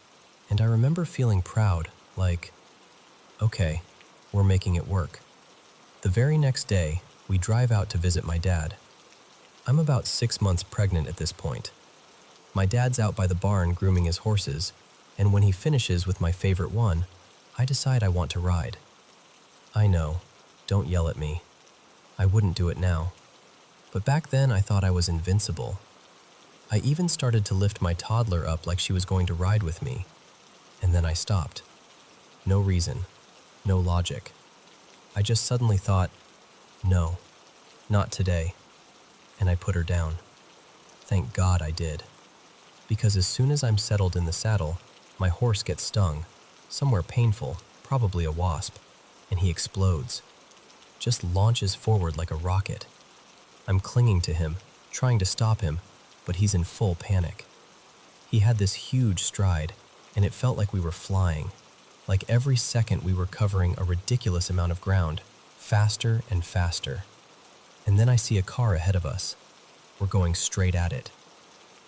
and I remember feeling proud, like, okay, we're making it work. The very next day, we drive out to visit my dad. I'm about 6 months pregnant at this point. My dad's out by the barn grooming his horses, and when he finishes with my favorite one, I decide I want to ride. I know, don't yell at me. I wouldn't do it now. But back then I thought I was invincible. I even started to lift my toddler up like she was going to ride with me, and then I stopped. No reason, no logic. I just suddenly thought, no, not today, and I put her down. Thank God I did. Because as soon as I'm settled in the saddle, my horse gets stung, somewhere painful, probably a wasp, and he explodes. Just launches forward like a rocket. I'm clinging to him, trying to stop him, but he's in full panic. He had this huge stride, and it felt like we were flying. Like every second we were covering a ridiculous amount of ground, faster and faster. And then I see a car ahead of us. We're going straight at it.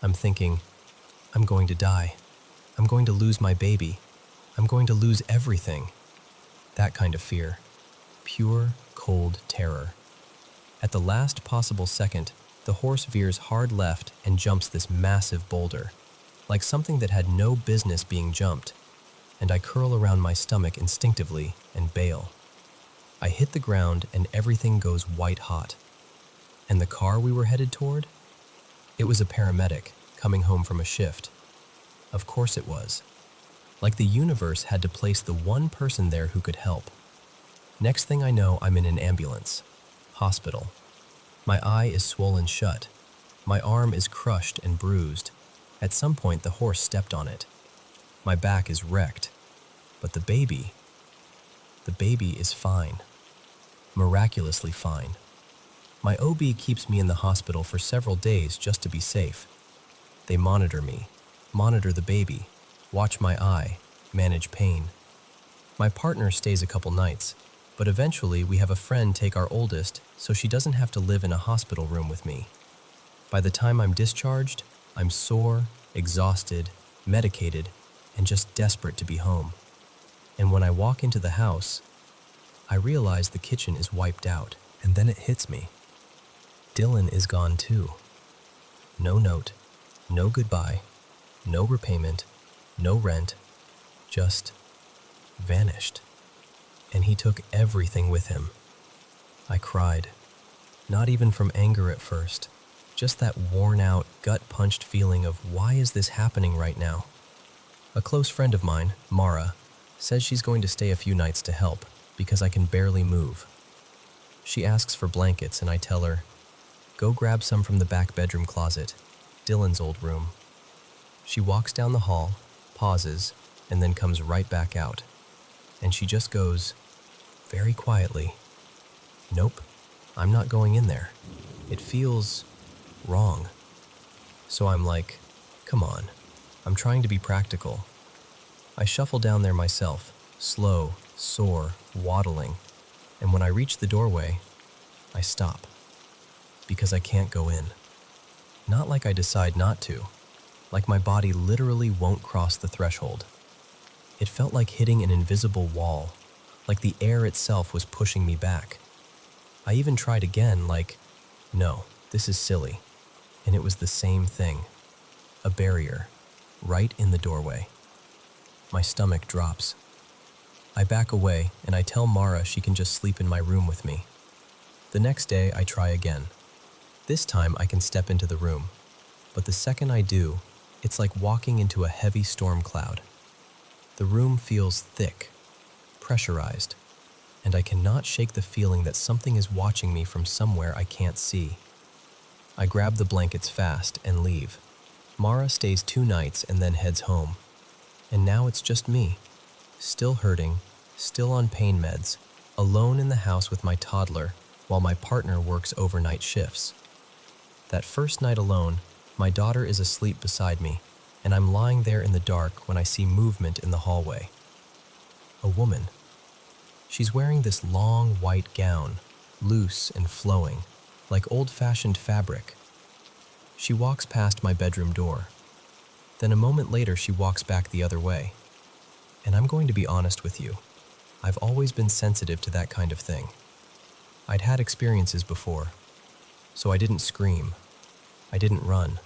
I'm thinking, I'm going to die. I'm going to lose my baby. I'm going to lose everything. That kind of fear. Pure, cold terror. At the last possible second, the horse veers hard left and jumps this massive boulder, like something that had no business being jumped, and I curl around my stomach instinctively and bail. I hit the ground and everything goes white hot. And the car we were headed toward? It was a paramedic coming home from a shift. Of course it was. Like the universe had to place the one person there who could help. Next thing I know, I'm in an ambulance. Hospital. My eye is swollen shut. My arm is crushed and bruised. At some point, the horse stepped on it. My back is wrecked. But the baby is fine. Miraculously fine. My OB keeps me in the hospital for several days just to be safe. They monitor me, monitor the baby, watch my eye, manage pain. My partner stays a couple nights, but eventually we have a friend take our oldest so she doesn't have to live in a hospital room with me. By the time I'm discharged, I'm sore, exhausted, medicated, and just desperate to be home. And when I walk into the house, I realize the kitchen is wiped out, and then it hits me. Dylan is gone too. No note, no goodbye, no repayment, no rent, just vanished. And he took everything with him. I cried, not even from anger at first, just that worn-out, gut-punched feeling of why is this happening right now? A close friend of mine, Mara, says she's going to stay a few nights to help because I can barely move. She asks for blankets and I tell her, go grab some from the back bedroom closet, Dylan's old room. She walks down the hall, pauses, and then comes right back out. And she just goes, very quietly, nope, I'm not going in there. It feels wrong. So I'm like, come on, I'm trying to be practical. I shuffle down there myself, slow, sore, waddling, and when I reach the doorway, I stop, because I can't go in. Not like I decide not to, like my body literally won't cross the threshold. It felt like hitting an invisible wall, like the air itself was pushing me back. I even tried again, like, no, this is silly. And it was the same thing. A barrier, right in the doorway. My stomach drops. I back away and I tell Mara she can just sleep in my room with me. The next day I try again. This time I can step into the room, but the second I do, it's like walking into a heavy storm cloud. The room feels thick, pressurized, and I cannot shake the feeling that something is watching me from somewhere I can't see. I grab the blankets fast and leave. Mara stays 2 nights and then heads home. And now it's just me, still hurting, still on pain meds, alone in the house with my toddler while my partner works overnight shifts. That first night alone, my daughter is asleep beside me, and I'm lying there in the dark when I see movement in the hallway. A woman. She's wearing this long white gown, loose and flowing, like old-fashioned fabric. She walks past my bedroom door. Then a moment later she walks back the other way. And I'm going to be honest with you. I've always been sensitive to that kind of thing. I'd had experiences before, so I didn't scream. I didn't run.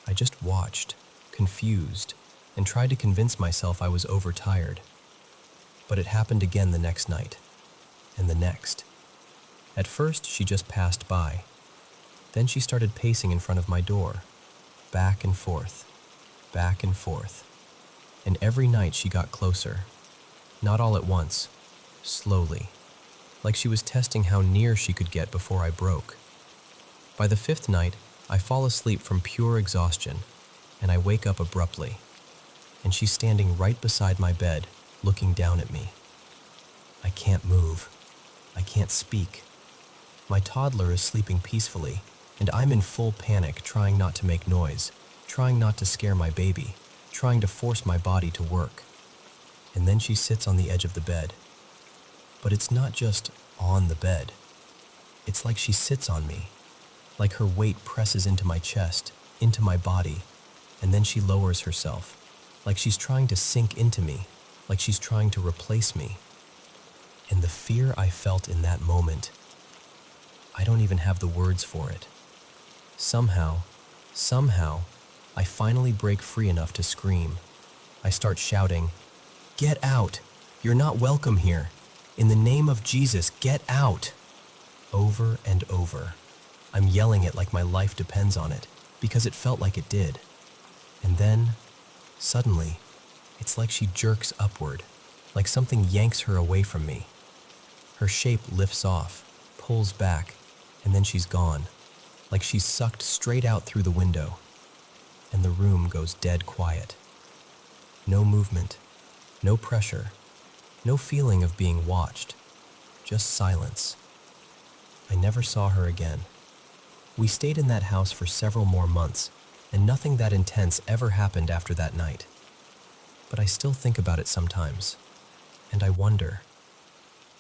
I just watched, confused, and tried to convince myself I was overtired. But it happened again the next night, and the next. At first, she just passed by. Then she started pacing in front of my door, back and forth, back and forth. And every night she got closer. Not all at once, slowly, like she was testing how near she could get before I broke. By the fifth night, I fall asleep from pure exhaustion, and I wake up abruptly, and she's standing right beside my bed, looking down at me. I can't move. I can't speak. My toddler is sleeping peacefully, and I'm in full panic, trying not to make noise, trying not to scare my baby, trying to force my body to work. And then she sits on the edge of the bed. But it's not just on the bed. It's like she sits on me, like her weight presses into my chest, into my body, and then she lowers herself, like she's trying to sink into me, like she's trying to replace me. And the fear I felt in that moment, I don't even have the words for it. Somehow, I finally break free enough to scream. I start shouting, "Get out! You're not welcome here! In the name of Jesus, get out!" Over and over. I'm yelling it like my life depends on it, because it felt like it did. And then, suddenly, it's like she jerks upward, like something yanks her away from me. Her shape lifts off, pulls back, and then she's gone, like she's sucked straight out through the window. And the room goes dead quiet. No movement, no pressure, no feeling of being watched, just silence. I never saw her again. We stayed in that house for several more months, and nothing that intense ever happened after that night. But I still think about it sometimes, and I wonder,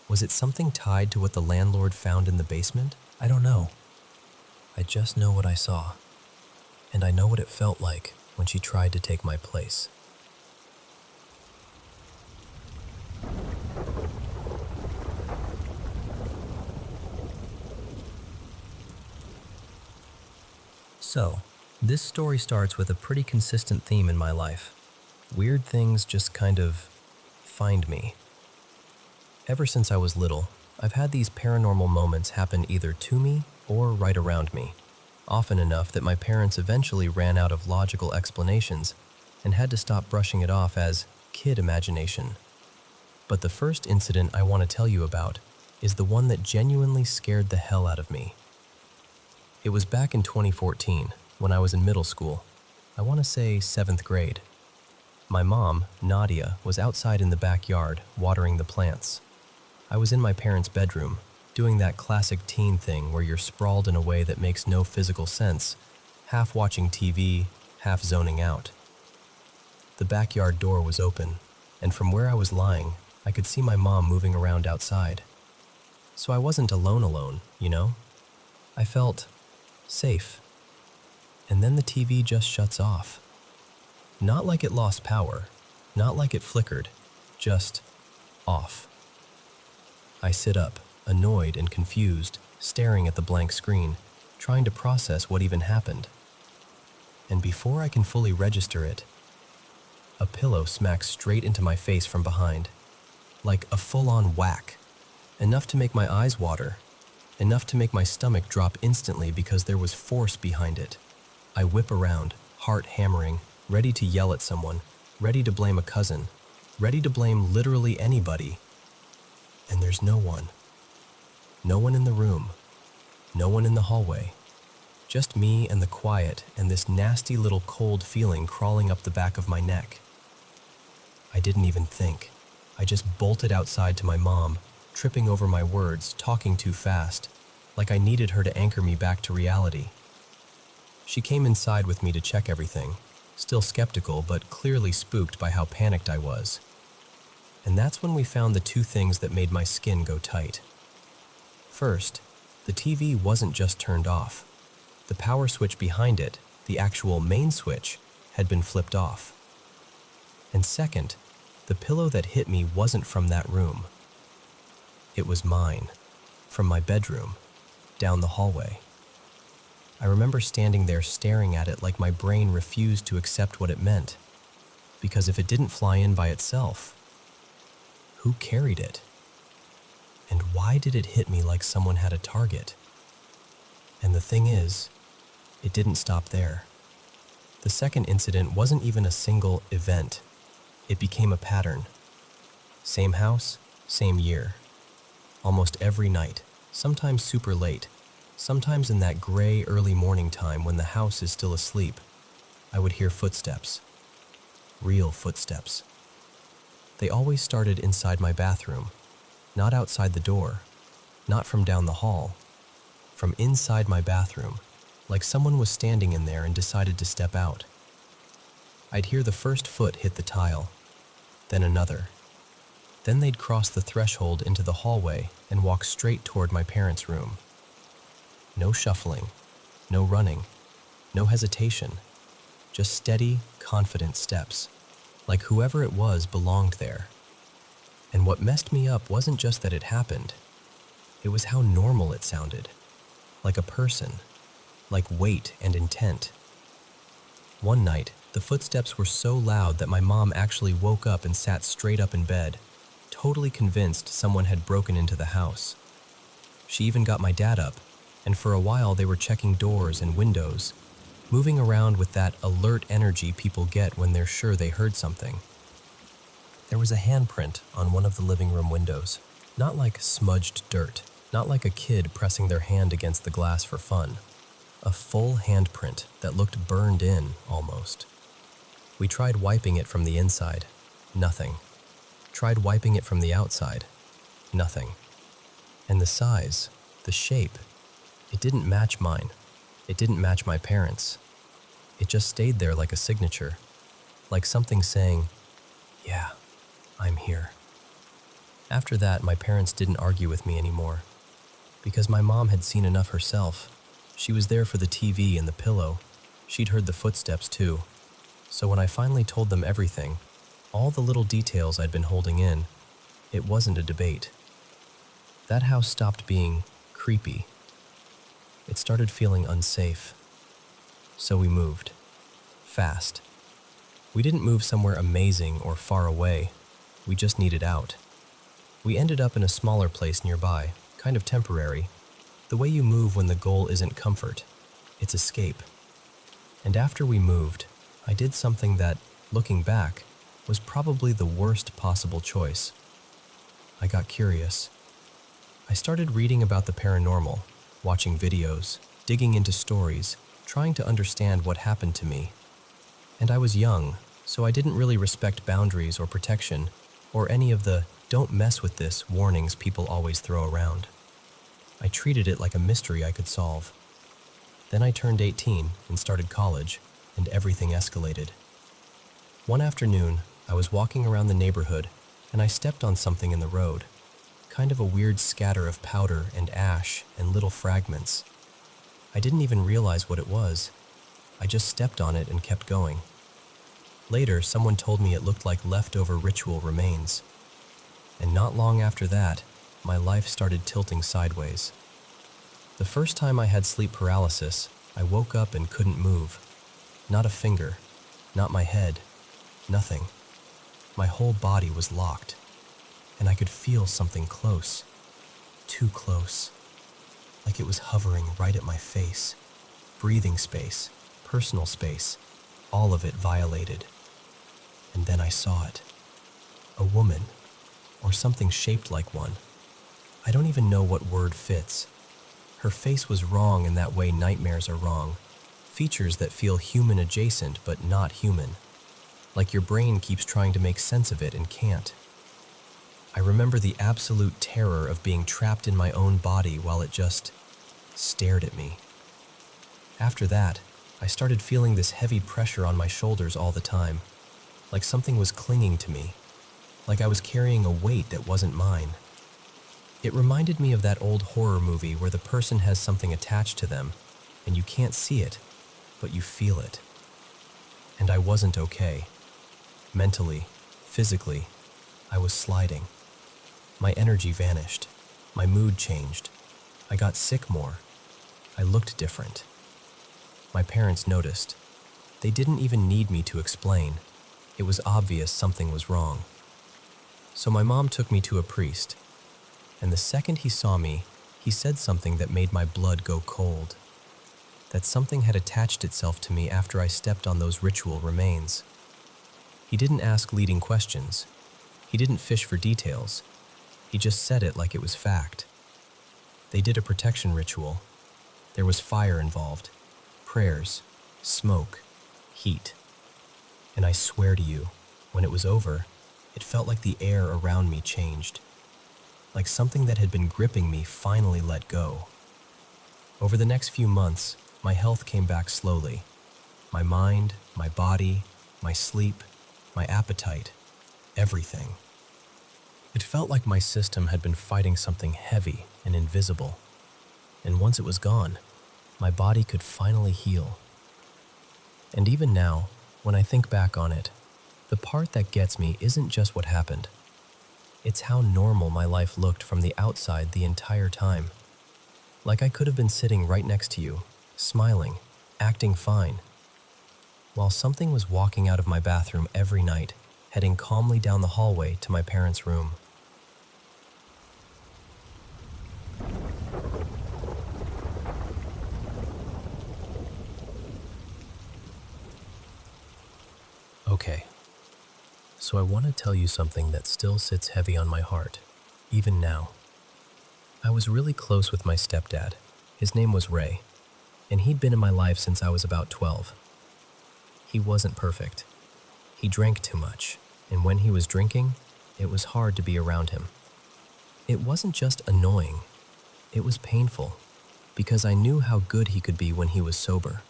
was it something tied to what the landlord found in the basement? I don't know. I just know what I saw, and I know what it felt like when she tried to take my place. So, this story starts with a pretty consistent theme in my life. Weird things just kind of find me. Ever since I was little, I've had these paranormal moments happen either to me or right around me, often enough that my parents eventually ran out of logical explanations and had to stop brushing it off as kid imagination. But the first incident I want to tell you about is the one that genuinely scared the hell out of me. It was back in 2014, when I was in middle school. I want to say 7th grade. My mom, Nadia, was outside in the backyard, watering the plants. I was in my parents' bedroom, doing that classic teen thing where you're sprawled in a way that makes no physical sense, half watching TV, half zoning out. The backyard door was open, and from where I was lying, I could see my mom moving around outside. So I wasn't alone, you know? I felt safe. And then the TV just shuts off. Not like it lost power, not like it flickered, just off. I sit up, annoyed and confused, staring at the blank screen, trying to process what even happened. And before I can fully register it, a pillow smacks straight into my face from behind, like a full-on whack, enough to make my eyes water, enough to make my stomach drop instantly because there was force behind it. I whip around, heart hammering, ready to yell at someone, ready to blame a cousin, ready to blame literally anybody. And there's no one. No one in the room. No one in the hallway. Just me and the quiet and this nasty little cold feeling crawling up the back of my neck. I didn't even think. I just bolted outside to my mom, tripping over my words, talking too fast, like I needed her to anchor me back to reality. She came inside with me to check everything, still skeptical but clearly spooked by how panicked I was. And that's when we found the two things that made my skin go tight. First, the TV wasn't just turned off. The power switch behind it, the actual main switch, had been flipped off. And second, the pillow that hit me wasn't from that room. It was mine, from my bedroom, down the hallway. I remember standing there staring at it like my brain refused to accept what it meant. Because if it didn't fly in by itself, who carried it? And why did it hit me like someone had a target? And the thing is, it didn't stop there. The second incident wasn't even a single event. It became a pattern. Same house, same year. Almost every night, sometimes super late, sometimes in that gray early morning time when the house is still asleep, I would hear footsteps. Real footsteps. They always started inside my bathroom, not outside the door, not from down the hall, from inside my bathroom, like someone was standing in there and decided to step out. I'd hear the first foot hit the tile, then another. Then they'd cross the threshold into the hallway and walk straight toward my parents' room. No shuffling, no running, no hesitation, just steady, confident steps, like whoever it was belonged there. And what messed me up wasn't just that it happened. It was how normal it sounded, like a person, like weight and intent. One night, the footsteps were so loud that my mom actually woke up and sat straight up in bed, totally convinced someone had broken into the house. She even got my dad up, and for a while they were checking doors and windows, moving around with that alert energy people get when they're sure they heard something. There was a handprint on one of the living room windows, not like smudged dirt, not like a kid pressing their hand against the glass for fun. A full handprint that looked burned in, almost. We tried wiping it from the inside. Nothing. Tried wiping it from the outside. Nothing. And the size, the shape, it didn't match mine. It didn't match my parents'. It just stayed there like a signature, like something saying, "Yeah, I'm here." After that, my parents didn't argue with me anymore, because my mom had seen enough herself. She was there for the TV and the pillow. She'd heard the footsteps too. So when I finally told them everything, all the little details I'd been holding in, it wasn't a debate. That house stopped being creepy. It started feeling unsafe. So we moved. Fast. We didn't move somewhere amazing or far away. We just needed out. We ended up in a smaller place nearby, kind of temporary. The way you move when the goal isn't comfort, it's escape. And after we moved, I did something that, looking back, was probably the worst possible choice. I got curious. I started reading about the paranormal, watching videos, digging into stories, trying to understand what happened to me. And I was young, so I didn't really respect boundaries or protection, or any of the "don't mess with this" warnings people always throw around. I treated it like a mystery I could solve. Then I turned 18 and started college, and everything escalated. One afternoon, I was walking around the neighborhood, and I stepped on something in the road, kind of a weird scatter of powder and ash and little fragments. I didn't even realize what it was. I just stepped on it and kept going. Later, someone told me it looked like leftover ritual remains. And not long after that, my life started tilting sideways. The first time I had sleep paralysis, I woke up and couldn't move. Not a finger, not my head, nothing. My whole body was locked, and I could feel something close, too close, like it was hovering right at my face. Breathing space, personal space, all of it violated. And then I saw it. A woman, or something shaped like one. I don't even know what word fits. Her face was wrong in that way nightmares are wrong. Features that feel human adjacent but not human. Like your brain keeps trying to make sense of it and can't. I remember the absolute terror of being trapped in my own body while it just stared at me. After that, I started feeling this heavy pressure on my shoulders all the time, like something was clinging to me, like I was carrying a weight that wasn't mine. It reminded me of that old horror movie where the person has something attached to them, and you can't see it, but you feel it. And I wasn't okay. Mentally, physically, I was sliding. My energy vanished. My mood changed. I got sick more. I looked different. My parents noticed. They didn't even need me to explain. It was obvious something was wrong. So my mom took me to a priest, and the second he saw me, he said something that made my blood go cold. That something had attached itself to me after I stepped on those ritual remains. He didn't ask leading questions. He didn't fish for details. He just said it like it was fact. They did a protection ritual. There was fire involved, prayers, smoke, heat. And I swear to you, when it was over, it felt like the air around me changed. Like something that had been gripping me finally let go. Over the next few months, my health came back slowly. My mind, my body, my sleep, my appetite, everything. It felt like my system had been fighting something heavy and invisible. And once it was gone, my body could finally heal. And even now, when I think back on it, the part that gets me isn't just what happened. It's how normal my life looked from the outside the entire time. Like I could have been sitting right next to you, smiling, acting fine, while something was walking out of my bathroom every night, heading calmly down the hallway to my parents' room. Okay, so I want to tell you something that still sits heavy on my heart, even now. I was really close with my stepdad. His name was Ray, and he'd been in my life since I was about 12. He wasn't perfect. He drank too much, and when he was drinking, it was hard to be around him. It wasn't just annoying, it was painful, because I knew how good he could be when he was sober.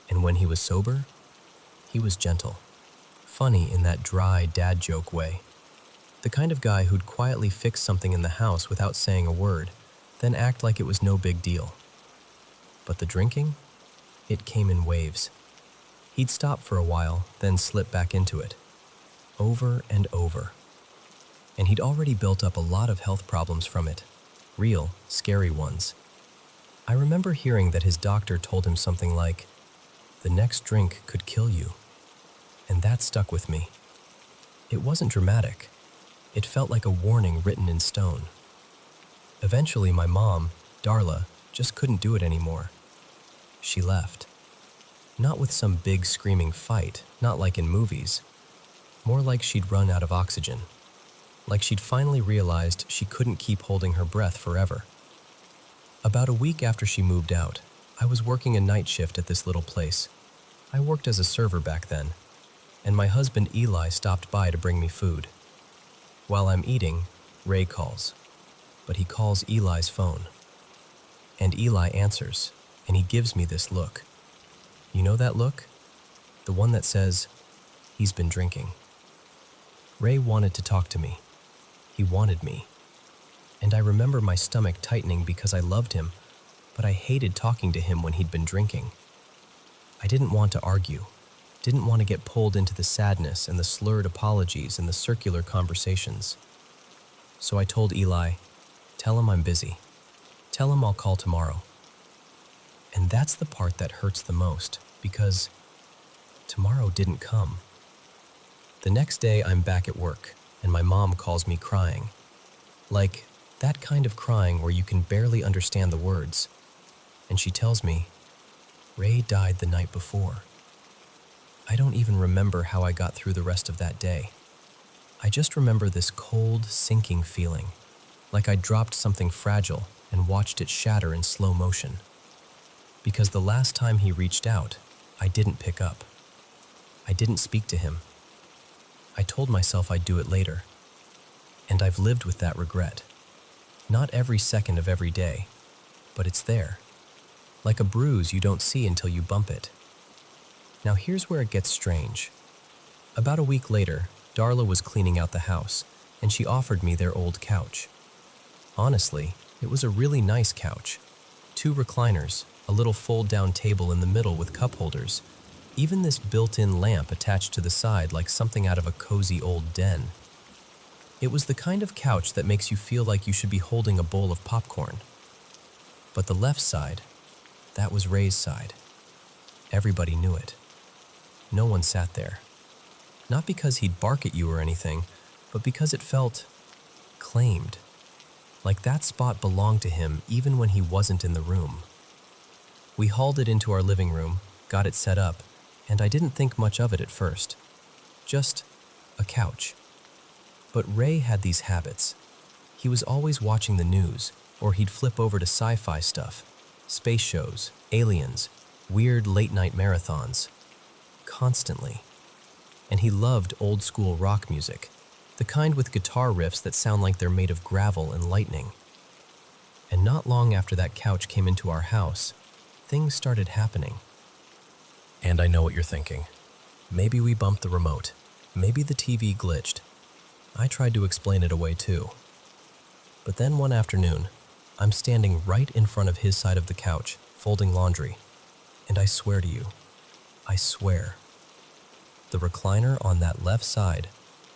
And when he was sober, he was gentle. Funny in that dry dad joke way. The kind of guy who'd quietly fix something in the house without saying a word, then act like it was no big deal. But the drinking? It came in waves. He'd stop for a while, then slip back into it. Over and over. And he'd already built up a lot of health problems from it. Real, scary ones. I remember hearing that his doctor told him something like, "The next drink could kill you." And that stuck with me. It wasn't dramatic. It felt like a warning written in stone. Eventually, my mom, Darla, just couldn't do it anymore. She left. Not with some big screaming fight, not like in movies. More like she'd run out of oxygen. Like she'd finally realized she couldn't keep holding her breath forever. About a week after she moved out, I was working a night shift at this little place. I worked as a server back then, and my husband Eli stopped by to bring me food. While I'm eating, Ray calls, but he calls Eli's phone. And Eli answers, and he gives me this look. You know that look? The one that says, "He's been drinking." Ray wanted to talk to me. He wanted me. And I remember my stomach tightening because I loved him, but I hated talking to him when he'd been drinking. I didn't want to argue. Didn't want to get pulled into the sadness and the slurred apologies and the circular conversations. So I told Eli, "Tell him I'm busy. Tell him I'll call tomorrow." And that's the part that hurts the most, because tomorrow didn't come. The next day I'm back at work, and my mom calls me crying. Like that kind of crying where you can barely understand the words. And she tells me, "Ray died the night before." I don't even remember how I got through the rest of that day. I just remember this cold, sinking feeling, like I dropped something fragile and watched it shatter in slow motion. Because the last time he reached out, I didn't pick up. I didn't speak to him. I told myself I'd do it later. And I've lived with that regret. Not every second of every day, but it's there. Like a bruise you don't see until you bump it. Now here's where it gets strange. About a week later, Darla was cleaning out the house, and she offered me their old couch. Honestly, it was a really nice couch. 2 recliners, a little fold-down table in the middle with cup holders, even this built-in lamp attached to the side like something out of a cozy old den. It was the kind of couch that makes you feel like you should be holding a bowl of popcorn. But the left side, that was Ray's side. Everybody knew it. No one sat there. Not because he'd bark at you or anything, but because it felt claimed. Like that spot belonged to him even when he wasn't in the room. We hauled it into our living room, got it set up, and I didn't think much of it at first. Just a couch. But Ray had these habits. He was always watching the news, or he'd flip over to sci-fi stuff, space shows, aliens, weird late-night marathons. Constantly. And he loved old-school rock music, the kind with guitar riffs that sound like they're made of gravel and lightning. And not long after that couch came into our house, things started happening. And I know what you're thinking. Maybe we bumped the remote. Maybe the TV glitched. I tried to explain it away too. But then one afternoon, I'm standing right in front of his side of the couch, folding laundry. And I swear to you, I swear, the recliner on that left side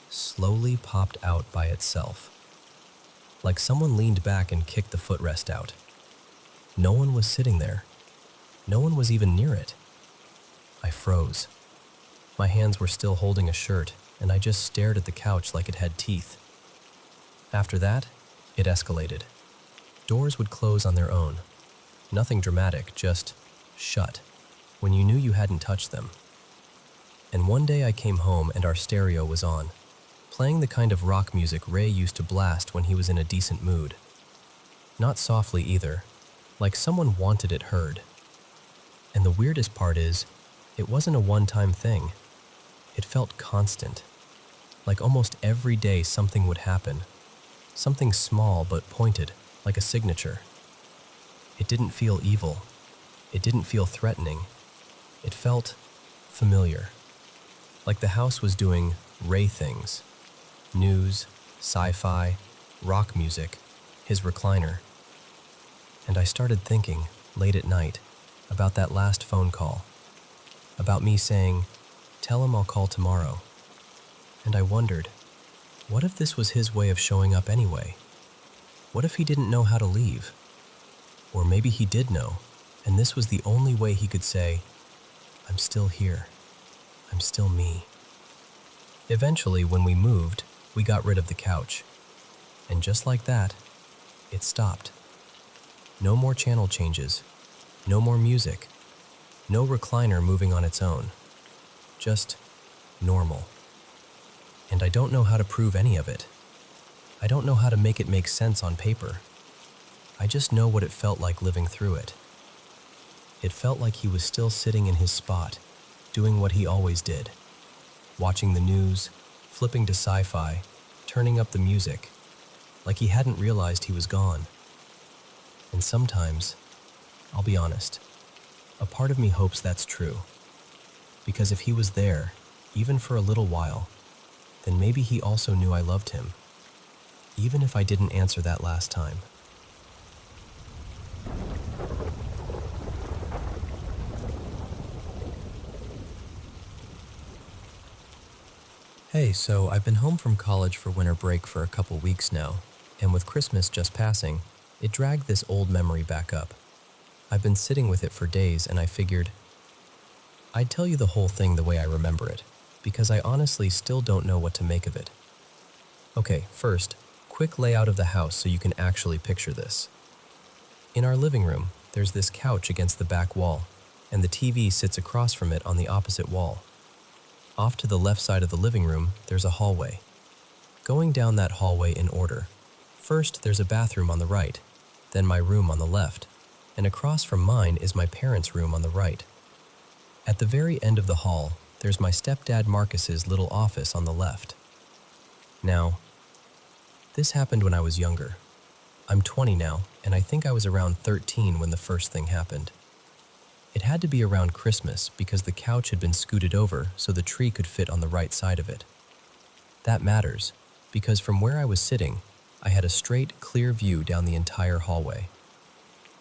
slowly popped out by itself. Like someone leaned back and kicked the footrest out. No one was sitting there. No one was even near it. I froze. My hands were still holding a shirt, and I just stared at the couch like it had teeth. After that, it escalated. Doors would close on their own. Nothing dramatic, just shut, when you knew you hadn't touched them. And one day I came home and our stereo was on, playing the kind of rock music Ray used to blast when he was in a decent mood. Not softly either, like someone wanted it heard. And the weirdest part is, it wasn't a one-time thing. It felt constant. Like almost every day something would happen. Something small but pointed, like a signature. It didn't feel evil. It didn't feel threatening. It felt familiar. Like the house was doing Ray things. News, sci-fi, rock music, his recliner. And I started thinking, late at night, about that last phone call. About me saying, "Tell him I'll call tomorrow." And I wondered, what if this was his way of showing up anyway? What if he didn't know how to leave? Or maybe he did know, and this was the only way he could say, "I'm still here. I'm still me." Eventually, when we moved, we got rid of the couch. And just like that, it stopped. No more channel changes. No more music. No recliner moving on its own. Just normal. And I don't know how to prove any of it. I don't know how to make it make sense on paper. I just know what it felt like living through it. It felt like he was still sitting in his spot, doing what he always did. Watching the news, flipping to sci-fi, turning up the music, like he hadn't realized he was gone. And sometimes, I'll be honest, a part of me hopes that's true. Because if he was there, even for a little while, then maybe he also knew I loved him, even if I didn't answer that last time. Hey, so I've been home from college for winter break for a couple weeks now, and with Christmas just passing, it dragged this old memory back up. I've been sitting with it for days, and I figured I'd tell you the whole thing the way I remember it, because I honestly still don't know what to make of it. Okay, first, quick layout of the house so you can actually picture this. In our living room, there's this couch against the back wall, and the TV sits across from it on the opposite wall. Off to the left side of the living room, there's a hallway. Going down that hallway in order, first there's a bathroom on the right, then my room on the left, and across from mine is my parents' room on the right. At the very end of the hall, there's my stepdad Marcus's little office on the left. Now, this happened when I was younger. I'm 20 now, and I think I was around 13 when the first thing happened. It had to be around Christmas because the couch had been scooted over so the tree could fit on the right side of it. That matters, because from where I was sitting, I had a straight, clear view down the entire hallway.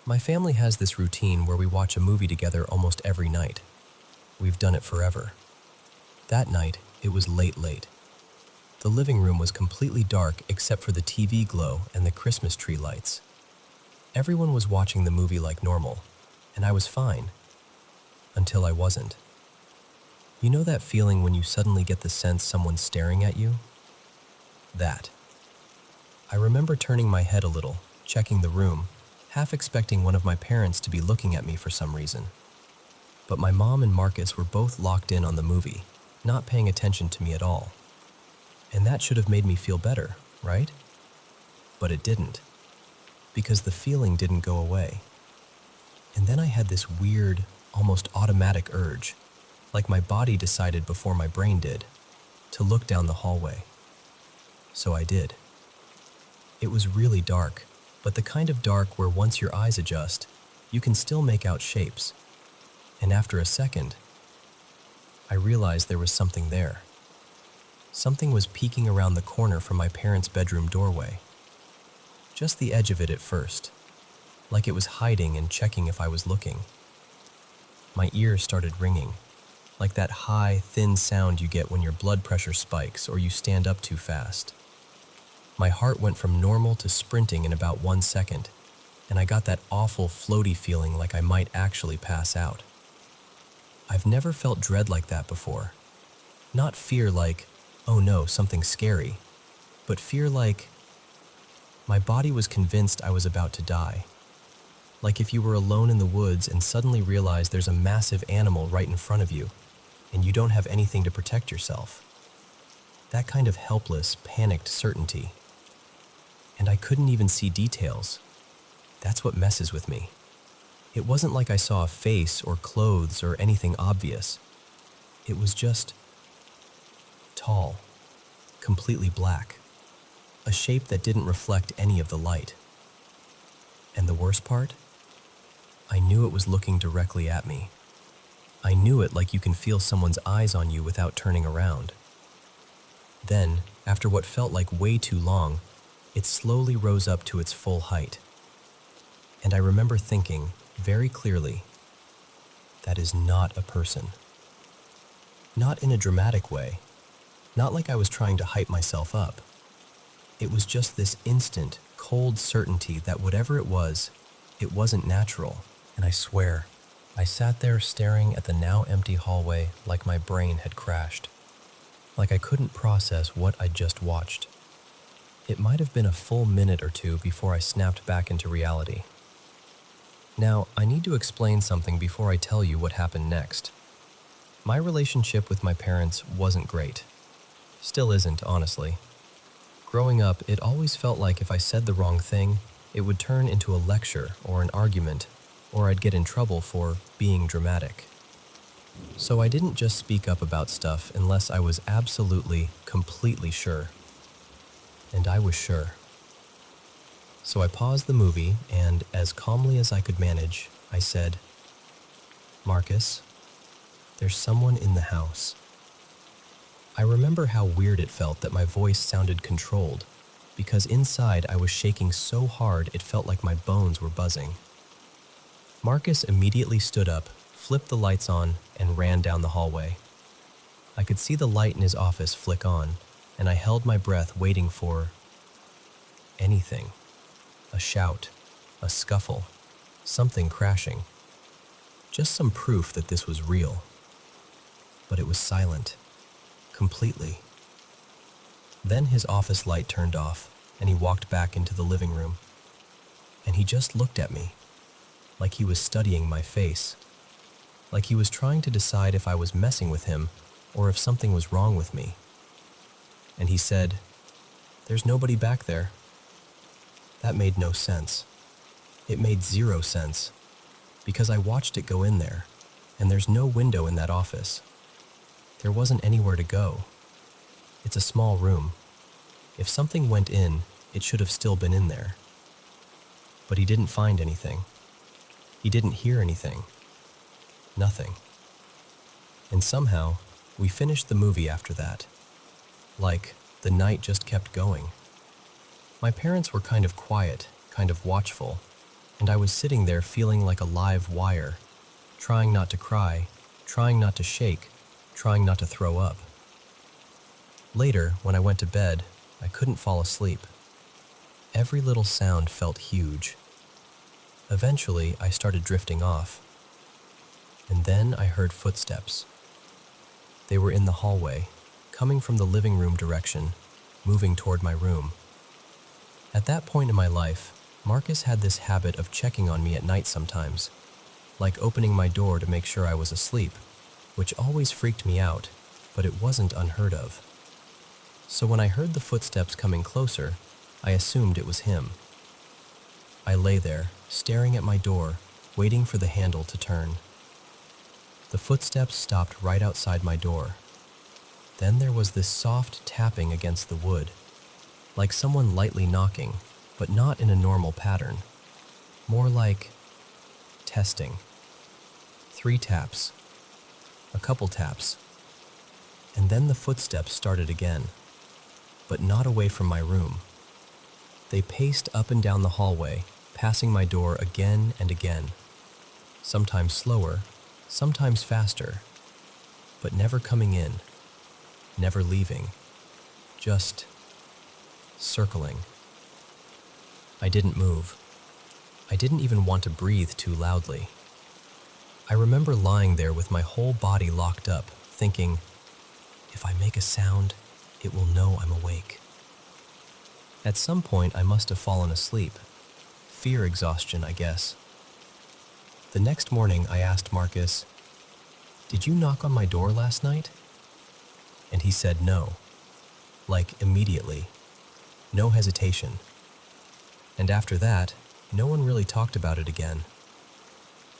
My family has this routine where we watch a movie together almost every night. We've done it forever. That night, it was late. The living room was completely dark except for the TV glow and the Christmas tree lights. Everyone was watching the movie like normal, and I was fine. until I wasn't. You know that feeling when you suddenly get the sense someone's staring at you? That. I remember turning my head a little, checking the room, half expecting one of my parents to be looking at me for some reason. But my mom and Marcus were both locked in on the movie, not paying attention to me at all. And that should have made me feel better, right? But it didn't, because the feeling didn't go away. And then I had this weird, almost automatic urge, like my body decided before my brain did, to look down the hallway. So I did. It was really dark, but the kind of dark where once your eyes adjust, you can still make out shapes. And after a second, I realized there was something there. Something was peeking around the corner from my parents' bedroom doorway. Just the edge of it at first, like it was hiding and checking if I was looking. My ears started ringing, like that high, thin sound you get when your blood pressure spikes or you stand up too fast. My heart went from normal to sprinting in about 1 second, and I got that awful floaty feeling like I might actually pass out. I've never felt dread like that before. Not fear like, oh no, something scary, but fear like my body was convinced I was about to die. Like if you were alone in the woods and suddenly realize there's a massive animal right in front of you, and you don't have anything to protect yourself. That kind of helpless, panicked certainty. And I couldn't even see details. That's what messes with me. It wasn't like I saw a face or clothes or anything obvious. It was just tall, completely black, a shape that didn't reflect any of the light. And the worst part? I knew it was looking directly at me. I knew it like you can feel someone's eyes on you without turning around. Then, after what felt like way too long, it slowly rose up to its full height. And I remember thinking, very clearly, that is not a person. Not in a dramatic way, not like I was trying to hype myself up. It was just this instant, cold certainty that whatever it wasn't natural. And I swear, I sat there staring at the now empty hallway like my brain had crashed. Like I couldn't process what I'd just watched. It might have been a full minute or two before I snapped back into reality. Now, I need to explain something before I tell you what happened next. My relationship with my parents wasn't great. Still isn't, honestly. Growing up, it always felt like if I said the wrong thing, it would turn into a lecture or an argument, or I'd get in trouble for being dramatic. So I didn't just speak up about stuff unless I was absolutely, completely sure. And I was sure. So I paused the movie and, as calmly as I could manage, I said, "Marcus, there's someone in the house." I remember how weird it felt that my voice sounded controlled, because inside I was shaking so hard it felt like my bones were buzzing. Marcus immediately stood up, flipped the lights on, and ran down the hallway. I could see the light in his office flick on, and I held my breath waiting for anything. A shout, a scuffle, something crashing. Just some proof that this was real. But it was silent. Completely. Then his office light turned off, and he walked back into the living room. And he just looked at me, like he was studying my face. Like he was trying to decide if I was messing with him or if something was wrong with me. And he said, "There's nobody back there." That made no sense. It made 0 sense, because I watched it go in there, and there's no window in that office. There wasn't anywhere to go. It's a small room. If something went in, it should have still been in there. But he didn't find anything. He didn't hear anything. Nothing. And somehow, we finished the movie after that. Like, the night just kept going. My parents were kind of quiet, kind of watchful, and I was sitting there feeling like a live wire, trying not to cry, trying not to shake, trying not to throw up. Later, when I went to bed, I couldn't fall asleep. Every little sound felt huge. Eventually, I started drifting off. And then I heard footsteps. They were in the hallway, coming from the living room direction, moving toward my room. At that point in my life, Marcus had this habit of checking on me at night sometimes, like opening my door to make sure I was asleep, which always freaked me out, but it wasn't unheard of. So when I heard the footsteps coming closer, I assumed it was him. I lay there, staring at my door, waiting for the handle to turn. The footsteps stopped right outside my door. Then there was this soft tapping against the wood, like someone lightly knocking, but not in a normal pattern. More like testing. 3 taps, a couple taps, and then the footsteps started again, but not away from my room. They paced up and down the hallway, passing my door again and again, sometimes slower, sometimes faster, but never coming in, never leaving, just circling. I didn't move. I didn't even want to breathe too loudly. I remember lying there with my whole body locked up, thinking, if I make a sound, it will know I'm awake. At some point, I must have fallen asleep. Fear exhaustion, I guess. The next morning, I asked Marcus, "Did you knock on my door last night?" And he said no, like immediately, no hesitation. And after that, no one really talked about it again.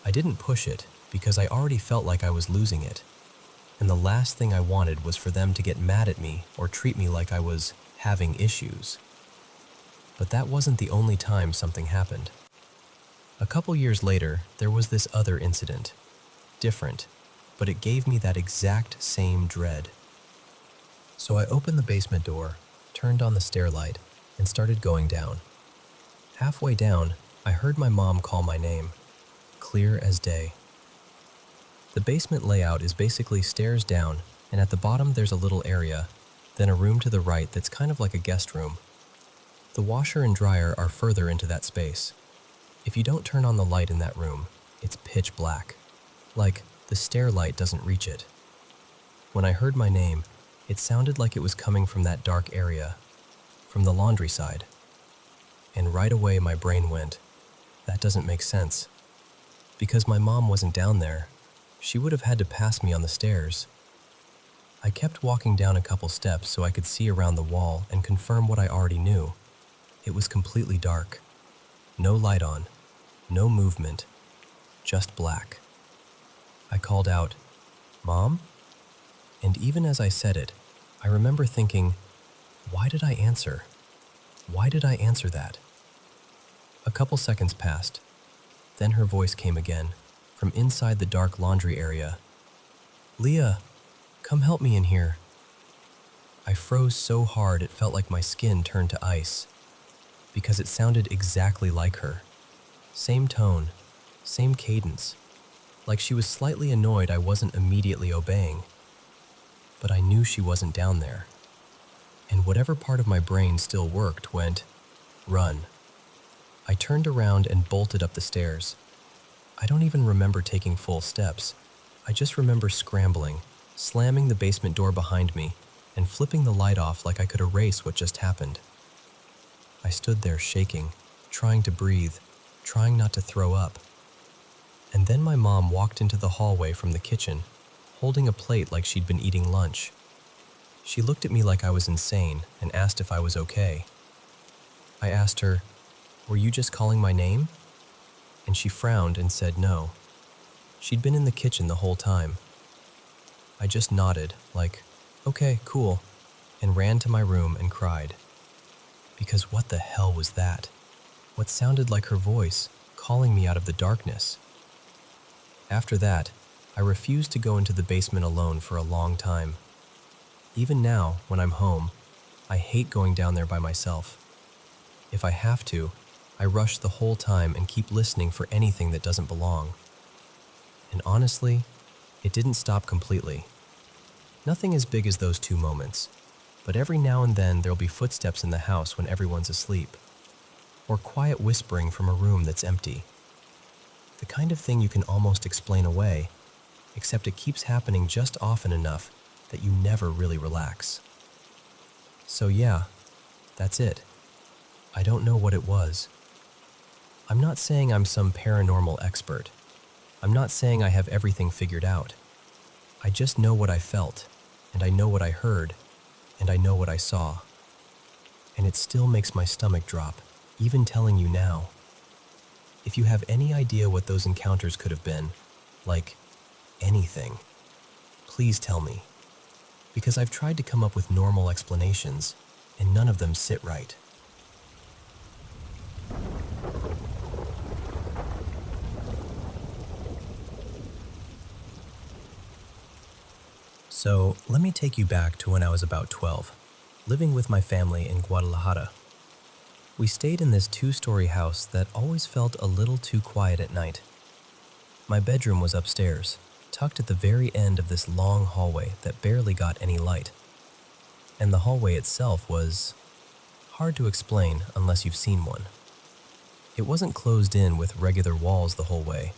I didn't push it because I already felt like I was losing it, and the last thing I wanted was for them to get mad at me or treat me like I was having issues. But that wasn't the only time something happened. A couple years later, there was this other incident. Different, but it gave me that exact same dread. So I opened the basement door, turned on the stair light, and started going down. Halfway down, I heard my mom call my name, clear as day. The basement layout is basically stairs down, and at the bottom there's a little area, then a room to the right that's kind of like a guest room. The washer and dryer are further into that space. If you don't turn on the light in that room, it's pitch black. Like the stair light doesn't reach it. When I heard my name, it sounded like it was coming from that dark area, from the laundry side. And right away my brain went, that doesn't make sense. Because my mom wasn't down there, she would have had to pass me on the stairs. I kept walking down a couple steps so I could see around the wall and confirm what I already knew. It was completely dark. No light on, no movement, just black. I called out, "Mom?" And even as I said it, I remember thinking, why did I answer? Why did I answer that? A couple seconds passed. Then her voice came again, from inside the dark laundry area. "Leah, come help me in here." I froze so hard it felt like my skin turned to ice, because it sounded exactly like her. Same tone, same cadence, like she was slightly annoyed I wasn't immediately obeying. But I knew she wasn't down there. And whatever part of my brain still worked went, "Run." I turned around and bolted up the stairs. I don't even remember taking full steps. I just remember scrambling, slamming the basement door behind me, and flipping the light off like I could erase what just happened. I stood there shaking, trying to breathe, trying not to throw up. And then my mom walked into the hallway from the kitchen, holding a plate like she'd been eating lunch. She looked at me like I was insane and asked if I was okay. I asked her, "Were you just calling my name?" And she frowned and said no. She'd been in the kitchen the whole time. I just nodded, like, "Okay, cool," and ran to my room and cried. Because what the hell was that? What sounded like her voice, calling me out of the darkness? After that, I refused to go into the basement alone for a long time. Even now, when I'm home, I hate going down there by myself. If I have to, I rush the whole time and keep listening for anything that doesn't belong. And honestly, it didn't stop completely. Nothing as big as those 2 moments, but every now and then there'll be footsteps in the house when everyone's asleep, or quiet whispering from a room that's empty. The kind of thing you can almost explain away, except it keeps happening just often enough that you never really relax. So yeah, that's it. I don't know what it was. I'm not saying I'm some paranormal expert. I'm not saying I have everything figured out. I just know what I felt, and I know what I heard, and I know what I saw. And it still makes my stomach drop, even telling you now. If you have any idea what those encounters could have been, like anything, please tell me. Because I've tried to come up with normal explanations, and none of them sit right. So, let me take you back to when I was about 12, living with my family in Guadalajara. We stayed in this 2-story house that always felt a little too quiet at night. My bedroom was upstairs, tucked at the very end of this long hallway that barely got any light. And the hallway itself was hard to explain unless you've seen one. It wasn't closed in with regular walls the whole way,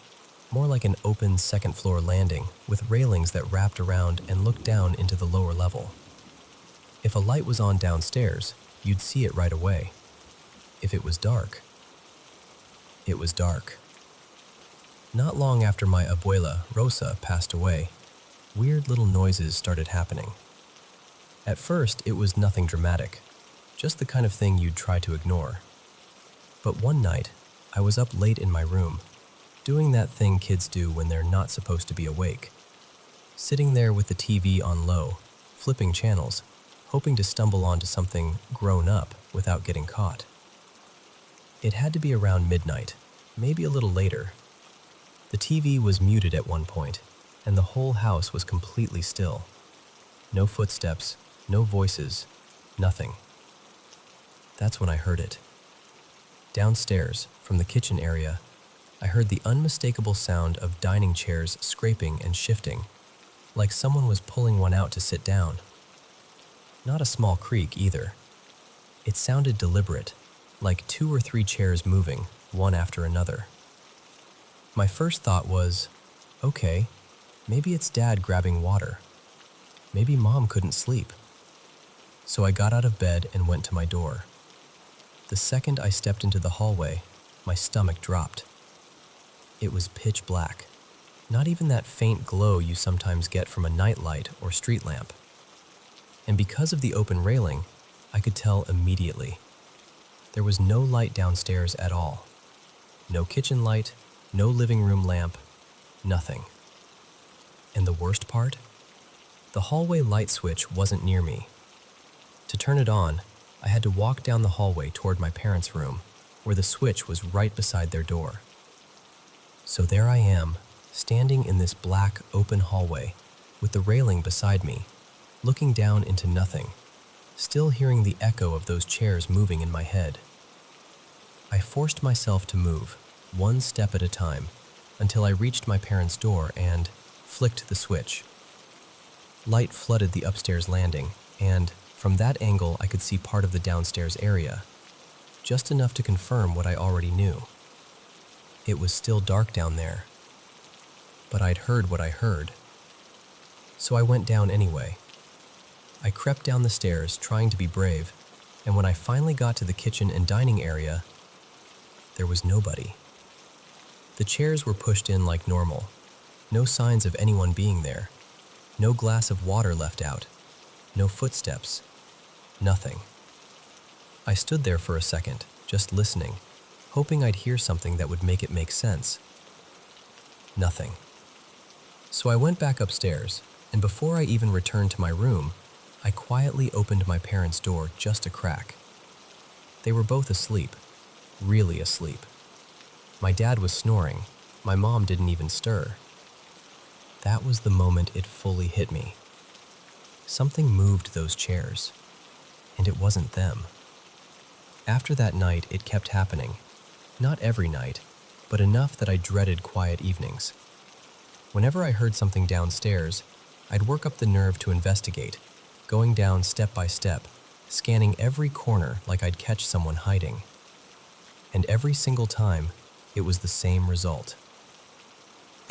more like an open second-floor landing with railings that wrapped around and looked down into the lower level. If a light was on downstairs, you'd see it right away. If it was dark, it was dark. Not long after my abuela, Rosa, passed away, weird little noises started happening. At first, it was nothing dramatic, just the kind of thing you'd try to ignore. But one night, I was up late in my room, doing that thing kids do when they're not supposed to be awake. Sitting there with the TV on low, flipping channels, hoping to stumble onto something grown up without getting caught. It had to be around midnight, maybe a little later. The TV was muted at one point, and the whole house was completely still. No footsteps, no voices, nothing. That's when I heard it. Downstairs, from the kitchen area, I heard the unmistakable sound of dining chairs scraping and shifting, like someone was pulling one out to sit down. Not a small creak either. It sounded deliberate, like 2 or 3 chairs moving, one after another. My first thought was, okay, maybe it's Dad grabbing water. Maybe Mom couldn't sleep. So I got out of bed and went to my door. The second I stepped into the hallway, my stomach dropped. It was pitch black, not even that faint glow you sometimes get from a nightlight or street lamp. And because of the open railing, I could tell immediately. There was no light downstairs at all. No kitchen light, no living room lamp, nothing. And the worst part? The hallway light switch wasn't near me. To turn it on, I had to walk down the hallway toward my parents' room, where the switch was right beside their door. So there I am, standing in this black, open hallway, with the railing beside me, looking down into nothing, still hearing the echo of those chairs moving in my head. I forced myself to move, one step at a time, until I reached my parents' door and flicked the switch. Light flooded the upstairs landing, and from that angle I could see part of the downstairs area, just enough to confirm what I already knew. It was still dark down there, but I'd heard what I heard. So I went down anyway. I crept down the stairs, trying to be brave, and when I finally got to the kitchen and dining area, there was nobody. The chairs were pushed in like normal, no signs of anyone being there, no glass of water left out, no footsteps, nothing. I stood there for a second, just listening, hoping I'd hear something that would make it make sense. Nothing. So I went back upstairs, and before I even returned to my room, I quietly opened my parents' door just a crack. They were both asleep, really asleep. My dad was snoring. My mom didn't even stir. That was the moment it fully hit me. Something moved those chairs, and it wasn't them. After that night, it kept happening. Not every night, but enough that I dreaded quiet evenings. Whenever I heard something downstairs, I'd work up the nerve to investigate, going down step by step, scanning every corner like I'd catch someone hiding. And every single time, it was the same result.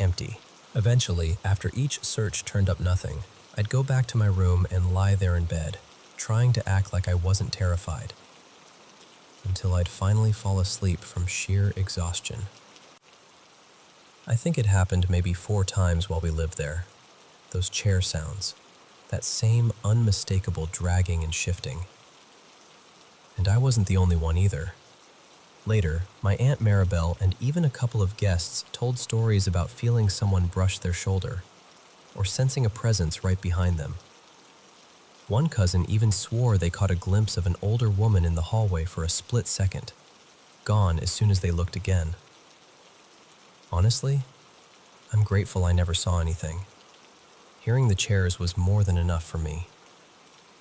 Empty. Eventually, after each search turned up nothing, I'd go back to my room and lie there in bed, trying to act like I wasn't terrified, until I'd finally fall asleep from sheer exhaustion. I think it happened maybe 4 times while we lived there. Those chair sounds, that same unmistakable dragging and shifting. And I wasn't the only one either. Later, my Aunt Maribel and even a couple of guests told stories about feeling someone brush their shoulder, or sensing a presence right behind them. One cousin even swore they caught a glimpse of an older woman in the hallway for a split second, gone as soon as they looked again. Honestly, I'm grateful I never saw anything. Hearing the chairs was more than enough for me.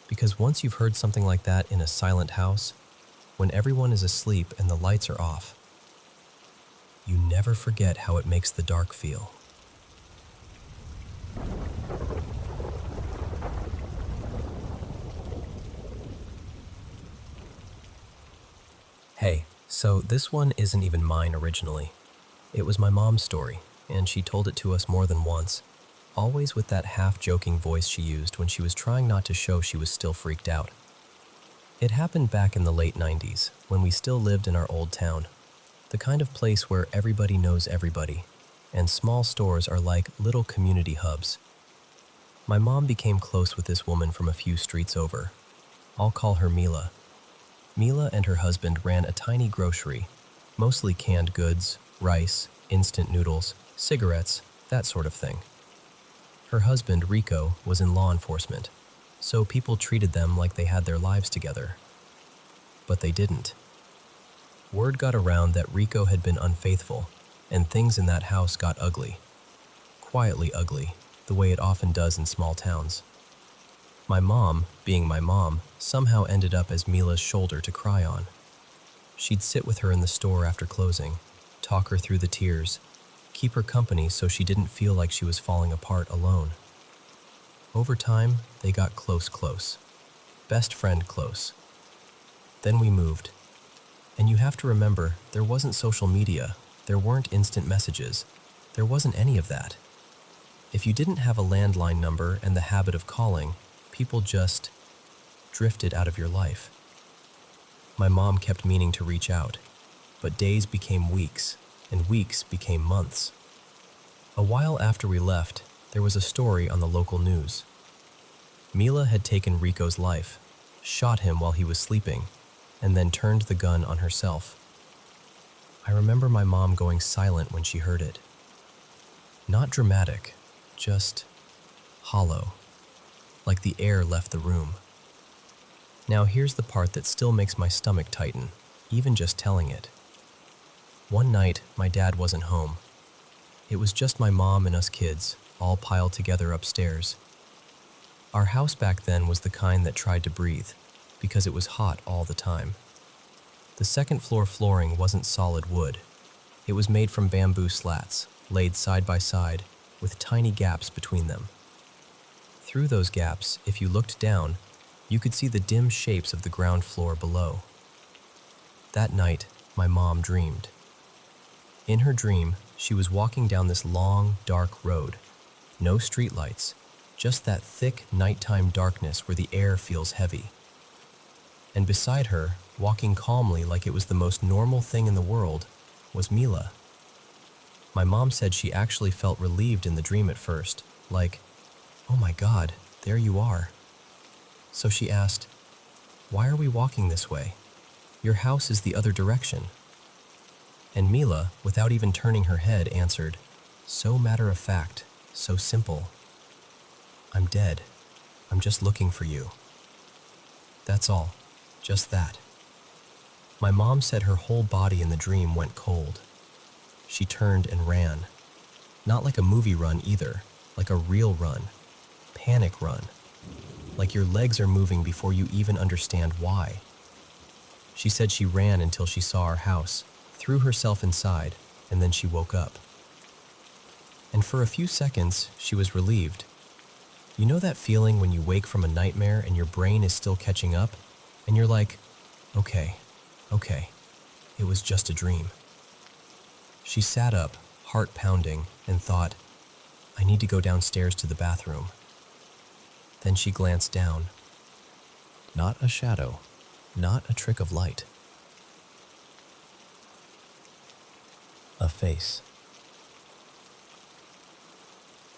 Because once you've heard something like that in a silent house, when everyone is asleep and the lights are off, you never forget how it makes the dark feel. Hey, so this one isn't even mine originally. It was my mom's story, and she told it to us more than once, always with that half-joking voice she used when she was trying not to show she was still freaked out. It happened back in the late 90s, when we still lived in our old town, the kind of place where everybody knows everybody, and small stores are like little community hubs. My mom became close with this woman from a few streets over. I'll call her Mila. Mila and her husband ran a tiny grocery, mostly canned goods, rice, instant noodles, cigarettes, that sort of thing. Her husband, Rico, was in law enforcement, so people treated them like they had their lives together. But they didn't. Word got around that Rico had been unfaithful, and things in that house got ugly. Quietly ugly, the way it often does in small towns. My mom, being my mom, somehow ended up as Mila's shoulder to cry on. She'd sit with her in the store after closing, talk her through the tears, keep her company so she didn't feel like she was falling apart alone. Over time, they got close. Best friend close. Then we moved. And you have to remember, there wasn't social media, there weren't instant messages, there wasn't any of that. If you didn't have a landline number and the habit of calling, people just drifted out of your life. My mom kept meaning to reach out, but days became weeks, and weeks became months. A while after we left, there was a story on the local news. Mila had taken Rico's life, shot him while he was sleeping, and then turned the gun on herself. I remember my mom going silent when she heard it. Not dramatic, just hollow, like the air left the room. Now here's the part that still makes my stomach tighten, even just telling it. One night, my dad wasn't home. It was just my mom and us kids, all piled together upstairs. Our house back then was the kind that tried to breathe, because it was hot all the time. The second floor flooring wasn't solid wood. It was made from bamboo slats, laid side by side, with tiny gaps between them. Through those gaps, if you looked down, you could see the dim shapes of the ground floor below. That night, my mom dreamed. In her dream, she was walking down this long, dark road. No streetlights, just that thick nighttime darkness where the air feels heavy. And beside her, walking calmly like it was the most normal thing in the world, was Mila. My mom said she actually felt relieved in the dream at first, like, "Oh my God, there you are." So she asked, "Why are we walking this way? Your house is the other direction." And Mila, without even turning her head, answered, so matter of fact, so simple, "I'm dead. I'm just looking for you." That's all, just that. My mom said her whole body in the dream went cold. She turned and ran. Not like a movie run either, like a real run. Panic run. Like your legs are moving before you even understand why. She said she ran until she saw our house, threw herself inside, and then she woke up. And for a few seconds, she was relieved. You know that feeling when you wake from a nightmare and your brain is still catching up, and you're like, okay, it was just a dream. She sat up, heart pounding, and thought, I need to go downstairs to the bathroom." Then she glanced down. Not a shadow, not a trick of light. A face.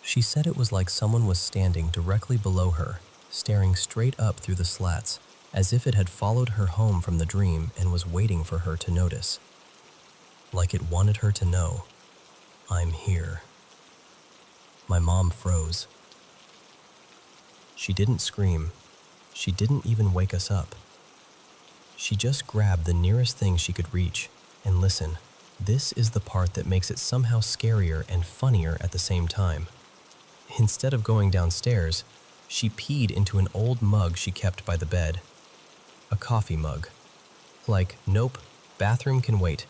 She said it was like someone was standing directly below her, staring straight up through the slats, as if it had followed her home from the dream and was waiting for her to notice. Like it wanted her to know, "I'm here." My mom froze. She didn't scream. She didn't even wake us up. She just grabbed the nearest thing she could reach, and listen, this is the part that makes it somehow scarier and funnier at the same time. Instead of going downstairs, she peed into an old mug she kept by the bed. A coffee mug. Like, nope, bathroom can wait.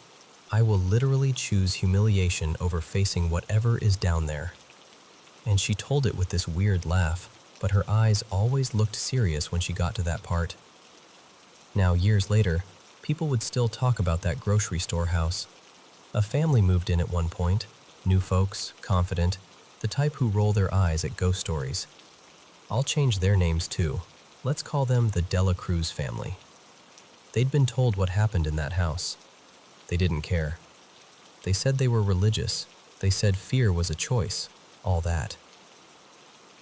I will literally choose humiliation over facing whatever is down there. And she told it with this weird laugh, but her eyes always looked serious when she got to that part. Now, years later, people would still talk about that grocery store house. A family moved in at one point, new folks, confident, the type who roll their eyes at ghost stories. I'll change their names too. Let's call them the Dela Cruz family. They'd been told what happened in that house. They didn't care. They said they were religious. They said fear was a choice, all that.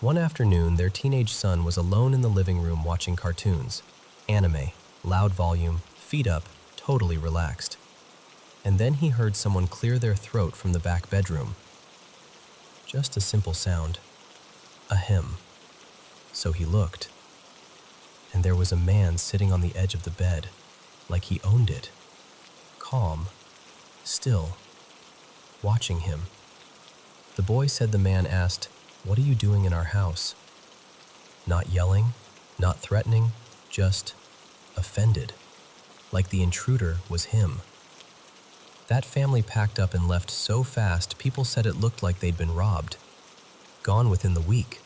One afternoon, their teenage son was alone in the living room watching cartoons, anime, loud volume, feet up, totally relaxed. And then he heard someone clear their throat from the back bedroom. Just a simple sound. A hymn. So he looked. And there was a man sitting on the edge of the bed, like he owned it. Calm. Still. Watching him. The boy said the man asked, "What are you doing in our house?" Not yelling, not threatening, just offended. Like the intruder was him. That family packed up and left so fast, people said it looked like they'd been robbed. Gone within the week.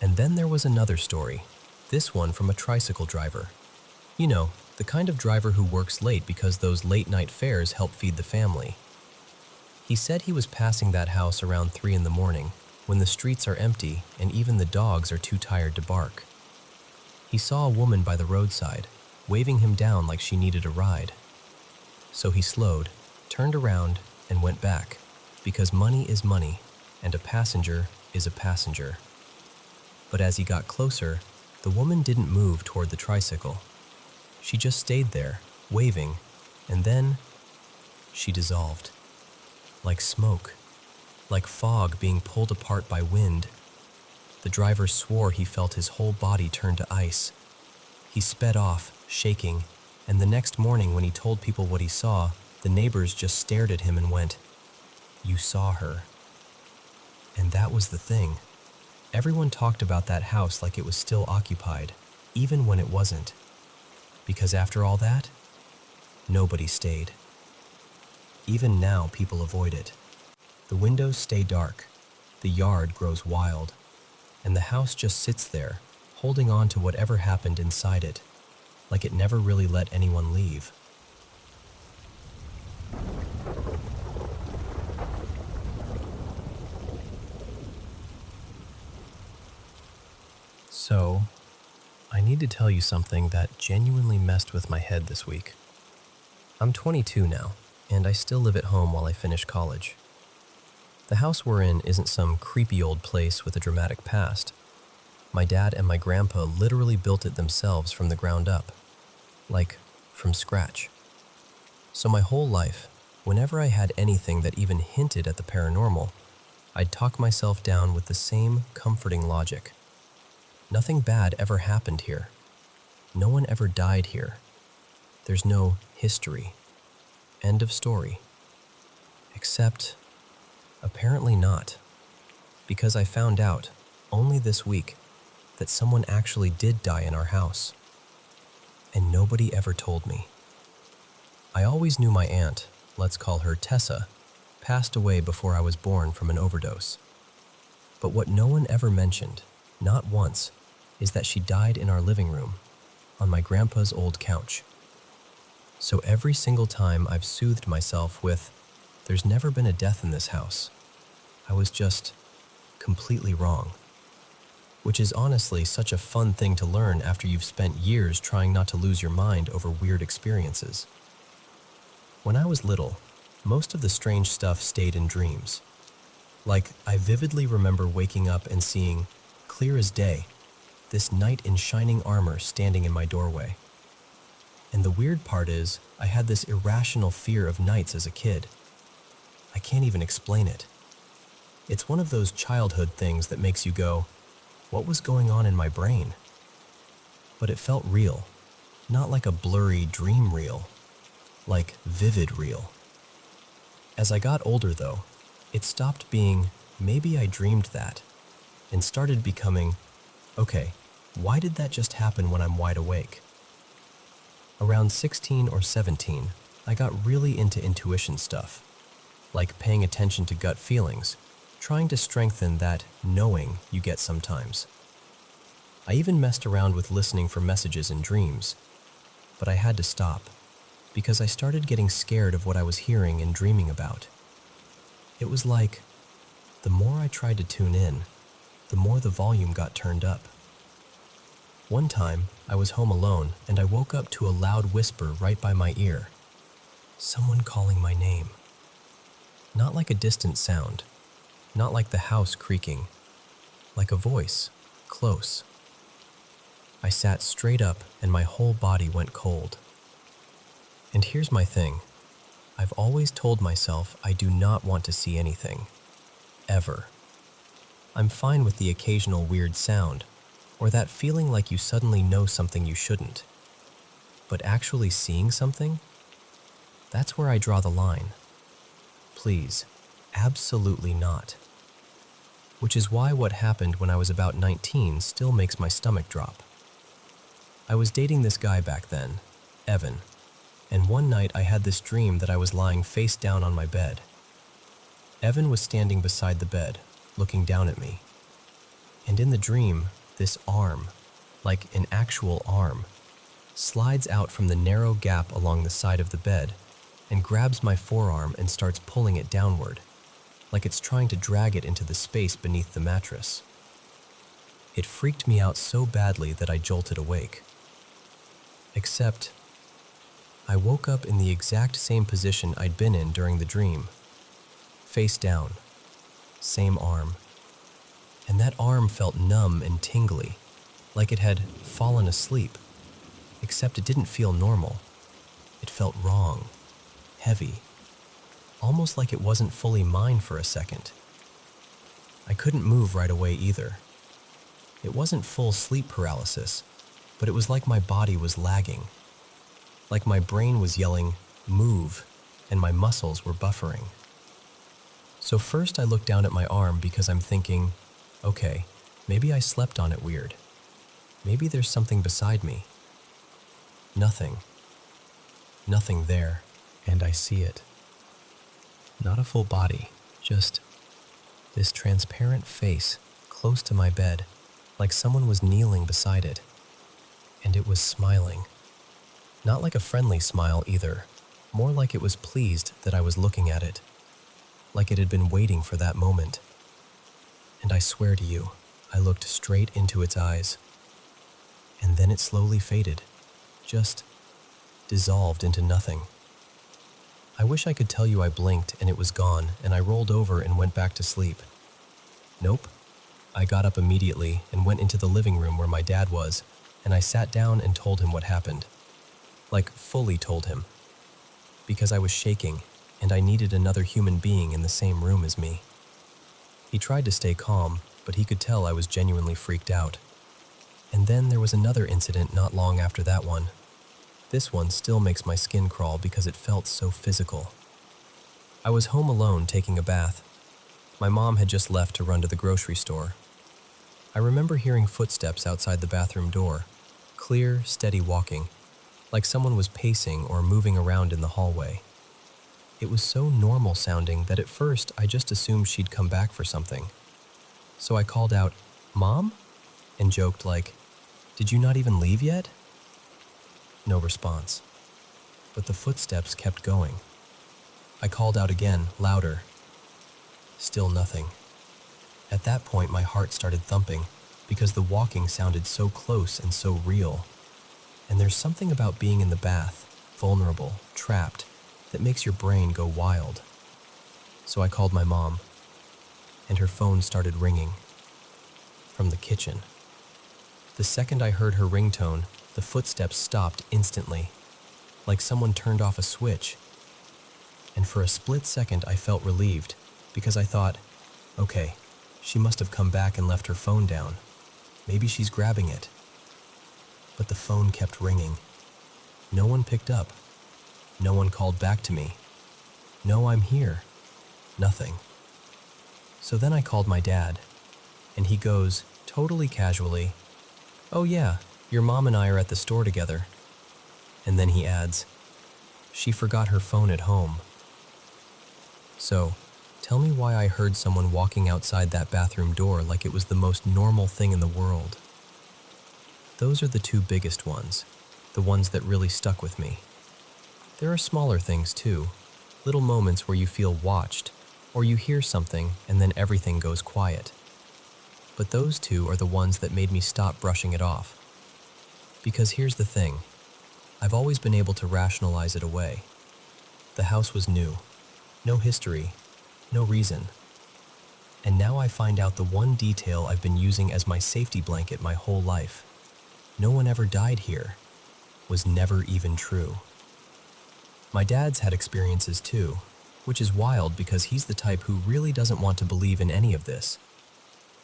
And then there was another story, this one from a tricycle driver. You know, the kind of driver who works late because those late-night fares help feed the family. He said he was passing that house around 3 in the morning, when the streets are empty and even the dogs are too tired to bark. He saw a woman by the roadside, waving him down like she needed a ride. So he slowed, turned around, and went back, because money is money, and a passenger is a passenger. But as he got closer, the woman didn't move toward the tricycle. She just stayed there, waving, and then she dissolved. Like smoke, like fog being pulled apart by wind. The driver swore he felt his whole body turn to ice. He sped off, shaking, and the next morning when he told people what he saw, the neighbors just stared at him and went, "You saw her." And that was the thing. Everyone talked about that house like it was still occupied, even when it wasn't. Because after all that, nobody stayed. Even now, people avoid it. The windows stay dark, the yard grows wild, and the house just sits there, holding on to whatever happened inside it, like it never really let anyone leave. So, I need to tell you something that genuinely messed with my head this week. I'm 22 now, and I still live at home while I finish college. The house we're in isn't some creepy old place with a dramatic past. My dad and my grandpa literally built it themselves from the ground up. Like, from scratch. So my whole life, whenever I had anything that even hinted at the paranormal, I'd talk myself down with the same comforting logic. Nothing bad ever happened here. No one ever died here. There's no history. End of story. Except, apparently not. Because I found out, only this week, that someone actually did die in our house. And nobody ever told me. I always knew my aunt, let's call her Tessa, passed away before I was born from an overdose. But what no one ever mentioned, not once, is that she died in our living room, on my grandpa's old couch. So every single time I've soothed myself with, "There's never been a death in this house," I was just completely wrong. Which is honestly such a fun thing to learn after you've spent years trying not to lose your mind over weird experiences. When I was little, most of the strange stuff stayed in dreams. Like, I vividly remember waking up and seeing, clear as day, this knight in shining armor standing in my doorway. And the weird part is, I had this irrational fear of knights as a kid. I can't even explain it. It's one of those childhood things that makes you go, what was going on in my brain? But it felt real, not like a blurry dream reel, like vivid real. As I got older though, it stopped being, maybe I dreamed that, and started becoming, okay, why did that just happen when I'm wide awake? Around 16 or 17, I got really into intuition stuff, like paying attention to gut feelings, trying to strengthen that knowing you get sometimes. I even messed around with listening for messages in dreams, but I had to stop, because I started getting scared of what I was hearing and dreaming about. It was like, the more I tried to tune in, the more the volume got turned up. One time, I was home alone and I woke up to a loud whisper right by my ear. Someone calling my name. Not like a distant sound, not like the house creaking, like a voice, close. I sat straight up and my whole body went cold. And here's my thing. I've always told myself I do not want to see anything. Ever. I'm fine with the occasional weird sound, or that feeling like you suddenly know something you shouldn't. But actually seeing something? That's where I draw the line. Please, absolutely not. Which is why what happened when I was about 19 still makes my stomach drop. I was dating this guy back then, Evan, and one night I had this dream that I was lying face down on my bed. Evan was standing beside the bed, looking down at me. And in the dream, this arm, like an actual arm, slides out from the narrow gap along the side of the bed and grabs my forearm and starts pulling it downward, like it's trying to drag it into the space beneath the mattress. It freaked me out so badly that I jolted awake. Except, I woke up in the exact same position I'd been in during the dream. Face down, same arm. And that arm felt numb and tingly, like it had fallen asleep, except it didn't feel normal. It felt wrong, heavy, almost like it wasn't fully mine for a second. I couldn't move right away either. It wasn't full sleep paralysis, but it was like my body was lagging, like my brain was yelling, move, and my muscles were buffering. So first I looked down at my arm because I'm thinking, okay, maybe I slept on it weird. Maybe there's something beside me. Nothing. Nothing there, and I see it. Not a full body, just this transparent face close to my bed, like someone was kneeling beside it. And it was smiling. Not like a friendly smile either, more like it was pleased that I was looking at it, like it had been waiting for that moment. And I swear to you, I looked straight into its eyes. And then it slowly faded, just dissolved into nothing. I wish I could tell you I blinked and it was gone and I rolled over and went back to sleep. Nope. I got up immediately and went into the living room where my dad was, and I sat down and told him what happened. Like, fully told him. Because I was shaking, and I needed another human being in the same room as me. He tried to stay calm, but he could tell I was genuinely freaked out. And then there was another incident not long after that one. This one still makes my skin crawl because it felt so physical. I was home alone taking a bath. My mom had just left to run to the grocery store. I remember hearing footsteps outside the bathroom door, clear, steady walking, like someone was pacing or moving around in the hallway. It was so normal sounding that at first I just assumed she'd come back for something. So I called out, "Mom?" and joked like, "Did you not even leave yet?" No response. But the footsteps kept going. I called out again, louder. Still nothing. At that point, my heart started thumping because the walking sounded so close and so real. And there's something about being in the bath, vulnerable, trapped, that makes your brain go wild. So I called my mom, and her phone started ringing from the kitchen. The second I heard her ringtone, the footsteps stopped instantly, like someone turned off a switch. And for a split second, I felt relieved because I thought, okay, she must have come back and left her phone down. Maybe she's grabbing it. But the phone kept ringing. No one picked up. No one called back to me. No, I'm here. Nothing. So then I called my dad, and he goes, totally casually, "Oh yeah, your mom and I are at the store together." And then he adds, "She forgot her phone at home." So, tell me why I heard someone walking outside that bathroom door like it was the most normal thing in the world. Those are the two biggest ones, the ones that really stuck with me. There are smaller things too, little moments where you feel watched, or you hear something and then everything goes quiet. But those two are the ones that made me stop brushing it off. Because here's the thing, I've always been able to rationalize it away. The house was new, no history, no reason. And now I find out the one detail I've been using as my safety blanket my whole life. No one ever died here, was never even true. My dad's had experiences too, which is wild because he's the type who really doesn't want to believe in any of this.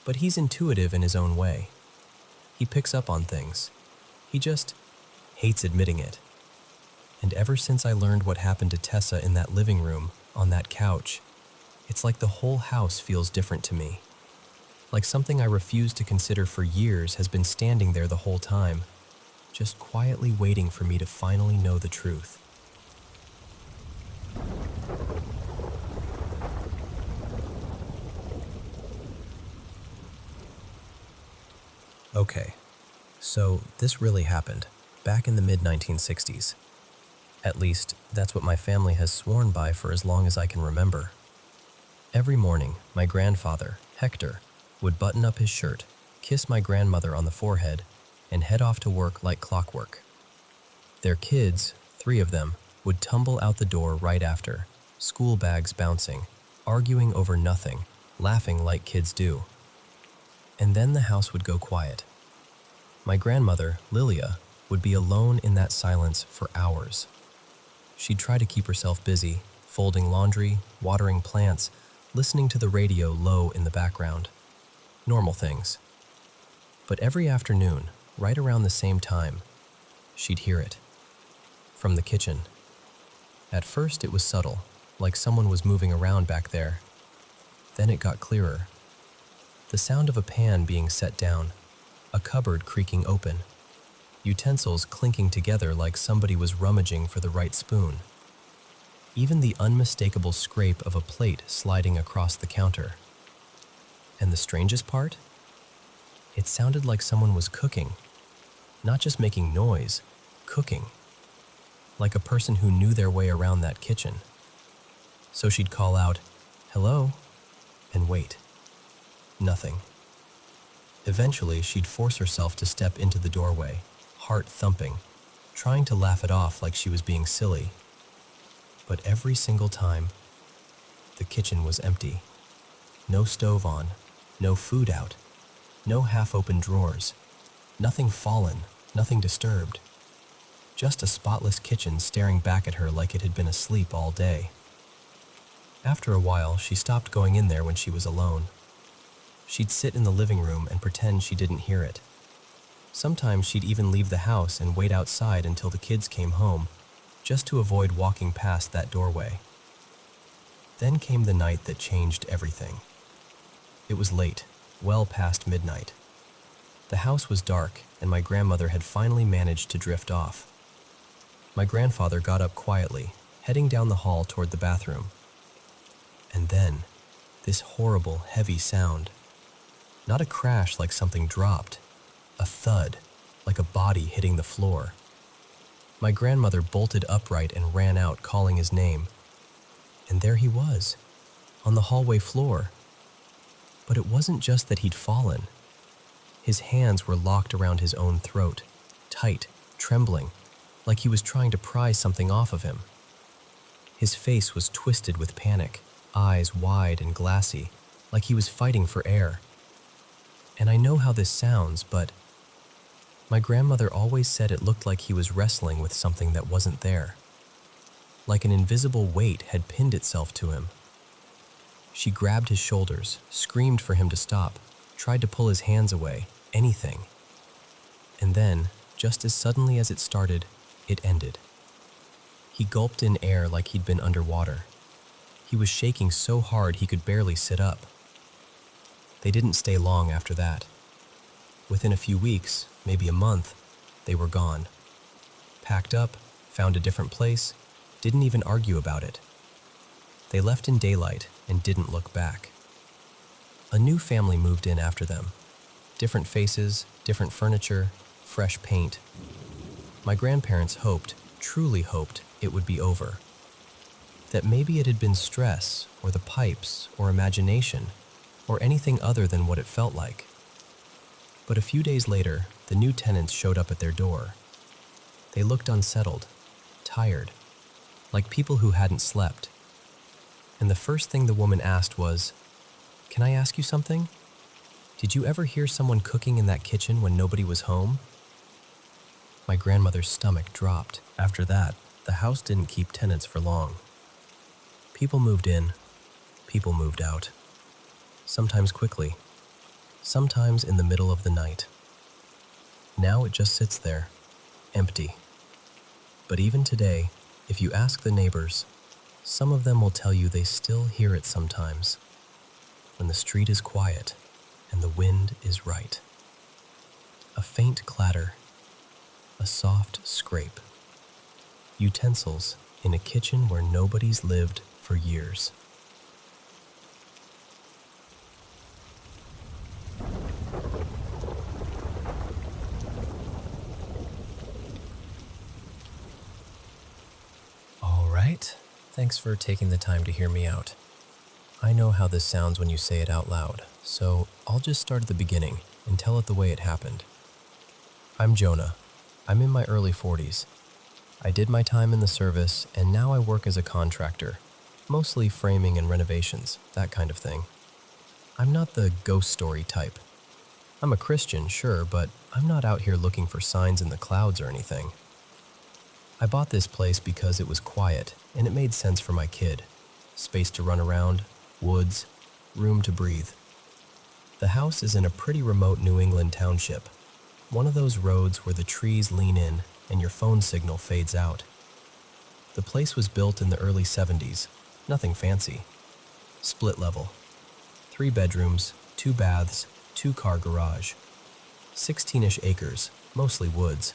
But he's intuitive in his own way. He picks up on things. He just hates admitting it. And ever since I learned what happened to Tessa in that living room, on that couch, it's like the whole house feels different to me. Like something I refused to consider for years has been standing there the whole time, just quietly waiting for me to finally know the truth. Okay, so this really happened, back in the mid-1960s. At least, that's what my family has sworn by for as long as I can remember. Every morning, my grandfather, Hector, would button up his shirt, kiss my grandmother on the forehead, and head off to work like clockwork. Their kids, 3 of them, would tumble out the door right after, school bags bouncing, arguing over nothing, laughing like kids do. And then the house would go quiet. My grandmother, Lilia, would be alone in that silence for hours. She'd try to keep herself busy, folding laundry, watering plants, listening to the radio low in the background. Normal things. But every afternoon, right around the same time, she'd hear it. From the kitchen. At first it was subtle, like someone was moving around back there. Then it got clearer. The sound of a pan being set down, a cupboard creaking open, utensils clinking together like somebody was rummaging for the right spoon. Even the unmistakable scrape of a plate sliding across the counter. And the strangest part? It sounded like someone was cooking. Not just making noise, cooking. Like a person who knew their way around that kitchen. So she'd call out, "Hello?" and wait. Nothing. Eventually, she'd force herself to step into the doorway, heart thumping, trying to laugh it off like she was being silly. But every single time, the kitchen was empty. No stove on, no food out, no half-open drawers, nothing fallen, nothing disturbed. Just a spotless kitchen staring back at her like it had been asleep all day. After a while, she stopped going in there when she was alone. She'd sit in the living room and pretend she didn't hear it. Sometimes she'd even leave the house and wait outside until the kids came home, just to avoid walking past that doorway. Then came the night that changed everything. It was late, well past midnight. The house was dark, and my grandmother had finally managed to drift off. My grandfather got up quietly, heading down the hall toward the bathroom. And then, this horrible, heavy sound. Not a crash like something dropped, a thud, like a body hitting the floor. My grandmother bolted upright and ran out, calling his name. And there he was, on the hallway floor. But it wasn't just that he'd fallen. His hands were locked around his own throat, tight, trembling, like he was trying to pry something off of him. His face was twisted with panic, eyes wide and glassy, like he was fighting for air. And I know how this sounds, but my grandmother always said it looked like he was wrestling with something that wasn't there. Like an invisible weight had pinned itself to him. She grabbed his shoulders, screamed for him to stop, tried to pull his hands away, anything. And then, just as suddenly as it started, it ended. He gulped in air like he'd been underwater. He was shaking so hard he could barely sit up. They didn't stay long after that. Within a few weeks, maybe a month, they were gone. Packed up, found a different place, didn't even argue about it. They left in daylight and didn't look back. A new family moved in after them. Different faces, different furniture, fresh paint. My grandparents hoped, truly hoped, it would be over. That maybe it had been stress, or the pipes, or imagination, or anything other than what it felt like. But a few days later, the new tenants showed up at their door. They looked unsettled, tired, like people who hadn't slept. And the first thing the woman asked was, "Can I ask you something? Did you ever hear someone cooking in that kitchen when nobody was home?" My grandmother's stomach dropped. After that, the house didn't keep tenants for long. People moved in, people moved out. Sometimes quickly, sometimes in the middle of the night. Now it just sits there, empty. But even today, if you ask the neighbors, some of them will tell you they still hear it sometimes, when the street is quiet and the wind is right. A faint clatter, a soft scrape. Utensils in a kitchen where nobody's lived for years. All right, thanks for taking the time to hear me out. I know how this sounds when you say it out loud, so I'll just start at the beginning and tell it the way it happened. I'm Jonah. I'm in my early 40s. I did my time in the service, and now I work as a contractor, mostly framing and renovations, that kind of thing. I'm not the ghost story type. I'm a Christian, sure, but I'm not out here looking for signs in the clouds or anything. I bought this place because it was quiet, and it made sense for my kid. Space to run around, woods, room to breathe. The house is in a pretty remote New England township, one of those roads where the trees lean in and your phone signal fades out. The place was built in the early 70s, nothing fancy. Split level. 3 bedrooms, 2 baths, 2-car garage. 16-ish acres, mostly woods.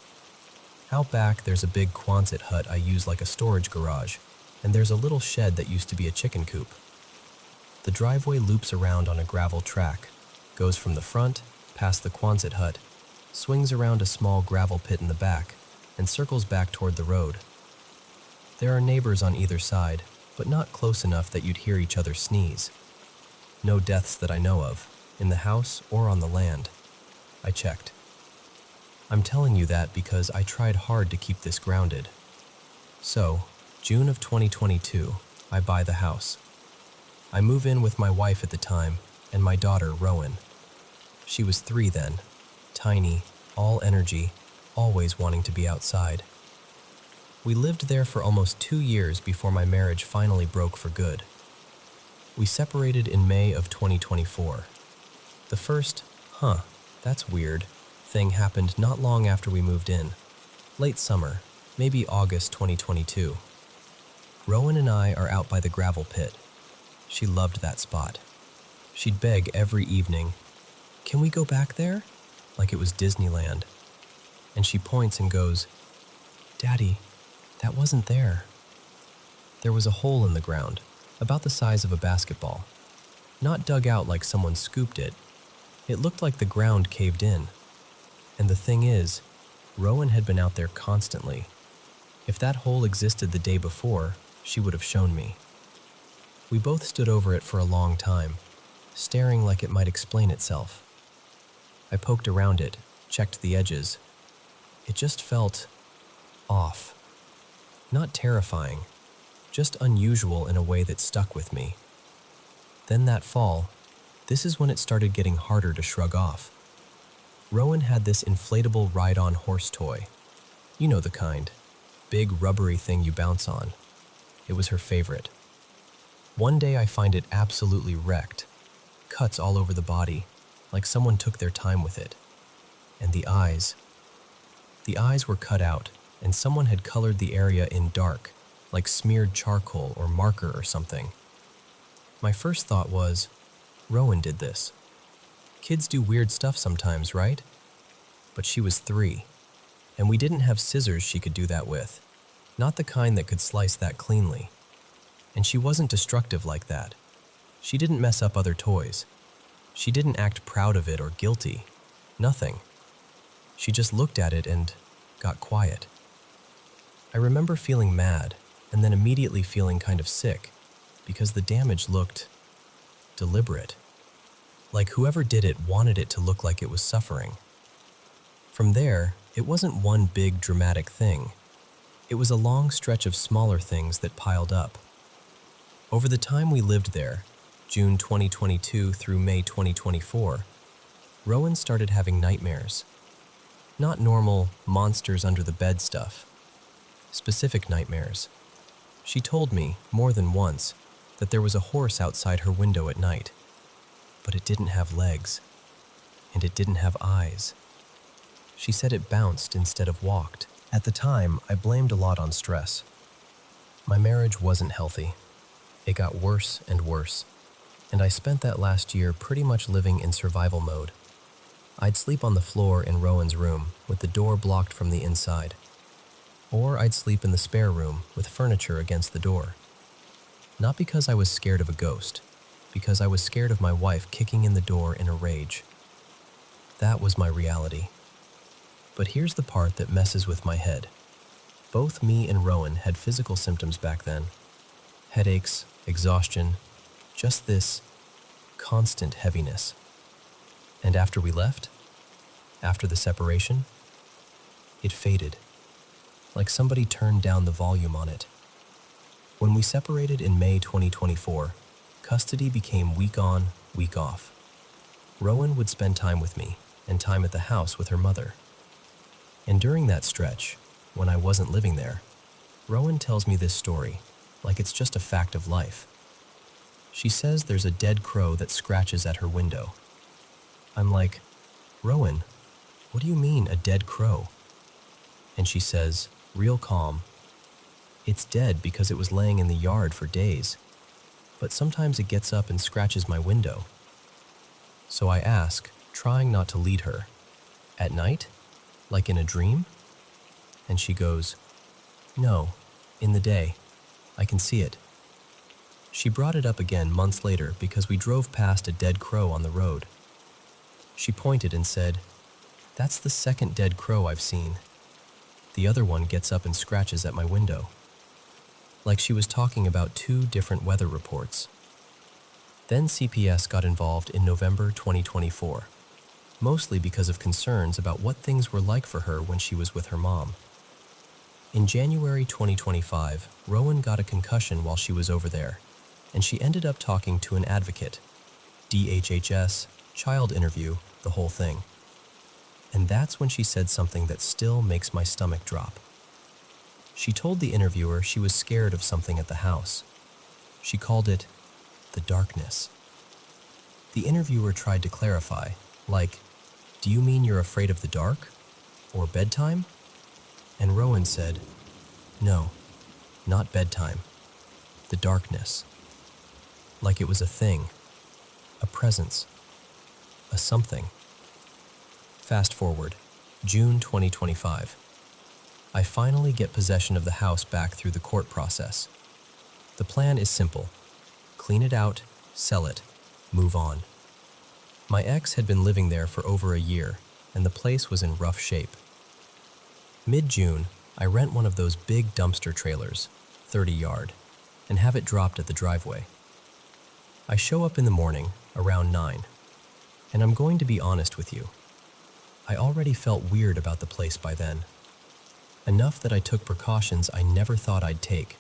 Out back, there's a big Quonset hut I use like a storage garage, and there's a little shed that used to be a chicken coop. The driveway loops around on a gravel track, goes from the front, past the Quonset hut, swings around a small gravel pit in the back, and circles back toward the road. There are neighbors on either side, but not close enough that you'd hear each other sneeze. No deaths that I know of, in the house or on the land. I checked. I'm telling you that because I tried hard to keep this grounded. So, June of 2022, I buy the house. I move in with my wife at the time, and my daughter, Rowan. She was 3 then, tiny, all energy, always wanting to be outside. We lived there for almost 2 years before my marriage finally broke for good. We separated in May of 2024. The first, that's weird, thing happened not long after we moved in. Late summer, maybe August 2022. Rowan and I are out by the gravel pit. She loved that spot. She'd beg every evening, "Can we go back there?" Like it was Disneyland. And she points and goes, "Daddy, that wasn't there." There was a hole in the ground, about the size of a basketball. Not dug out like someone scooped it. It looked like the ground caved in. And the thing is, Rowan had been out there constantly. If that hole existed the day before, she would have shown me. We both stood over it for a long time. staring like it might explain itself. I poked around it, checked the edges. It just felt off. Not terrifying, just unusual in a way that stuck with me. Then that fall, this is when it started getting harder to shrug off. Rowan had this inflatable ride-on horse toy. You know the kind. Big rubbery thing you bounce on. It was her favorite. One day I find it absolutely wrecked. Cuts all over the body, like someone took their time with it. And the eyes. The eyes were cut out, and someone had colored the area in dark, like smeared charcoal or marker or something. My first thought was, Rowan did this. Kids do weird stuff sometimes, right? But she was 3, and we didn't have scissors she could do that with. Not the kind that could slice that cleanly. And she wasn't destructive like that. She didn't mess up other toys. She didn't act proud of it or guilty. Nothing. She just looked at it and got quiet. I remember feeling mad and then immediately feeling kind of sick because the damage looked deliberate. Like whoever did it wanted it to look like it was suffering. From there, it wasn't one big dramatic thing. It was a long stretch of smaller things that piled up. Over the time we lived there, June 2022 through May 2024, Rowan started having nightmares. Not normal monsters under the bed stuff. Specific nightmares. She told me, more than once, that there was a horse outside her window at night. But it didn't have legs. And it didn't have eyes. She said it bounced instead of walked. At the time, I blamed a lot on stress. My marriage wasn't healthy. It got worse and worse. And I spent that last year pretty much living in survival mode. I'd sleep on the floor in Rowan's room with the door blocked from the inside. Or I'd sleep in the spare room with furniture against the door. Not because I was scared of a ghost, because I was scared of my wife kicking in the door in a rage. That was my reality. But here's the part that messes with my head. Both me and Rowan had physical symptoms back then. Headaches, exhaustion, just this constant heaviness. And after we left, after the separation, it faded, like somebody turned down the volume on it. When we separated in May 2024, custody became week on, week off. Rowan would spend time with me and time at the house with her mother. And during that stretch, when I wasn't living there, Rowan tells me this story like it's just a fact of life. She says there's a dead crow that scratches at her window. I'm like, Rowan, what do you mean a dead crow? And she says, real calm, it's dead because it was laying in the yard for days, but sometimes it gets up and scratches my window. So I ask, trying not to lead her, at night? Like in a dream? And she goes, no, in the day. I can see it. She brought it up again months later because we drove past a dead crow on the road. She pointed and said, that's the second dead crow I've seen. The other one gets up and scratches at my window. Like she was talking about 2 different weather reports. Then CPS got involved in November 2024, mostly because of concerns about what things were like for her when she was with her mom. In January 2025, Rowan got a concussion while she was over there, and she ended up talking to an advocate, DHHS, child interview, the whole thing. And that's when she said something that still makes my stomach drop. She told the interviewer she was scared of something at the house. She called it the darkness. The interviewer tried to clarify, like, do you mean you're afraid of the dark? Or bedtime? And Rowan said, no, not bedtime. The darkness. Like it was a thing, a presence, a something. Fast forward, June 2025. I finally get possession of the house back through the court process. The plan is simple. Clean it out, sell it, move on. My ex had been living there for over a year, and the place was in rough shape. Mid-June, I rent one of those big dumpster trailers, 30-yard, and have it dropped at the driveway. I show up in the morning, around 9. And I'm going to be honest with you. I already felt weird about the place by then. Enough that I took precautions I never thought I'd take.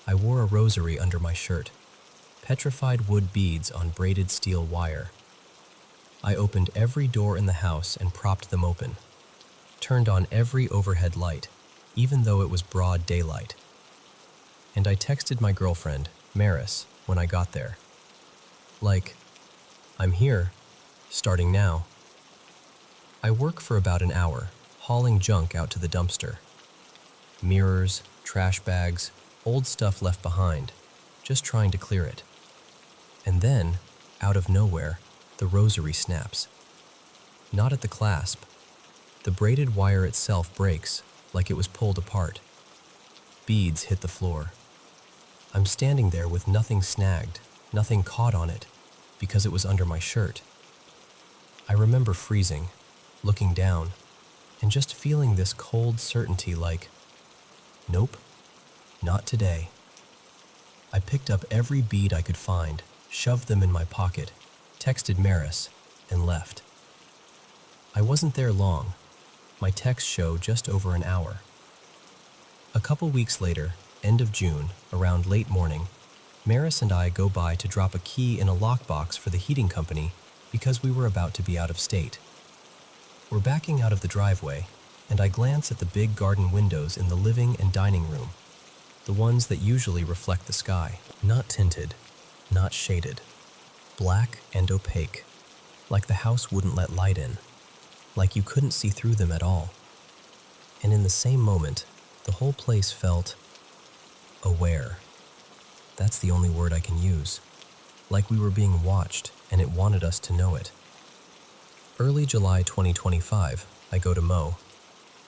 I wore a rosary under my shirt, petrified wood beads on braided steel wire. I opened every door in the house and propped them open, turned on every overhead light, even though it was broad daylight. And I texted my girlfriend, Maris, when I got there. Like, I'm here, starting now. I work for about an hour, hauling junk out to the dumpster. Mirrors, trash bags, old stuff left behind, just trying to clear it. And then, out of nowhere, the rosary snaps. Not at the clasp. The braided wire itself breaks, like it was pulled apart. Beads hit the floor. I'm standing there with nothing snagged, nothing caught on it, because it was under my shirt. I remember freezing, looking down, and just feeling this cold certainty like, nope, not today. I picked up every bead I could find, shoved them in my pocket, texted Maris, and left. I wasn't there long. My texts show just over an hour. A couple weeks later, end of June, around late morning, Maris and I go by to drop a key in a lockbox for the heating company because we were about to be out of state. We're backing out of the driveway, and I glance at the big garden windows in the living and dining room, the ones that usually reflect the sky. Not tinted, not shaded, black and opaque, like the house wouldn't let light in, like you couldn't see through them at all. And in the same moment, the whole place felt aware. That's the only word I can use. Like we were being watched, and it wanted us to know it. Early July 2025, I go to mow.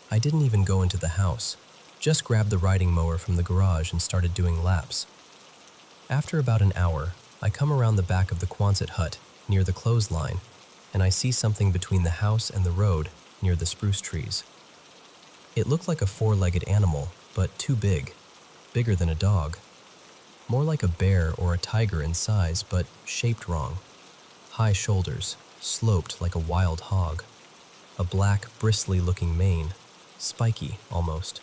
I didn't even go into the house, just grabbed the riding mower from the garage and started doing laps. After about an hour, I come around the back of the Quonset hut, near the clothesline, and I see something between the house and the road, near the spruce trees. It looked like a four-legged animal, but too big, bigger than a dog. More like a bear or a tiger in size, but shaped wrong. High shoulders, sloped like a wild hog. A black, bristly-looking mane, spiky almost,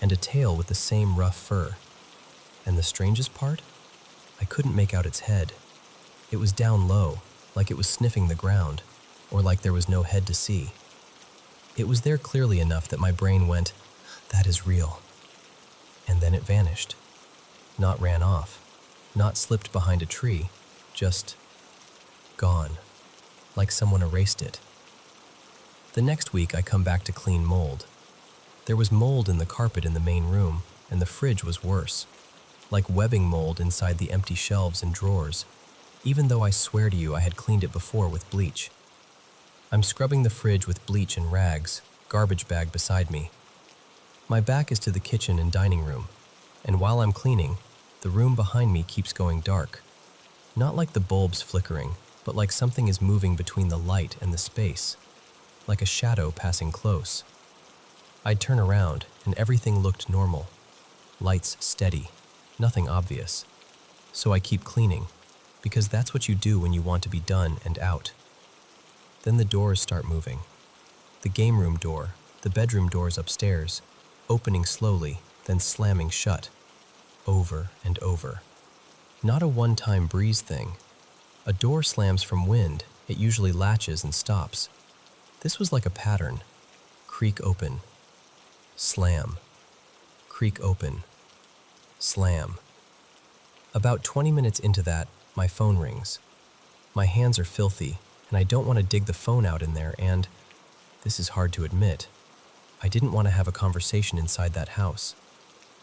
and a tail with the same rough fur. And the strangest part? I couldn't make out its head. It was down low, like it was sniffing the ground, or like there was no head to see. It was there clearly enough that my brain went, that is real. And then it vanished. Not ran off, not slipped behind a tree, just gone, like someone erased it. The next week I come back to clean mold. There was mold in the carpet in the main room, and the fridge was worse, like webbing mold inside the empty shelves and drawers, even though I swear to you I had cleaned it before with bleach. I'm scrubbing the fridge with bleach and rags, garbage bag beside me. My back is to the kitchen and dining room, and while I'm cleaning, the room behind me keeps going dark. Not like the bulbs flickering, but like something is moving between the light and the space, like a shadow passing close. I'd turn around, and everything looked normal. Lights steady, nothing obvious. So I keep cleaning, because that's what you do when you want to be done and out. Then the doors start moving. The game room door, the bedroom doors upstairs, opening slowly, then slamming shut. Over and over. Not a one-time breeze thing. A door slams from wind, it usually latches and stops. This was like a pattern. Creak open. Slam. Creak open. Slam. About 20 minutes into that, my phone rings. My hands are filthy, and I don't want to dig the phone out in there, and, this is hard to admit, I didn't want to have a conversation inside that house.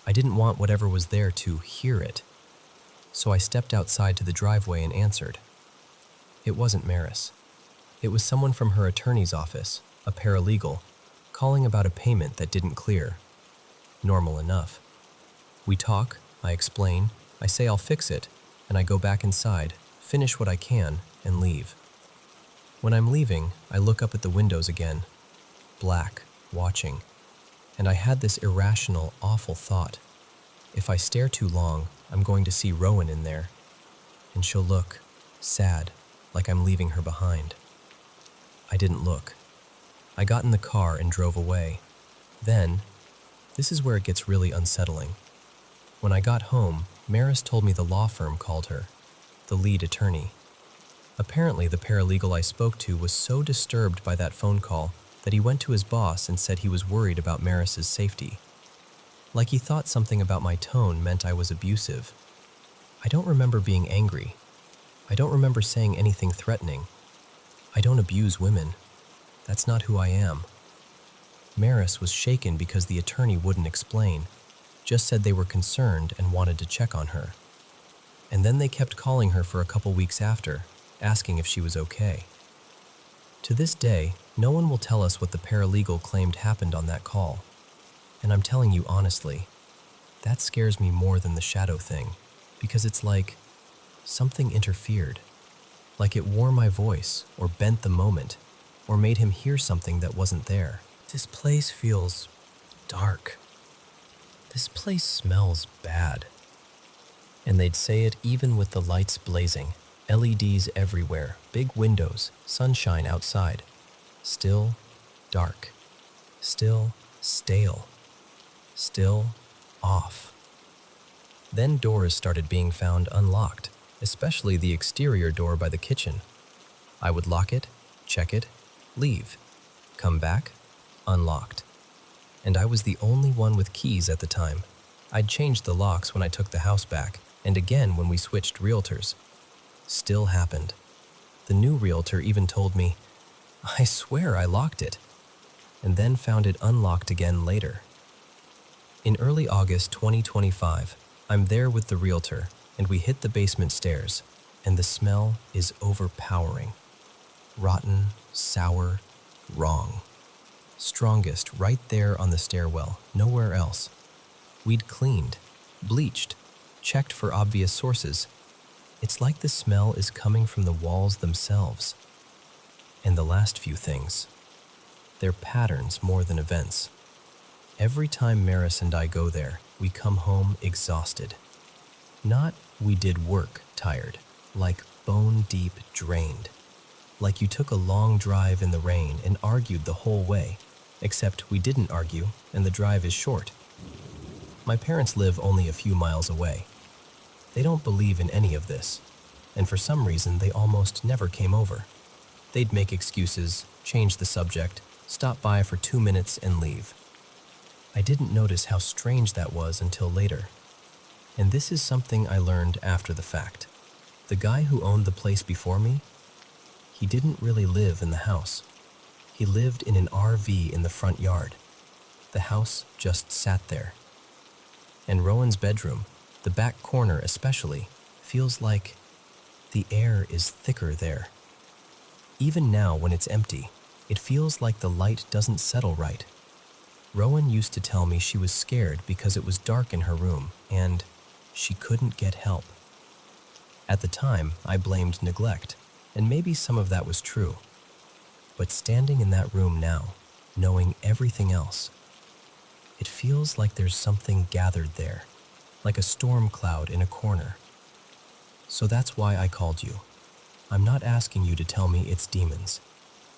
I didn't want whatever was there to hear it. So I stepped outside to the driveway and answered. It wasn't Maris. It was someone from her attorney's office, a paralegal, calling about a payment that didn't clear. Normal enough. We talk, I explain, I say I'll fix it, and I go back inside, finish what I can, and leave. When I'm leaving, I look up at the windows again. Black, watching. And I had this irrational, awful thought. If I stare too long, I'm going to see Rowan in there. And she'll look sad, like I'm leaving her behind. I didn't look. I got in the car and drove away. Then, this is where it gets really unsettling. When I got home, Maris told me the law firm called her, the lead attorney. Apparently, the paralegal I spoke to was so disturbed by that phone call that he went to his boss and said he was worried about Maris's safety. Like he thought something about my tone meant I was abusive. I don't remember being angry. I don't remember saying anything threatening. I don't abuse women. That's not who I am. Maris was shaken because the attorney wouldn't explain, just said they were concerned and wanted to check on her. And then they kept calling her for a couple weeks after, asking if she was okay. To this day, no one will tell us what the paralegal claimed happened on that call. And I'm telling you honestly, that scares me more than the shadow thing, because it's like something interfered. Like it wore my voice, or bent the moment, or made him hear something that wasn't there. This place feels dark. This place smells bad. And they'd say it even with the lights blazing, LEDs everywhere, big windows, sunshine outside. Still dark. Still stale. Still off. Then doors started being found unlocked, especially the exterior door by the kitchen. I would lock it, check it, leave, come back, unlocked. And I was the only one with keys at the time. I'd changed the locks when I took the house back, and again when we switched realtors. Still happened. The new realtor even told me, I swear I locked it, and then found it unlocked again later. In early August 2025, I'm there with the realtor, and we hit the basement stairs, and the smell is overpowering. Rotten, sour, wrong. Strongest right there on the stairwell, nowhere else. We'd cleaned, bleached, checked for obvious sources. It's like the smell is coming from the walls themselves. And the last few things, they're patterns more than events. Every time Maris and I go there, we come home exhausted. Not we did work tired, like bone deep drained. Like you took a long drive in the rain and argued the whole way, except we didn't argue and the drive is short. My parents live only a few miles away. They don't believe in any of this, and for some reason they almost never came over. They'd make excuses, change the subject, stop by for 2 minutes and leave. I didn't notice how strange that was until later. And this is something I learned after the fact. The guy who owned the place before me, he didn't really live in the house. He lived in an RV in the front yard. The house just sat there. And Rowan's bedroom, the back corner especially, feels like the air is thicker there. Even now when it's empty, it feels like the light doesn't settle right. Rowan used to tell me she was scared because it was dark in her room and she couldn't get help. At the time, I blamed neglect, and maybe some of that was true. But standing in that room now, knowing everything else, it feels like there's something gathered there, like a storm cloud in a corner. So that's why I called you. I'm not asking you to tell me it's demons.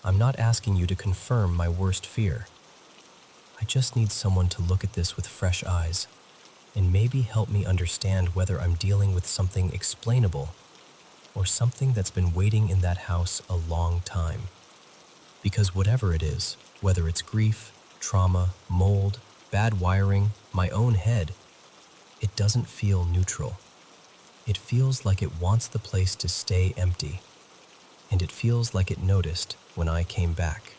I'm not asking you to confirm my worst fear. I just need someone to look at this with fresh eyes and maybe help me understand whether I'm dealing with something explainable or something that's been waiting in that house a long time. Because whatever it is, whether it's grief, trauma, mold, bad wiring, my own head, it doesn't feel neutral. It feels like it wants the place to stay empty, and it feels like it noticed when I came back.